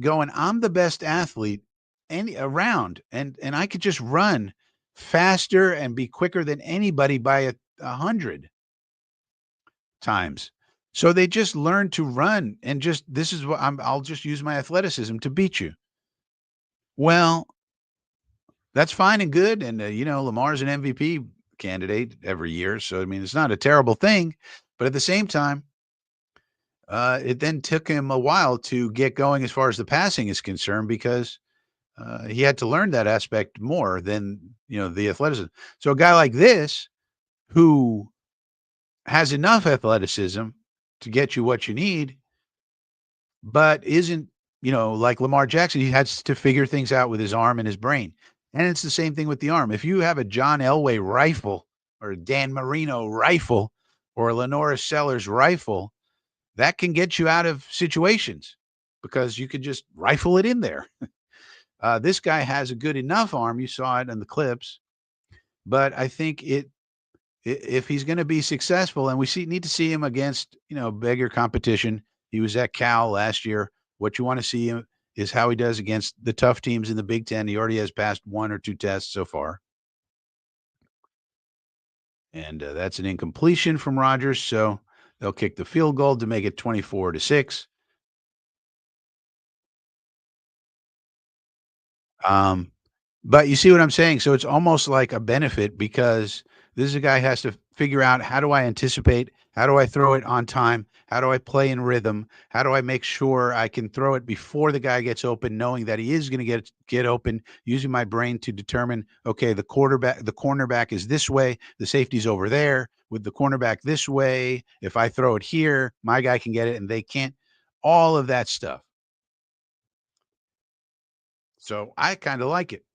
going, I'm the best athlete any around, and I could just run faster and be quicker than anybody by 100 times. So they just learn to run and just this is what I'll just use my athleticism to beat you. Well, that's fine and good, and Lamar's an MVP candidate every year, so I mean it's not a terrible thing, but at the same time, it then took him a while to get going as far as the passing is concerned because he had to learn that aspect more than the athleticism. So a guy like this who has enough athleticism to get you what you need, but isn't like Lamar Jackson. He has to figure things out with his arm and his brain, and it's the same thing with the arm. If you have a John Elway rifle or a Dan Marino rifle or a Lenora Sellers rifle, that can get you out of situations because you could just rifle it in there. This guy has a good enough arm. You saw it in the clips, but I think if he's going to be successful, and need to see him against bigger competition. He was at Cal last year. What you want to see him is how he does against the tough teams in the Big Ten. He already has passed one or two tests so far, and that's an incompletion from Rodgers. So they'll kick the field goal to make it 24-6. Um, but you see what I'm saying? So it's almost like a benefit because this is a guy who has to figure out how do I anticipate? How do I throw it on time? How do I play in rhythm? How do I make sure I can throw it before the guy gets open, knowing that he is going to get open, using my brain to determine, okay, the cornerback is this way, the safety's over there, with the cornerback this way. If I throw it here, my guy can get it and they can't. All of that stuff. So I kind of like it.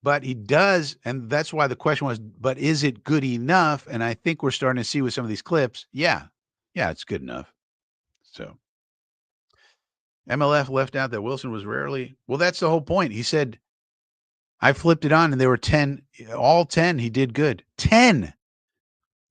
But he does, and that's why the question was, but is it good enough? And I think we're starting to see with some of these clips, yeah. Yeah, it's good enough. So MLF left out that Wilson was rarely well, that's the whole point. He said, I flipped it on and there were 10, all 10, he did good. 10.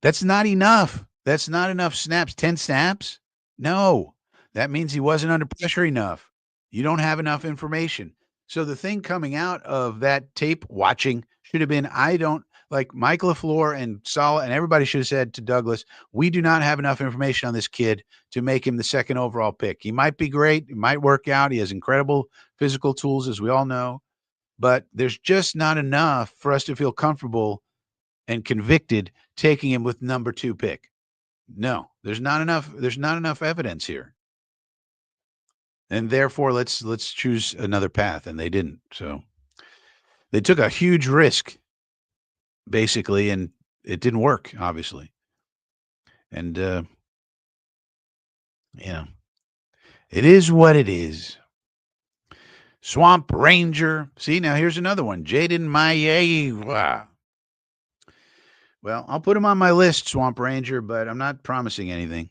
That's not enough. That's not enough snaps. 10 snaps? No. That means he wasn't under pressure enough. You don't have enough information. So the thing coming out of that tape watching should have been I don't like Mike LaFleur and Sala and everybody should have said to Douglas, we do not have enough information on this kid to make him the second overall pick. He might be great. It might work out. He has incredible physical tools, as we all know, but there's just not enough for us to feel comfortable and convicted taking him with number 2 pick. No, there's not enough evidence here. And therefore let's choose another path and they didn't. So they took a huge risk basically and it didn't work obviously. And yeah, it is what it is. Swamp Ranger. See, now here's another one. Jaden Mayewa. Well, I'll put him on my list, Swamp Ranger, but I'm not promising anything.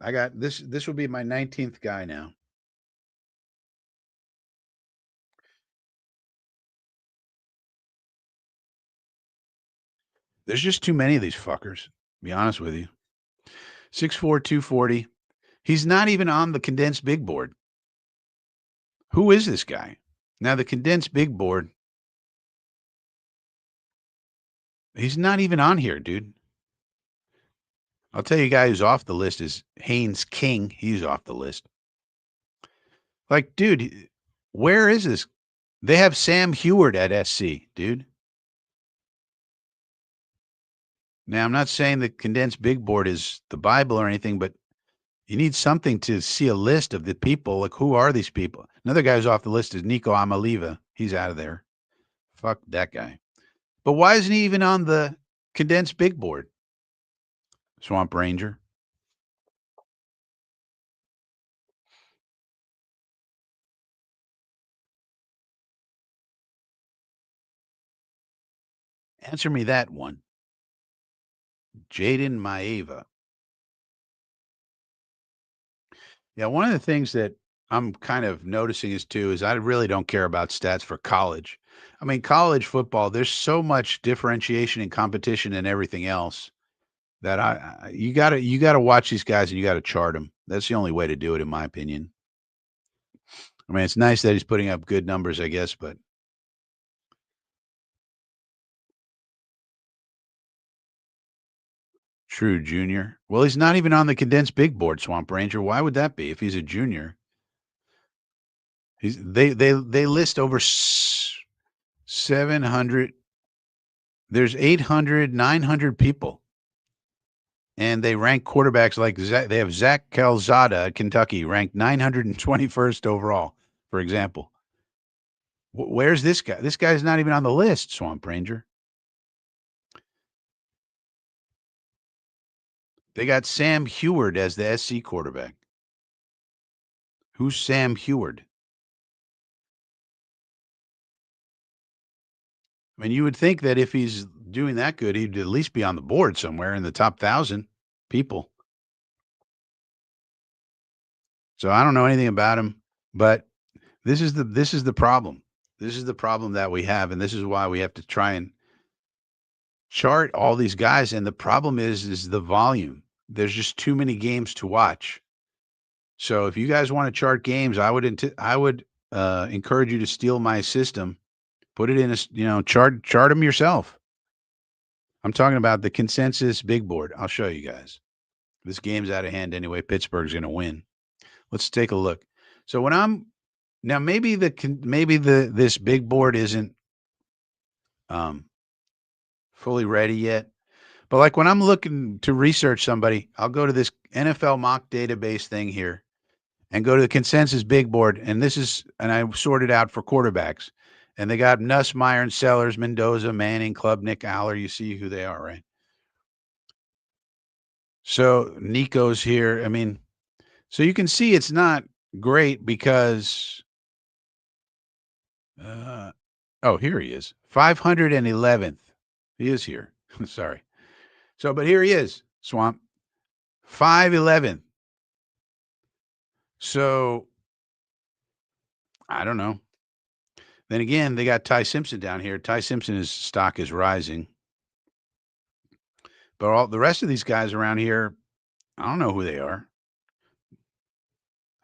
I got this. This will be my 19th guy now. There's just too many of these fuckers, to be honest with you. 6'4", 240. He's not even on the condensed big board. Who is this guy? Now, the condensed big board, he's not even on here, dude. I'll tell you a guy who's off the list is Haynes King. He's off the list. Like, dude, where is this? They have Sam Heward at SC, dude. Now, I'm not saying the condensed big board is the Bible or anything, but you need something to see a list of the people. Like, who are these people? Another guy who's off the list is Nico Amaliva. He's out of there. Fuck that guy. But why isn't he even on the condensed big board? Swamp Ranger. Answer me that one. Jaden Maeva. Yeah, one of the things that I'm kind of noticing is I really don't care about stats for college. I mean, college football, there's so much differentiation and competition and everything else that you gotta watch these guys and you gotta chart them. That's the only way to do it, in my opinion. I mean, it's nice that he's putting up good numbers, I guess, but true junior. Well, he's not even on the condensed big board, Swamp Ranger. Why would that be if he's a junior? They list over 700. There's 800, 900 people, and they rank quarterbacks like Zach. They have Zach Calzada at Kentucky, ranked 921st overall, for example. Where's this guy? This guy's not even on the list, Swamp Ranger. They got Sam Heward as the SC quarterback. Who's Sam Heward? I mean, you would think that if he's doing that good, he'd at least be on the board somewhere in the top 1,000 people. So I don't know anything about him, but this is the problem. This is the problem that we have, and this is why we have to try and chart all these guys. And the problem is the volume. There's just too many games to watch. So if you guys want to chart games, I would encourage you to steal my system, put it in chart them yourself. I'm talking about the consensus big board. I'll show you guys. This game's out of hand anyway. Pittsburgh's going to win. Let's take a look. So when I'm now, maybe this big board isn't um, fully ready yet. But like when I'm looking to research somebody, I'll go to this NFL mock database thing here and go to the consensus big board. And I sorted out for quarterbacks. And they got Nussmeier and Sellers, Mendoza, Manning, Klubnik, Aller. You see who they are, right? So Nico's here. I mean, so you can see it's not great because, here he is, 511th. He is here. Sorry. So, but here he is, Swamp, 511th. So, I don't know. Then again, they got Ty Simpson down here. Ty Simpson's stock is rising. But all the rest of these guys around here, I don't know who they are.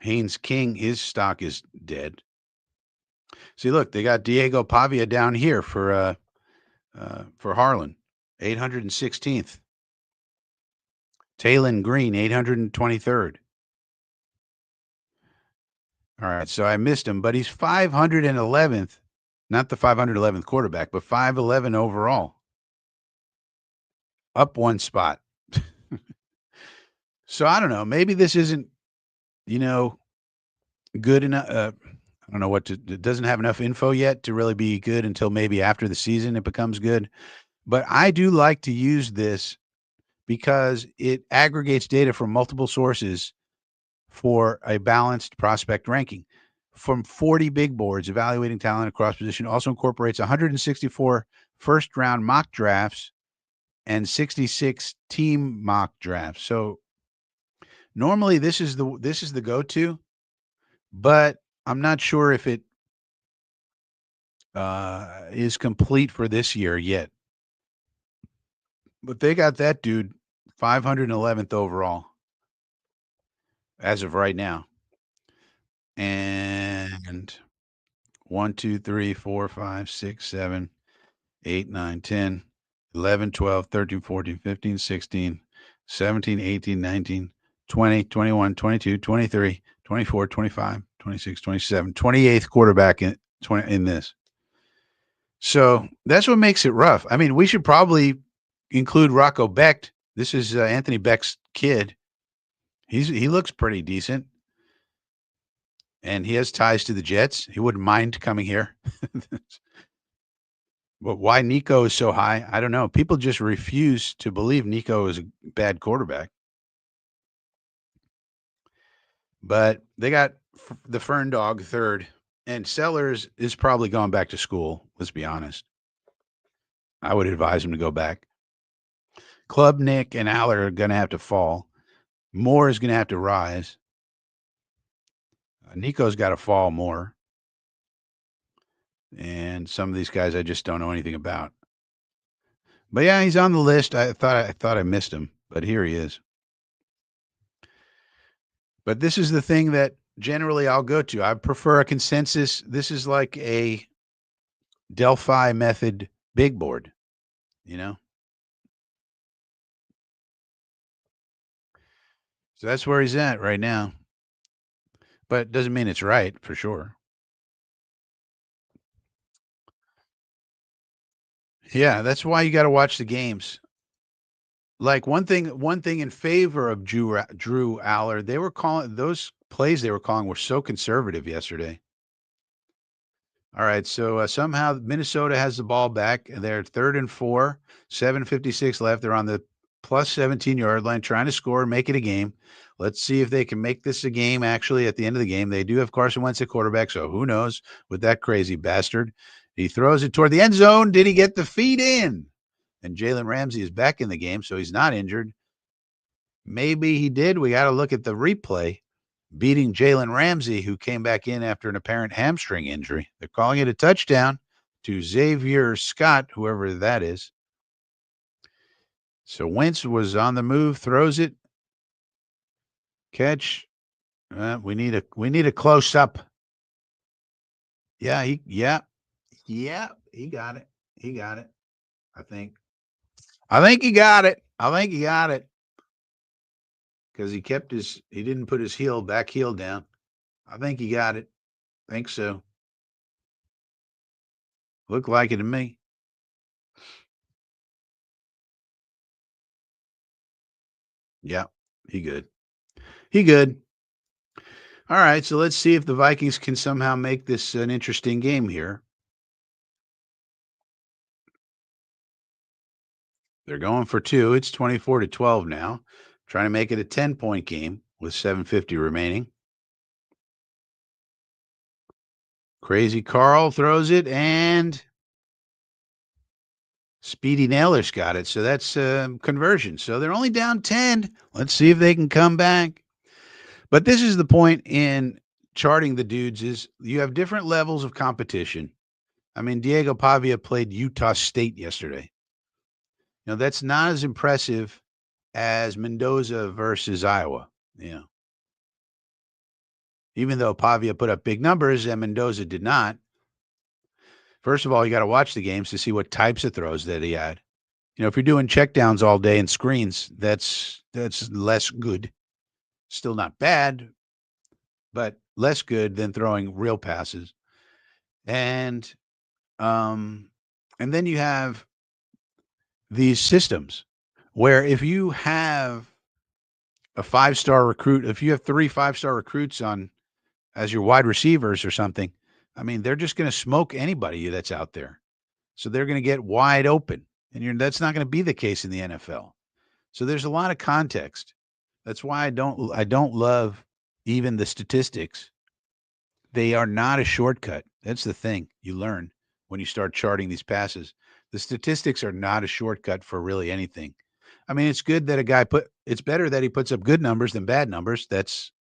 Haynes King, his stock is dead. See, look, they got Diego Pavia down here for Harlan, 816th. Talon Green, 823rd. All right, so I missed him, but he's 511th, not the 511th quarterback, but 511 overall. Up one spot. So I don't know. Maybe this isn't, good enough. I don't know it doesn't have enough info yet to really be good until maybe after the season it becomes good. But I do like to use this because it aggregates data from multiple sources for a balanced prospect ranking. From 40 big boards evaluating talent across position, also incorporates 164 first-round mock drafts and 66 team mock drafts. So normally this is the go-to, but I'm not sure if it is complete for this year yet. But they got that dude 511th overall as of right now. And 1, 2, 3, 4, 5, 6, 7, 8, 9, 10, 11, 12, 13, 14, 15, 16, 17, 18, 19, 20, 21, 22, 23, 24, 25, 26, 27, 28th quarterback in 20 in this. So that's what makes it rough. I mean, we should probably include Rocco Becht. This is Anthony Becht's kid. He looks pretty decent, and he has ties to the Jets. He wouldn't mind coming here. But why Nico is so high, I don't know. People just refuse to believe Nico is a bad quarterback. But they got the Fern Dog third, and Sellers is probably going back to school. Let's be honest. I would advise him to go back. Club Nick and Aller are going to have to fall. Moore is going to have to rise. Nico's got to fall more. And some of these guys I just don't know anything about. But yeah, he's on the list. I thought I missed him, but here he is. But this is the thing that generally I'll go to. I prefer a consensus. This is like a Delphi method big board, you know? So that's where he's at right now. But it doesn't mean it's right for sure. Yeah, that's why you got to watch the games. Like one thing in favor of Drew Aller, they were calling those plays they were calling were so conservative yesterday. All right, so somehow Minnesota has the ball back. They're 3rd and 4, 7:56 left. They're on the plus 17-yard line, trying to score, make it a game. Let's see if they can make this a game. Actually, at the end of the game, they do have Carson Wentz at quarterback, so who knows with that crazy bastard? He throws it toward the end zone. Did he get the feet in? And Jalen Ramsey is back in the game, so he's not injured. Maybe he did. We got to look at the replay. Beating Jalen Ramsey, who came back in after an apparent hamstring injury. They're calling it a touchdown to Xavier Scott, whoever that is. So Wentz was on the move, throws it, catch. We need a close up. Yeah, he got it. He got it. I think he got it. Because he didn't put his back heel down. I think he got it. Think so. Looked like it to me. Yeah, he good. He good. All right, so let's see if the Vikings can somehow make this an interesting game here. They're going for 2. It's 24-12 now. Trying to make it a 10-point game with 7:50 remaining. Crazy Carl throws it, and Speedy Nailers got it. So that's conversion. So they're only down 10. Let's see if they can come back. But this is the point in charting the dudes is you have different levels of competition. I mean, Diego Pavia played Utah State yesterday. That's not as impressive as Mendoza versus Iowa. Even though Pavia put up big numbers and Mendoza did not. First of all, you got to watch the games to see what types of throws that he had. If you're doing checkdowns all day and screens, that's less good. Still not bad, but less good than throwing real passes. And then you have these systems where if you have a 5-star recruit, if you have 3 5-star recruits on as your wide receivers or something, I mean, they're just going to smoke anybody that's out there. So they're going to get wide open, and that's not going to be the case in the NFL. So there's a lot of context. That's why I don't love even the statistics. They are not a shortcut. That's the thing you learn when you start charting these passes. The statistics are not a shortcut for really anything. I mean, it's good that it's better that he puts up good numbers than bad numbers. That's,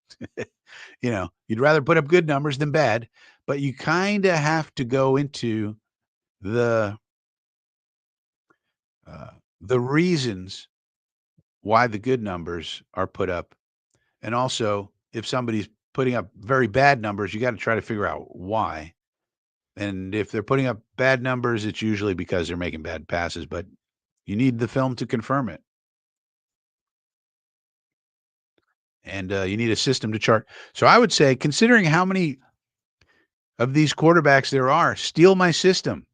you'd rather put up good numbers than bad, but you kind of have to go into the the reasons why the good numbers are put up. And also, if somebody's putting up very bad numbers, you got to try to figure out why. And if they're putting up bad numbers, it's usually because they're making bad passes, but you need the film to confirm it. And you need a system to chart. So I would say, considering how many of these quarterbacks there are, steal my system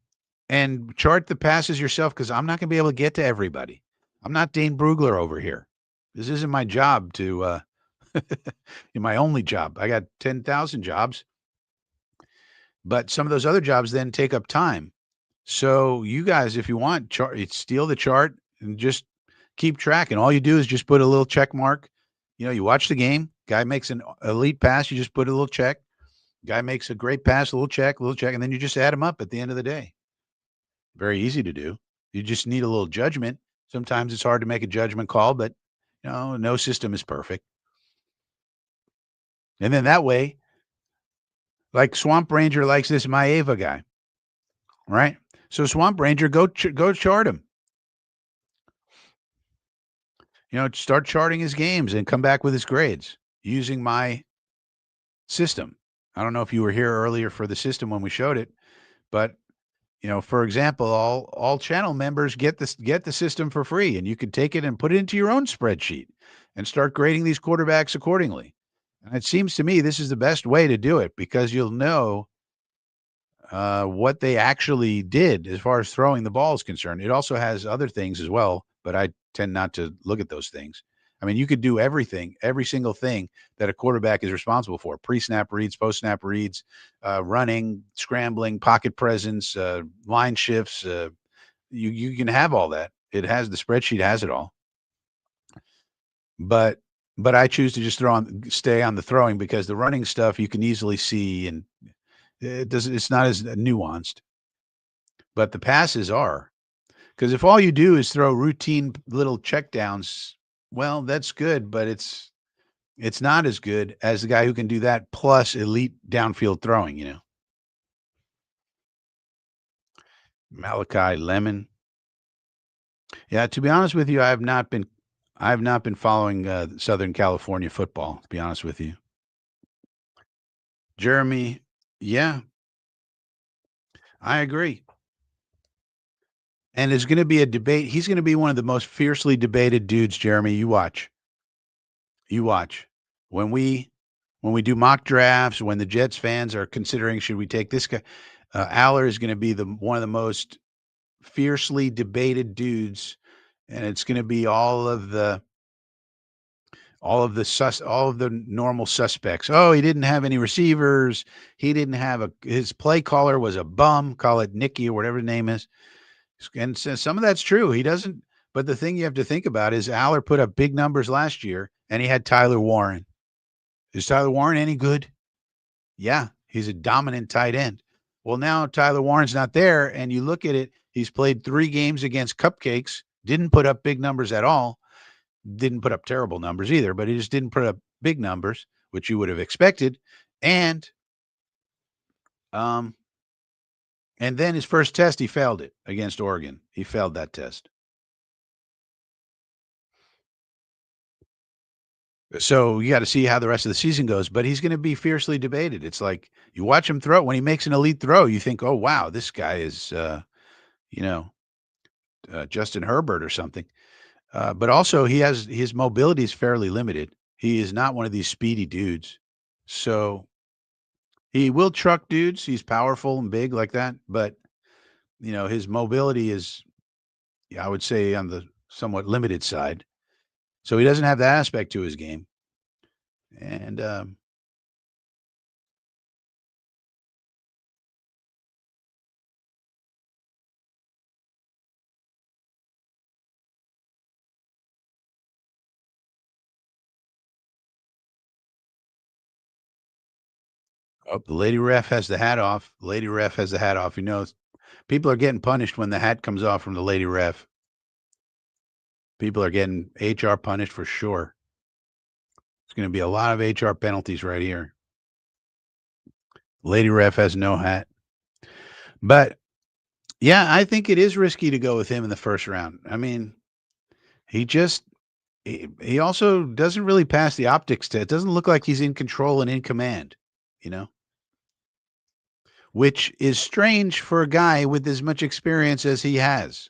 and chart the passes yourself because I'm not going to be able to get to everybody. I'm not Dane Brugler over here. This isn't my job to, my only job. I got 10,000 jobs, but some of those other jobs then take up time. So you guys, if you want, steal the chart and just keep track. And all you do is just put a little check mark. You watch the game. Guy makes an elite pass. You just put a little check. Guy makes a great pass, a little check, and then you just add them up at the end of the day. Very easy to do. You just need a little judgment. Sometimes it's hard to make a judgment call, but no system is perfect. And then that way, like Swamp Ranger likes this Maeva guy, right? So Swamp Ranger, go chart him. Start charting his games and come back with his grades using my system. I don't know if you were here earlier for the system when we showed it, but for example, all channel members get the system for free, and you can take it and put it into your own spreadsheet and start grading these quarterbacks accordingly. And it seems to me this is the best way to do it because you'll know what they actually did as far as throwing the ball is concerned. It also has other things as well, but I tend not to look at those things. I mean, you could do everything, every single thing that a quarterback is responsible for: pre-snap reads, post-snap reads, running, scrambling, pocket presence, line shifts. You can have all that. The spreadsheet has it all. But I choose to just stay on the throwing because the running stuff you can easily see, and it's not as nuanced. But the passes are, because if all you do is throw routine little checkdowns, well, that's good, but it's not as good as the guy who can do that plus elite downfield throwing. Malachi Lemon. Yeah, to be honest with you, I have not been following Southern California football, to be honest with you. Jeremy, yeah, I agree. And there's going to be a debate. He's going to be one of the most fiercely debated dudes, Jeremy. You watch. You watch. When we do mock drafts, when the Jets fans are considering should we take this guy, Aller is going to be one of the most fiercely debated dudes, and it's going to be all of the normal suspects. Oh, he didn't have any receivers. He didn't have his play caller was a bum. Call it Nicky or whatever his name is. And so some of that's true. He doesn't. But the thing you have to think about is Aller put up big numbers last year, and he had Tyler Warren. Is Tyler Warren any good? Yeah, he's a dominant tight end. Well, now Tyler Warren's not there, and you look at it, he's played 3 games against cupcakes, didn't put up big numbers at all, didn't put up terrible numbers either, but he just didn't put up big numbers, which you would have expected. And then his first test, he failed it against Oregon. He failed that test. So you got to see how the rest of the season goes, but he's going to be fiercely debated. It's like you watch him throw. When he makes an elite throw, you think, oh, wow, this guy is, Justin Herbert or something. But also his mobility is fairly limited. He is not one of these speedy dudes. So he will truck dudes. He's powerful and big like that. But, his mobility is, I would say, on the somewhat limited side. So he doesn't have that aspect to his game. And the lady ref has the hat off. Lady ref has the hat off. People are getting punished when the hat comes off from the lady ref. People are getting HR punished for sure. There's going to be a lot of HR penalties right here. Lady ref has no hat. But yeah, I think it is risky to go with him in the first round. I mean, He just he also doesn't really pass the optics test. It doesn't look like he's in control and in command, you know, which is strange for a guy with as much experience as he has,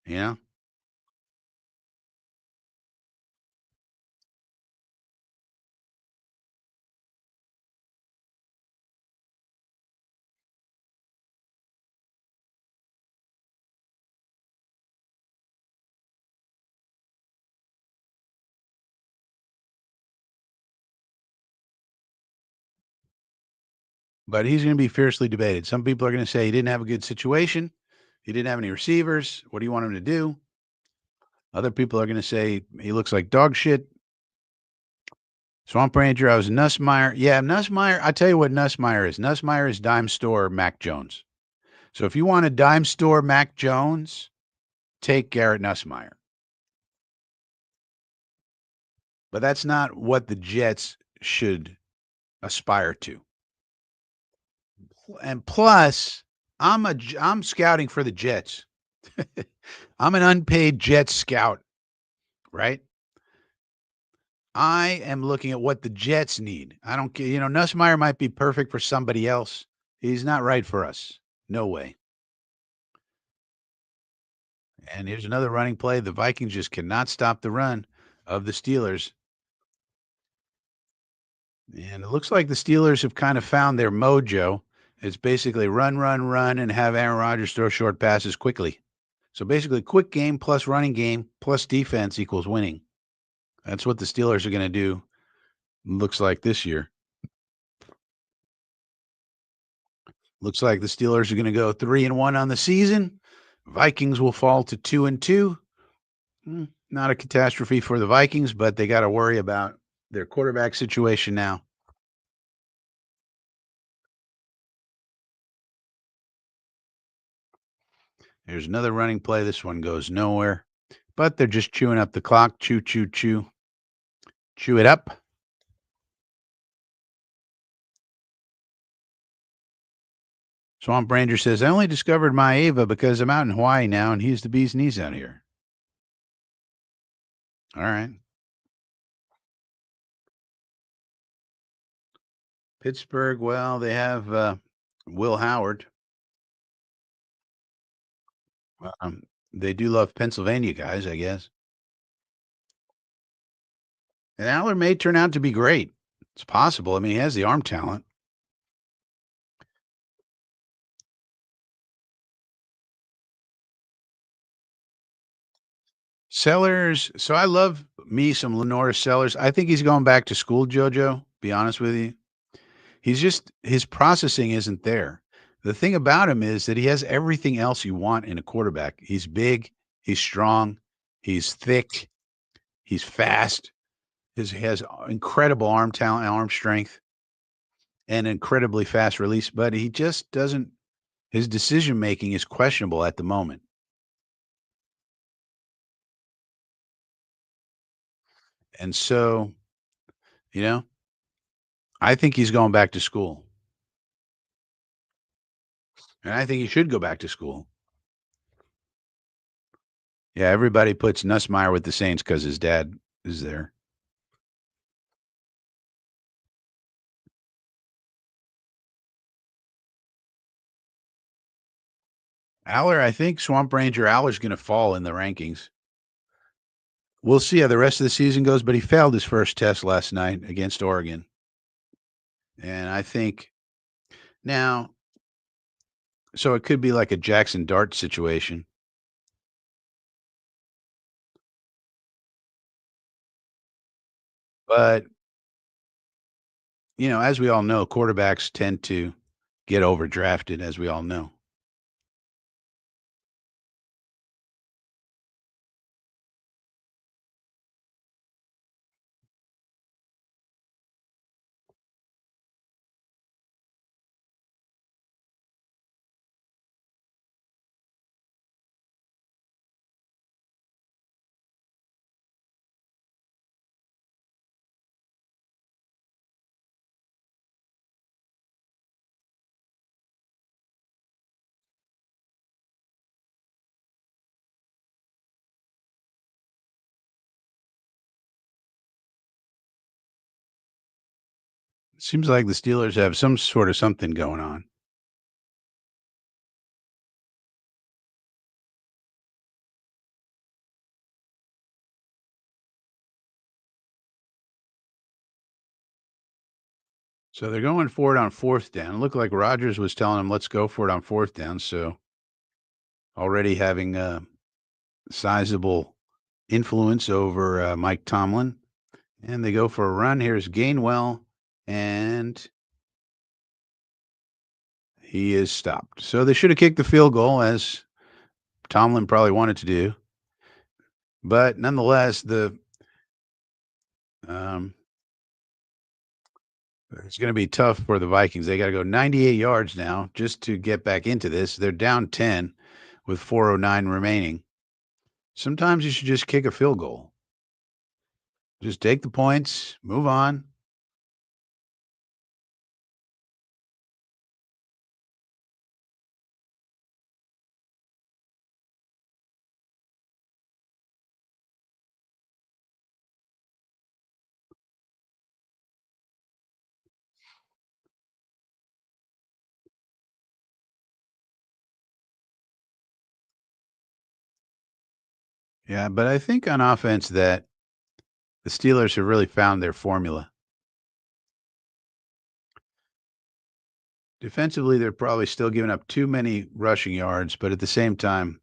you know? But he's going to be fiercely debated. Some people are going to say he didn't have a good situation. He didn't have any receivers. What do you want him to do? Other people are going to say he looks like dog shit. Swamp Ranger, I was Nussmeyer. Yeah, Nussmeyer. I tell you what Nussmeyer is. Nussmeyer is dime store Mac Jones. So if you want a dime store Mac Jones, take Garrett Nussmeyer. But that's not what the Jets should aspire to. And plus, I'm scouting for the Jets. I'm an unpaid Jets scout, right? I am looking at what the Jets need. I don't care. Nussmeyer might be perfect for somebody else. He's not right for us. No way. And here's another running play. The Vikings just cannot stop the run of the Steelers. And it looks like the Steelers have kind of found their mojo. It's basically run, run, run, and have Aaron Rodgers throw short passes quickly. So basically, quick game plus running game plus defense equals winning. That's what the Steelers are going to do, looks like this year. Looks like the Steelers are going to go 3-1 on the season. Vikings will fall to 2-2. Not a catastrophe for the Vikings, but they got to worry about their quarterback situation now. Here's another running play. This one goes nowhere, but they're just chewing up the clock. Chew, chew, chew. Chew it up. Swamp Ranger says, I only discovered my Ava because I'm out in Hawaii now and he's the bee's knees out here. All right. Pittsburgh, well, they have Will Howard. Um, they do love Pennsylvania guys, I guess. And Aller may turn out to be great. It's possible. I mean, he has the arm talent. Sellers. So I love me some Lenora Sellers. I think he's going back to school, JoJo. Be honest with you. He's just his processing isn't there. The thing about him is that he has everything else you want in a quarterback. He's big, he's strong, he's thick, he's fast. He has incredible arm talent, arm strength, and incredibly fast release, but he just doesn't his decision making is questionable at the moment. And so, you know, I think he's going back to school. And I think he should go back to school. Yeah, everybody puts Nussmeier with the Saints because his dad is there. Aller, I think Swamp Ranger Aller's going to fall in the rankings. We'll see how the rest of the season goes, but he failed his first test last night against Oregon. And I think now, so it could be like a Jackson Dart situation. But, as we all know, quarterbacks tend to get overdrafted, as we all know. Seems like the Steelers have some sort of something going on. So they're going for it on fourth down. It looked like Rodgers was telling them, let's go for it on fourth down. So already having a sizable influence over Mike Tomlin. And they go for a run. Here's Gainwell, and he is stopped. So they should have kicked the field goal, as Tomlin probably wanted to do. But nonetheless, um, it's going to be tough for the Vikings. They got to go 98 yards now just to get back into this. They're down 10 with 4:09 remaining. Sometimes you should just kick a field goal. Just take the points, move on. Yeah, but I think on offense that the Steelers have really found their formula. Defensively, they're probably still giving up too many rushing yards, but at the same time,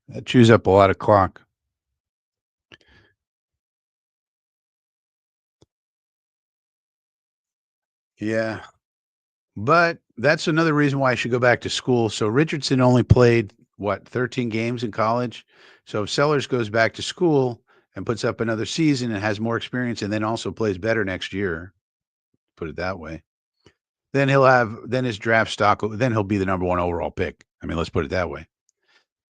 that chews up a lot of clock. Yeah. But that's another reason why I should go back to school. So Richardson only played what, 13 games in college. So if Sellers goes back to school and puts up another season and has more experience and then also plays better next year, put it that way, then then his draft stock, then he'll be the number one overall pick. I mean, let's put it that way.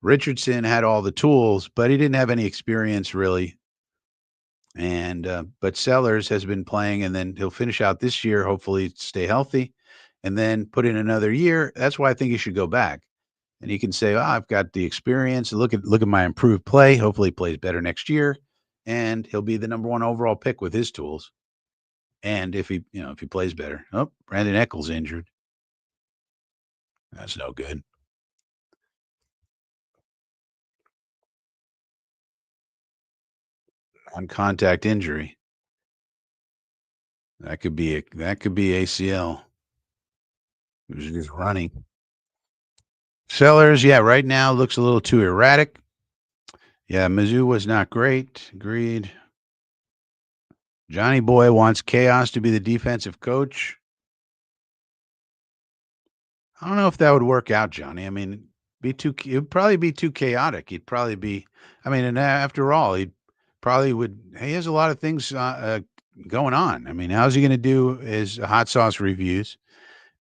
Richardson had all the tools, but he didn't have any experience really. And but Sellers has been playing, and then he'll finish out this year, hopefully stay healthy, and then put in another year. That's why I think he should go back. And he can say, "Oh, I've got the experience. Look at my improved play. Hopefully, he plays better next year, and he'll be the number one overall pick with his tools. And if he plays better, oh, Brandon Eccles injured. That's no good. On contact injury, that could be ACL. It was just running. Sellers, yeah, right now looks a little too erratic. Yeah, Mizzou was not great. Agreed. Johnny Boy wants chaos to be the defensive coach. I don't know if that would work out, Johnny. I mean, it'd probably be too chaotic. He'd probably be, I mean, and after all, he has a lot of things going on. I mean, how's he going to do his hot sauce reviews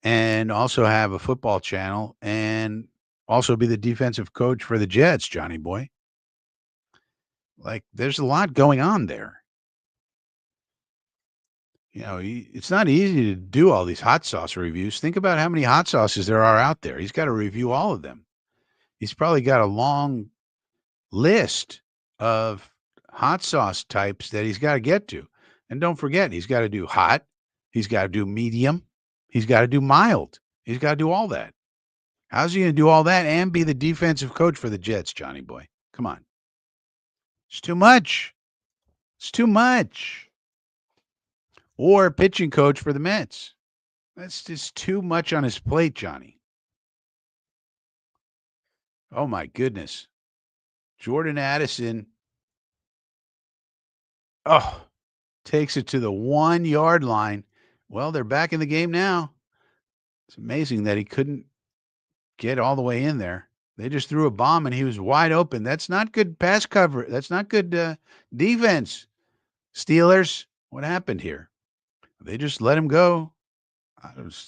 and also have a football channel and also be the defensive coach for the Jets, Johnny Boy? Like, there's a lot going on there. It's not easy to do all these hot sauce reviews. Think about how many hot sauces there are out there. He's got to review all of them. He's probably got a long list of hot sauce types that he's got to get to. And don't forget, he's got to do hot, he's got to do medium, he's got to do mild. He's got to do all that. How's he going to do all that and be the defensive coach for the Jets, Johnny Boy? Come on. It's too much. It's too much. Or pitching coach for the Mets. That's just too much on his plate, Johnny. Oh my goodness. Jordan Addison. Oh, takes it to the 1 yard line. Well, they're back in the game now. It's amazing that he couldn't get all the way in there. They just threw a bomb and he was wide open. That's not good pass cover. That's not good defense. Steelers, what happened here? They just let him go.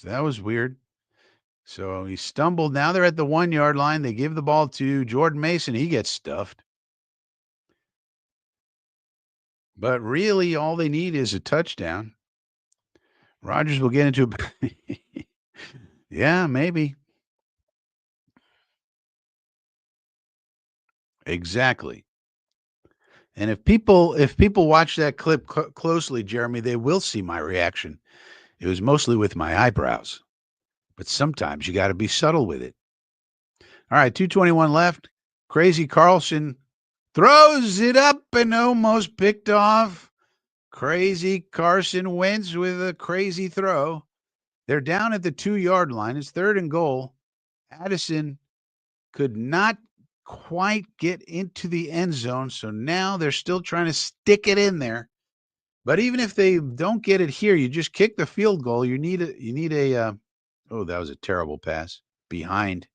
That was weird. So he stumbled. Now they're at the 1 yard line. They give the ball to Jordan Mason. He gets stuffed. But really, all they need is a touchdown. Rodgers will get into a. Yeah, maybe. Exactly. And if people watch that clip closely, Jeremy, they will see my reaction. It was mostly with my eyebrows, but sometimes you got to be subtle with it. All right, 2:21 left. Crazy Carlson throws it up and almost picked off. Crazy Carson Wentz with a crazy throw. They're down at the 2-yard line. It's third and goal. Addison could not quite get into the end zone, so now they're still trying to stick it in there. But even if they don't get it here, you just kick the field goal. You need a oh, that was a terrible pass behind.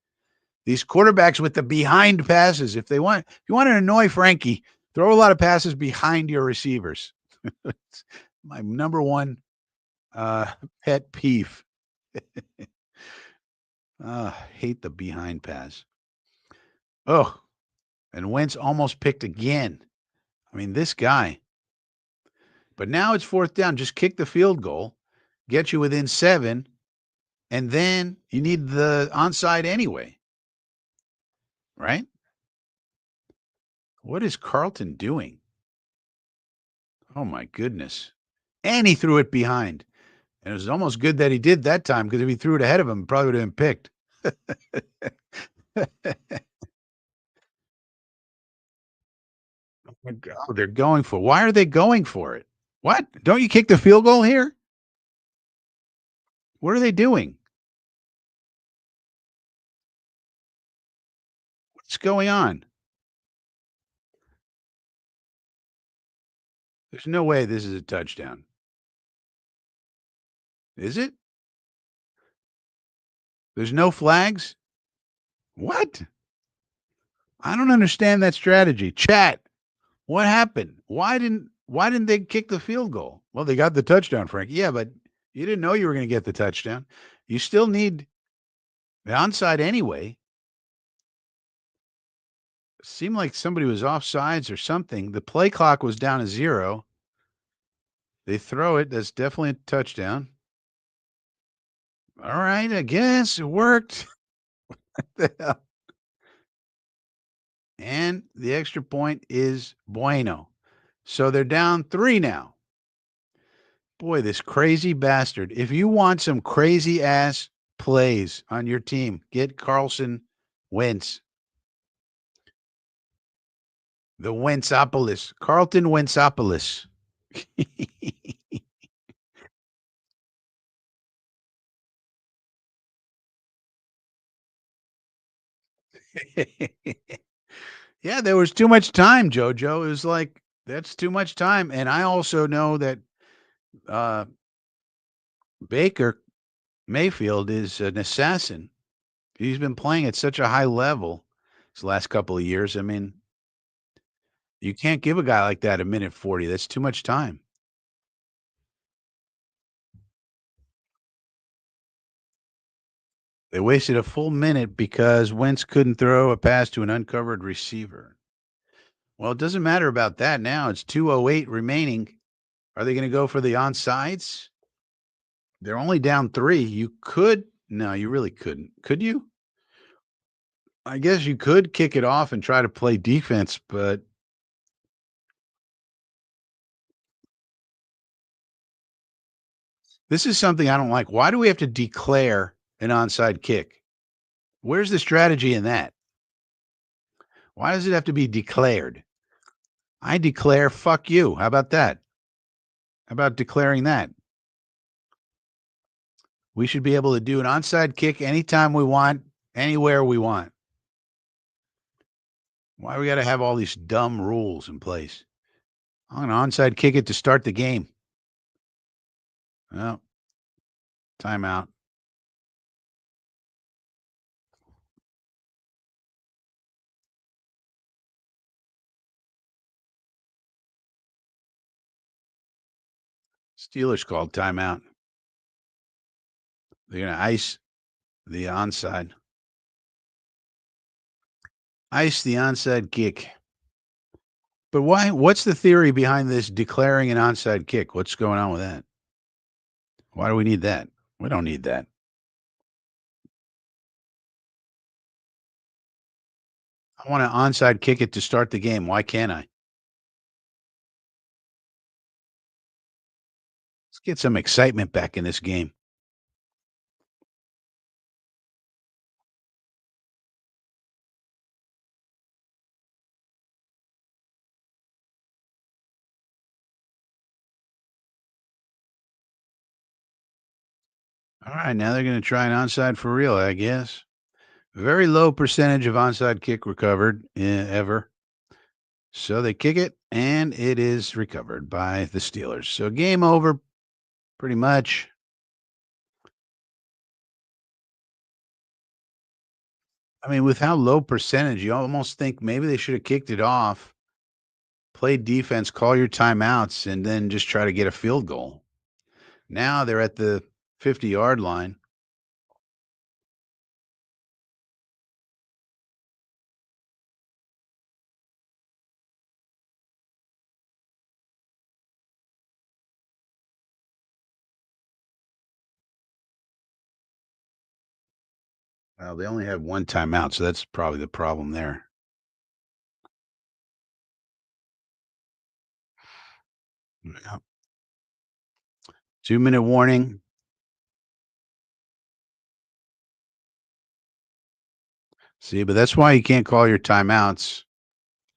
These quarterbacks with the behind passes, if you want to annoy Frankie, throw a lot of passes behind your receivers. It's my number one uh, pet peeve. Hate the behind pass. Oh, and Wentz almost picked again. I mean, this guy. But now it's fourth down. Just kick the field goal, get you within 7, and then you need the onside anyway, right? What is Carlton doing? Oh my goodness. And he threw it behind. And it was almost good that he did that time because if he threw it ahead of him, it probably would have been picked. Oh, they're going for. Why are they going for it? What? Don't you kick the field goal here? What are they doing? What's going on? There's no way this is a touchdown. Is it? There's no flags? What? I don't understand that strategy. Chat, what happened? Why didn't they kick the field goal? Well, they got the touchdown, Frank. Yeah, but you didn't know you were going to get the touchdown. You still need the onside anyway. Seemed like somebody was offsides or something. The play clock was down to 0. They throw it. That's definitely a touchdown. All right, I guess it worked. And the extra point is bueno. So they're down 3 now. Boy, this crazy bastard. If you want some crazy ass plays on your team, get Carlson Wentz. The Wentzopolis. Carlton Wentzopolis. Yeah, there was too much time, Jojo. It was like that's too much time. And I also know that uh, Baker Mayfield is an assassin. He's been playing at such a high level these last couple of years. I mean, you can't give a guy like that a minute 40. That's too much time. They wasted a full minute because Wentz couldn't throw a pass to an uncovered receiver. Well, it doesn't matter about that now. It's 2:08 remaining. Are they going to go for the onsides? They're only down 3. You could. No, you really couldn't. Could you? I guess you could kick it off and try to play defense, but this is something I don't like. Why do we have to declare an onside kick? Where's the strategy in that? Why does it have to be declared? I declare fuck you. How about that? How about declaring that? We should be able to do an onside kick anytime we want, anywhere we want. Why we got to have all these dumb rules in place? I'm going to onside kick it to start the game. Well, timeout. Steelers called timeout. They're going to ice the onside. Ice the onside kick. But why? What's the theory behind this declaring an onside kick? What's going on with that? Why do we need that? We don't need that. I want to onside kick it to start the game. Why can't I? Let's get some excitement back in this game. All right, now they're going to try an onside for real, I guess. Very low percentage of onside kick recovered ever. So they kick it, and it is recovered by the Steelers. So game over, pretty much. I mean, with how low percentage, you almost think maybe they should have kicked it off, played defense, call your timeouts, and then just try to get a field goal. Now they're at the 50-yard line. Well, they only have one timeout, so that's probably the problem there. Yeah. 2-minute warning. See, but that's why you can't call your timeouts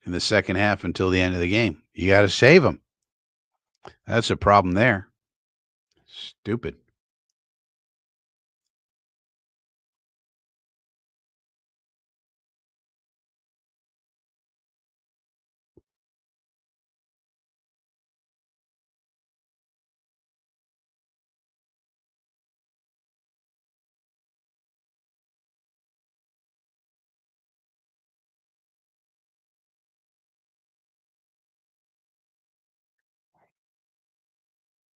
in the second half until the end of the game. You got to save them. That's a problem there. Stupid.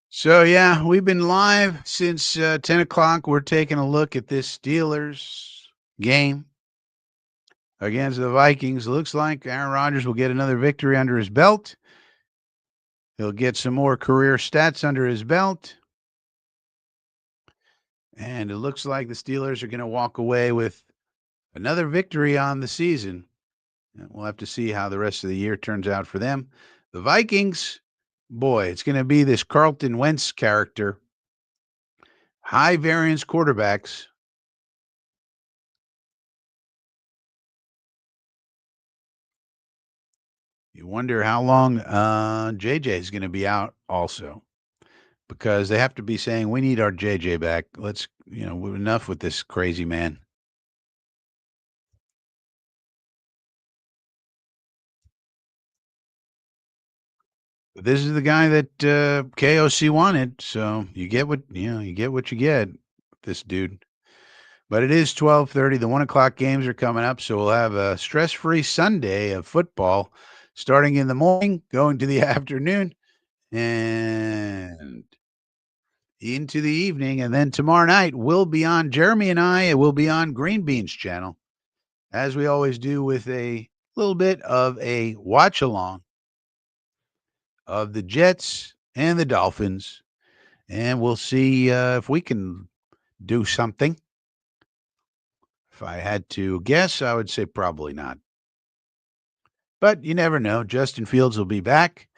So, yeah, we've been live since 10 o'clock. We're taking a look at this Steelers game against the Vikings. Looks like Aaron Rodgers will get another victory under his belt. He'll get some more career stats under his belt. And it looks like the Steelers are going to walk away with another victory on the season. And we'll have to see how the rest of the year turns out for them. The Vikings, boy, it's going to be this Carlton Wentz character. High variance quarterbacks. You wonder how long JJ is going to be out also, because they have to be saying, we need our JJ back. Let's, enough with this crazy man. This is the guy that KOC wanted. So you get what, you get what you get with this dude. But it is 12:30. The 1 o'clock games are coming up. So we'll have a stress-free Sunday of football starting in the morning, going to the afternoon, and into the evening. And then tomorrow night, we'll be on, Jeremy and I will be on Green Beans channel, as we always do, with a little bit of a watch along of the Jets and the Dolphins. And we'll see if we can do something. If I had to guess, I would say probably not. But you never know. Justin Fields will be back.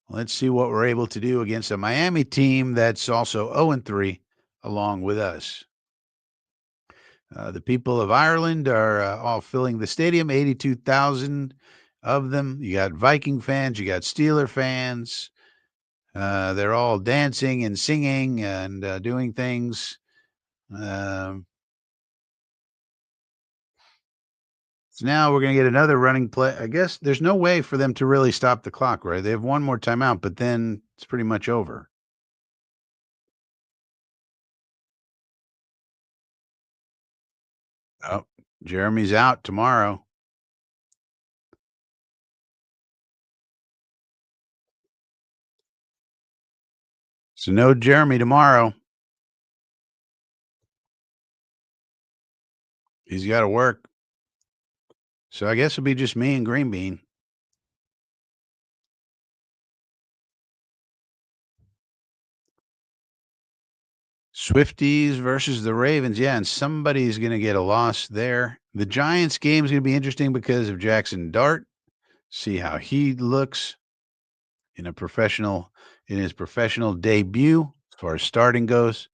Let's see what we're able to do against a Miami team that's also 0-3 along with us. The people of Ireland are all filling the stadium, 82,000 of them. You got Viking fans, you got Steeler fans. They're all dancing and singing and doing things. So now we're going to get another running play. I guess there's no way for them to really stop the clock, right? They have one more timeout, but then it's pretty much over. Oh, Jeremy's out tomorrow. So no Jeremy tomorrow. He's got to work. So I guess it'll be just me and Green Bean. Swifties versus the Ravens. Yeah, and somebody's going to get a loss there. The Giants game is going to be interesting because of Jackson Dart. See how he looks in his professional debut. as far as starting goes.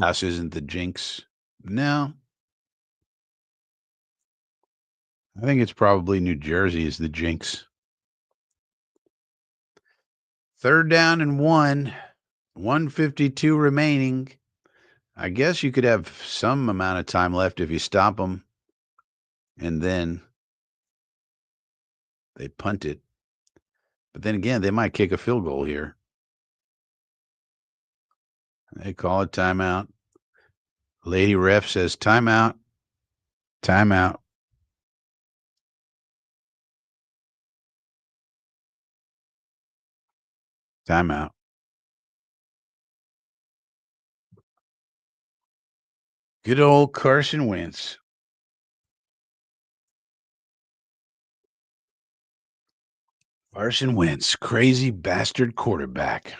House isn't the jinx. No, I think it's probably New Jersey is the jinx. Third down and one, 152 remaining. I guess you could have some amount of time left if you stop them, and then they punt it. But then again, they might kick a field goal here. They call it timeout. Lady ref says timeout, timeout. Timeout. Good old Carson Wentz. Carson Wentz, crazy bastard quarterback.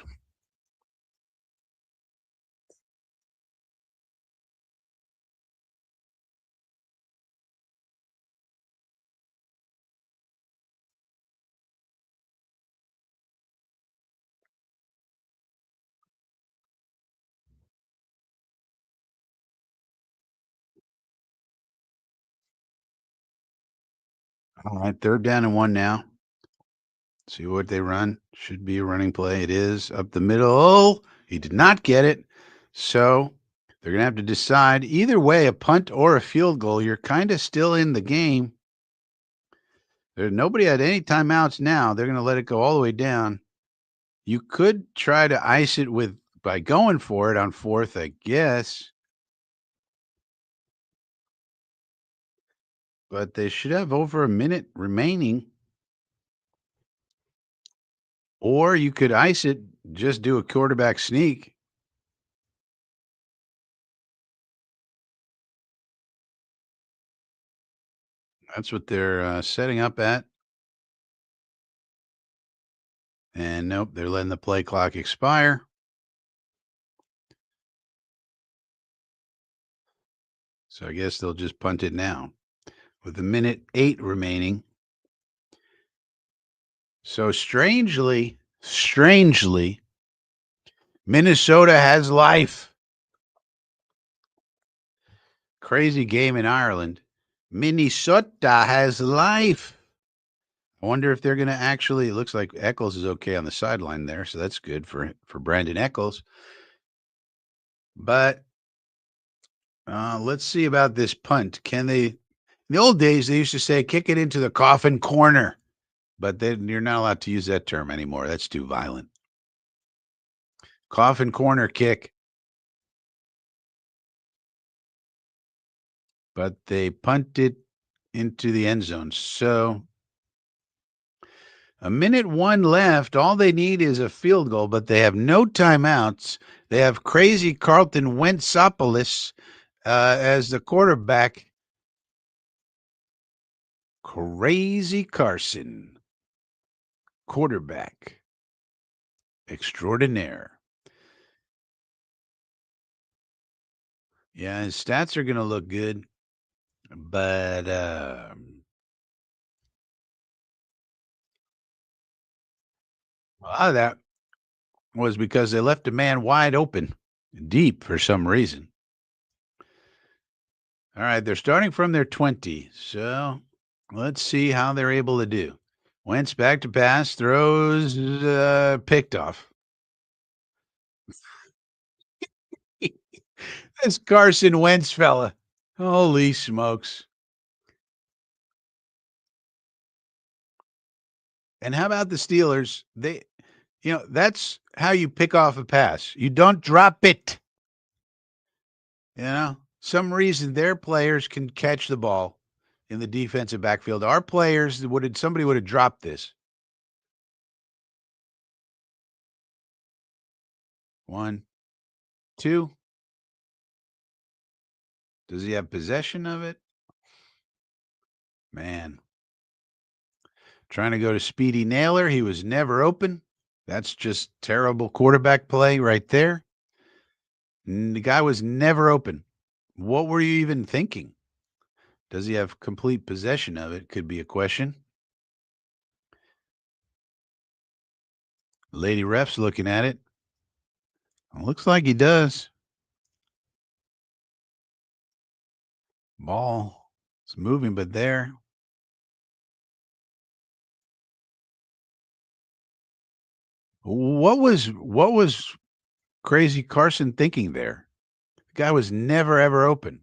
All right, third down and one now. See what they run. Should be a running play. It is up the middle. He did not get it. So they're going to have to decide either way, a punt or a field goal. You're kind of still in the game. There's nobody had any timeouts now. They're going to let it go all the way down. You could try to ice it with by going for it on fourth, I guess. But they should have over a minute remaining. Or you could ice it, just do a quarterback sneak. That's what they're setting up at. And nope, they're letting the play clock expire. So I guess they'll just punt it now with a minute 8 remaining. So strangely, Minnesota has life. Crazy game in Ireland. Minnesota has life. I wonder if they're going to actually. It looks like Eccles is okay on the sideline there, so that's good for Brandon Eccles. But let's see about this punt. Can they? In the old days, they used to say kick it into the coffin corner, but then you're not allowed to use that term anymore. That's too violent. Coffin corner kick. But they punt it into the end zone. So a minute 1 left. All they need is a field goal, but they have no timeouts. They have crazy Carlton Wentzopoulos as the quarterback. Crazy Carson, quarterback extraordinaire. Yeah, his stats are going to look good, but a lot of that was because they left a man wide open, deep for some reason. All right, they're starting from their 20, so let's see how they're able to do. Wentz back to pass, throws, picked off. This Carson Wentz fella. Holy smokes. And how about the Steelers? That's how you pick off a pass. You don't drop it. Some reason their players can catch the ball in the defensive backfield. Our players somebody would have dropped this. 1, 2. Does he have possession of it? Man. Trying to go to Speedy Naylor. He was never open. That's just terrible quarterback play right there. The guy was never open. What were you even thinking? Does he have complete possession of it? Could be a question. Lady ref's looking at it. Looks like he does. Ball. It's moving, but there. What was Crazy Carson thinking there? The guy was never ever open.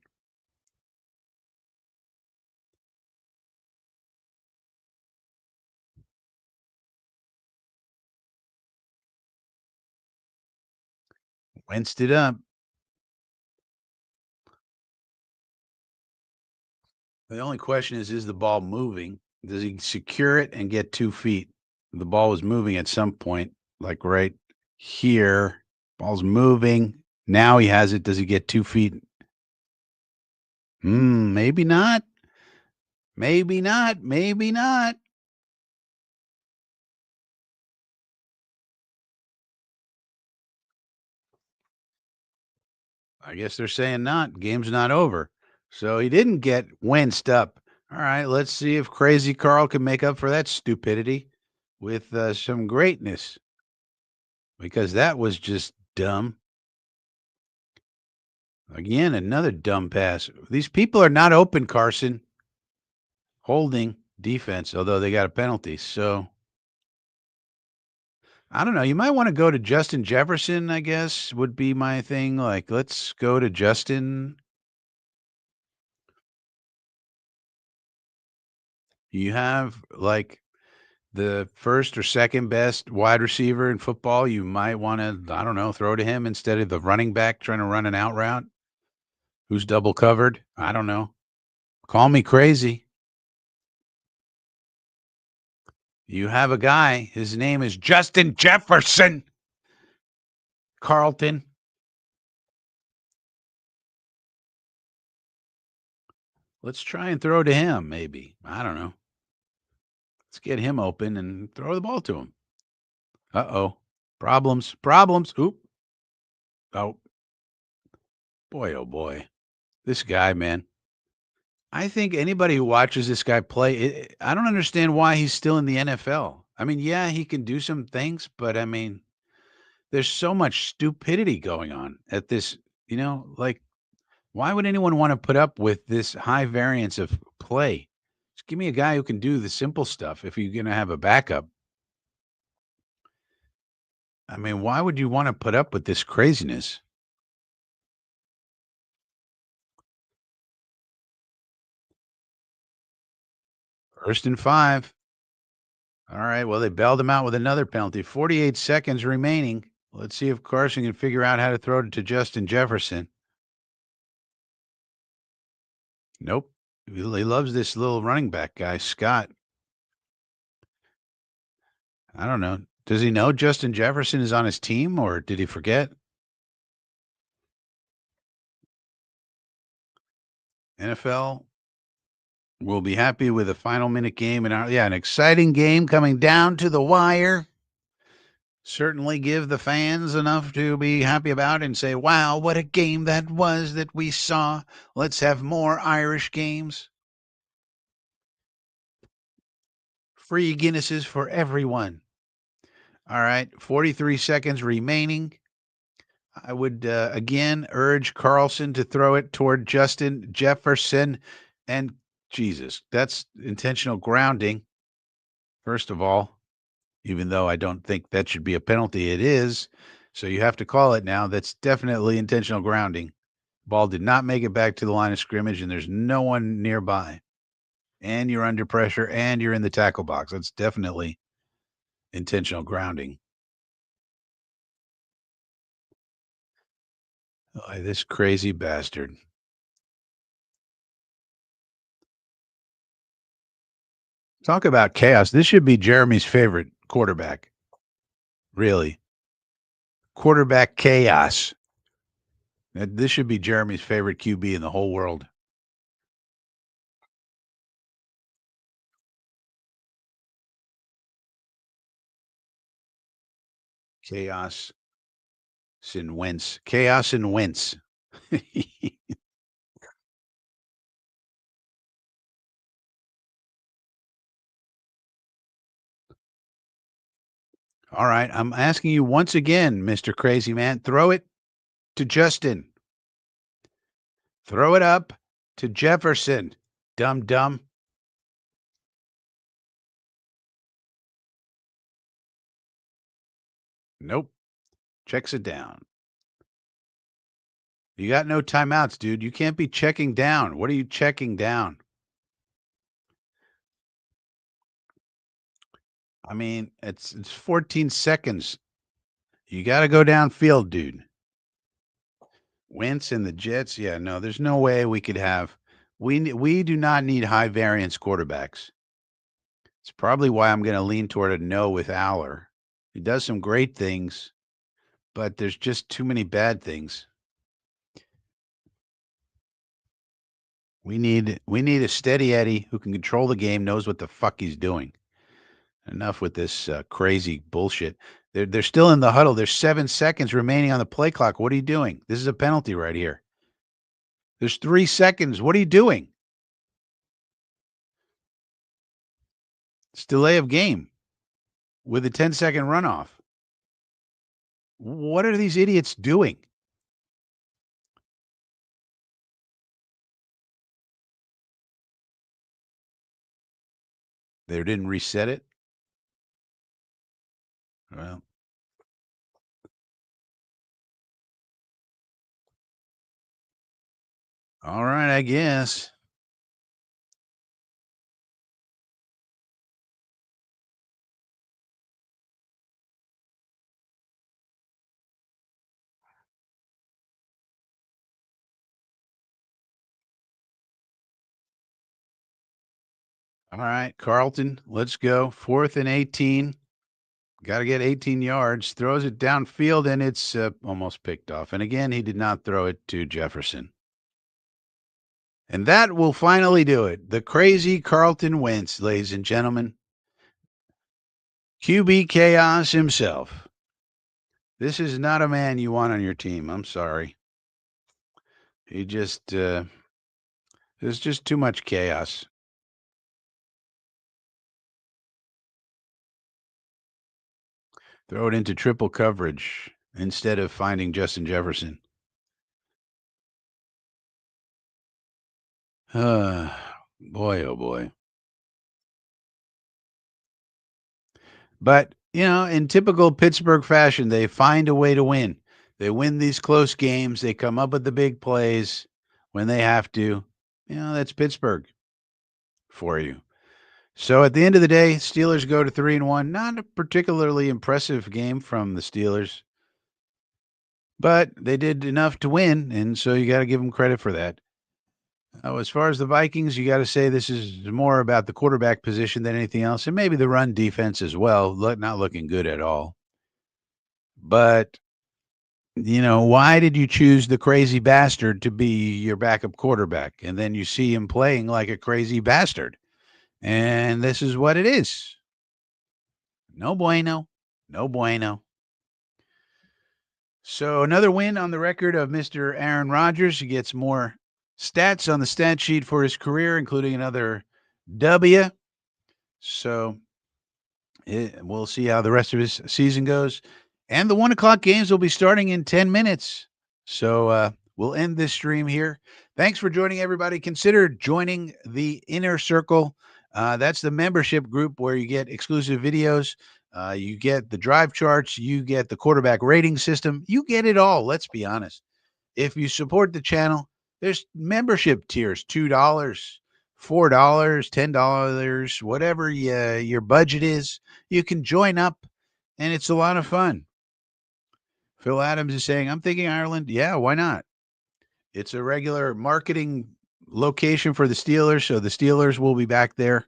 Winced it up. The only question is the ball moving? Does he secure it and get 2 feet? The ball was moving at some point, like right here. Ball's moving. Now he has it. Does he get 2 feet? Maybe not. Maybe not. Maybe not. I guess they're saying not. Game's not over. So he didn't get winced up. All right, let's see if Crazy Carl can make up for that stupidity with some greatness because that was just dumb. Again, another dumb pass. These people are not open, Carson. Holding defense, although they got a penalty. So I don't know. You might want to go to Justin Jefferson, I guess, would be my thing. Like, let's go to Justin. You have like the first or second best wide receiver in football. You might want to, I don't know, throw to him instead of the running back trying to run an out route who's double covered. I don't know. Call me crazy. You have a guy. His name is Justin Jefferson. Carlton. Let's try and throw to him, maybe. I don't know. Let's get him open and throw the ball to him. Uh-oh. Problems. Problems. Oop. Oh. Boy, oh boy. This guy, man. I think anybody who watches this guy play, I don't understand why he's still in the NFL. I mean, yeah, he can do some things, but I mean, there's so much stupidity going on at this, like why would anyone want to put up with this high variance of play? Just give me a guy who can do the simple stuff if you're going to have a backup. I mean, why would you want to put up with this craziness? First and 5. All right. Well, they bailed him out with another penalty. 48 seconds remaining. Let's see if Carson can figure out how to throw it to Justin Jefferson. Nope. He loves this little running back guy, Scott. I don't know. Does he know Justin Jefferson is on his team or did he forget? NFL will be happy with a final minute game and an exciting game coming down to the wire. Certainly give the fans enough to be happy about and say, wow, what a game that was that we saw. Let's have more Irish games. Free Guinnesses for everyone. All right, 43 seconds remaining. I would again urge Carlson to throw it toward Justin Jefferson. And Jesus, that's intentional grounding. First of all, even though I don't think that should be a penalty, it is. So you have to call it now. That's definitely intentional grounding. Ball did not make it back to the line of scrimmage, and there's no one nearby. And you're under pressure, and you're in the tackle box. That's definitely intentional grounding. Oh, this crazy bastard. Talk about chaos. This should be Jeremy's favorite quarterback. Really. Quarterback chaos. This should be Jeremy's favorite QB in the whole world. Chaos and Wentz. Chaos and Wentz. All right. I'm asking you once again, Mr. Crazy Man. Throw it to Justin. Throw it up to Jefferson. Dumb dumb. Nope. Checks it down. You got no timeouts, dude. You can't be checking down. What are you checking down? I mean, it's 14 seconds. You got to go downfield, dude. Wentz and the Jets. Yeah, no, there's no way we could have. We do not need high variance quarterbacks. It's probably why I'm going to lean toward a no with Aller. He does some great things, but there's just too many bad things. We need a steady Eddie who can control the game, knows what the fuck he's doing. Enough with this crazy bullshit. They're still in the huddle. There's 7 seconds remaining on the play clock. What are you doing? This is a penalty right here. There's 3 seconds. What are you doing? It's delay of game with a 10-second runoff. What are these idiots doing? They didn't reset it. Well, all right, I guess. All right, Carlton, let's go. 4th and 18. Got to get 18 yards. Throws it downfield, and it's almost picked off. And again, he did not throw it to Jefferson. And that will finally do it. The crazy Carlton Wentz, ladies and gentlemen. QB Chaos himself. This is not a man you want on your team. I'm sorry. He just, there's just too much chaos. Throw it into triple coverage instead of finding Justin Jefferson. Boy, oh boy. But, in typical Pittsburgh fashion, they find a way to win. They win these close games. They come up with the big plays when they have to. That's Pittsburgh for you. So at the end of the day, Steelers go to 3-1. Not a particularly impressive game from the Steelers, but they did enough to win, and so you got to give them credit for that. As far as the Vikings, you got to say this is more about the quarterback position than anything else, and maybe the run defense as well. Not looking good at all. But why did you choose the crazy bastard to be your backup quarterback? And then you see him playing like a crazy bastard. And this is what it is. No bueno. No bueno. So another win on the record of Mr. Aaron Rodgers. He gets more stats on the stat sheet for his career, including another W. So we'll see how the rest of his season goes. And the 1:00 games will be starting in 10 minutes. So we'll end this stream here. Thanks for joining, everybody. Consider joining the Inner Circle. That's the membership group where you get exclusive videos. You get the drive charts. You get the quarterback rating system. You get it all. Let's be honest. If you support the channel, there's membership tiers, $2, $4, $10, whatever your budget is. You can join up, and it's a lot of fun. Phil Adams is saying, I'm thinking Ireland. Yeah, why not? It's a regular marketing location for the Steelers, so the Steelers will be back there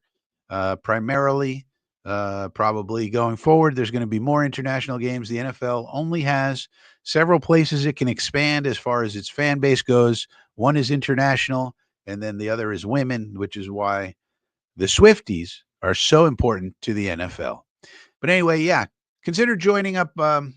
primarily, probably going forward. There's going to be more international games. The NFL only has several places it can expand as far as its fan base goes. One is international, and then the other is women, which is why the Swifties are so important to the NFL. But anyway, yeah, consider joining up for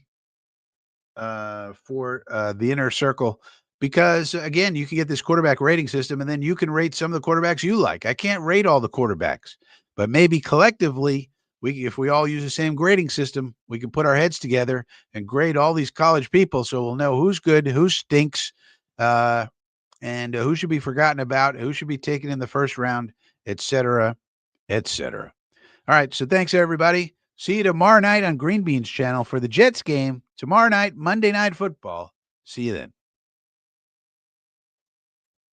the Inner Circle because, again, you can get this quarterback rating system, and then you can rate some of the quarterbacks you like. I can't rate all the quarterbacks, but maybe collectively if we all use the same grading system, we can put our heads together and grade all these college people, so we'll know who's good, who stinks, and who should be forgotten about, who should be taken in the first round, etc., etc. All right, so thanks everybody. See you tomorrow night on Green Beans channel for the Jets game tomorrow night, Monday Night Football. See you then.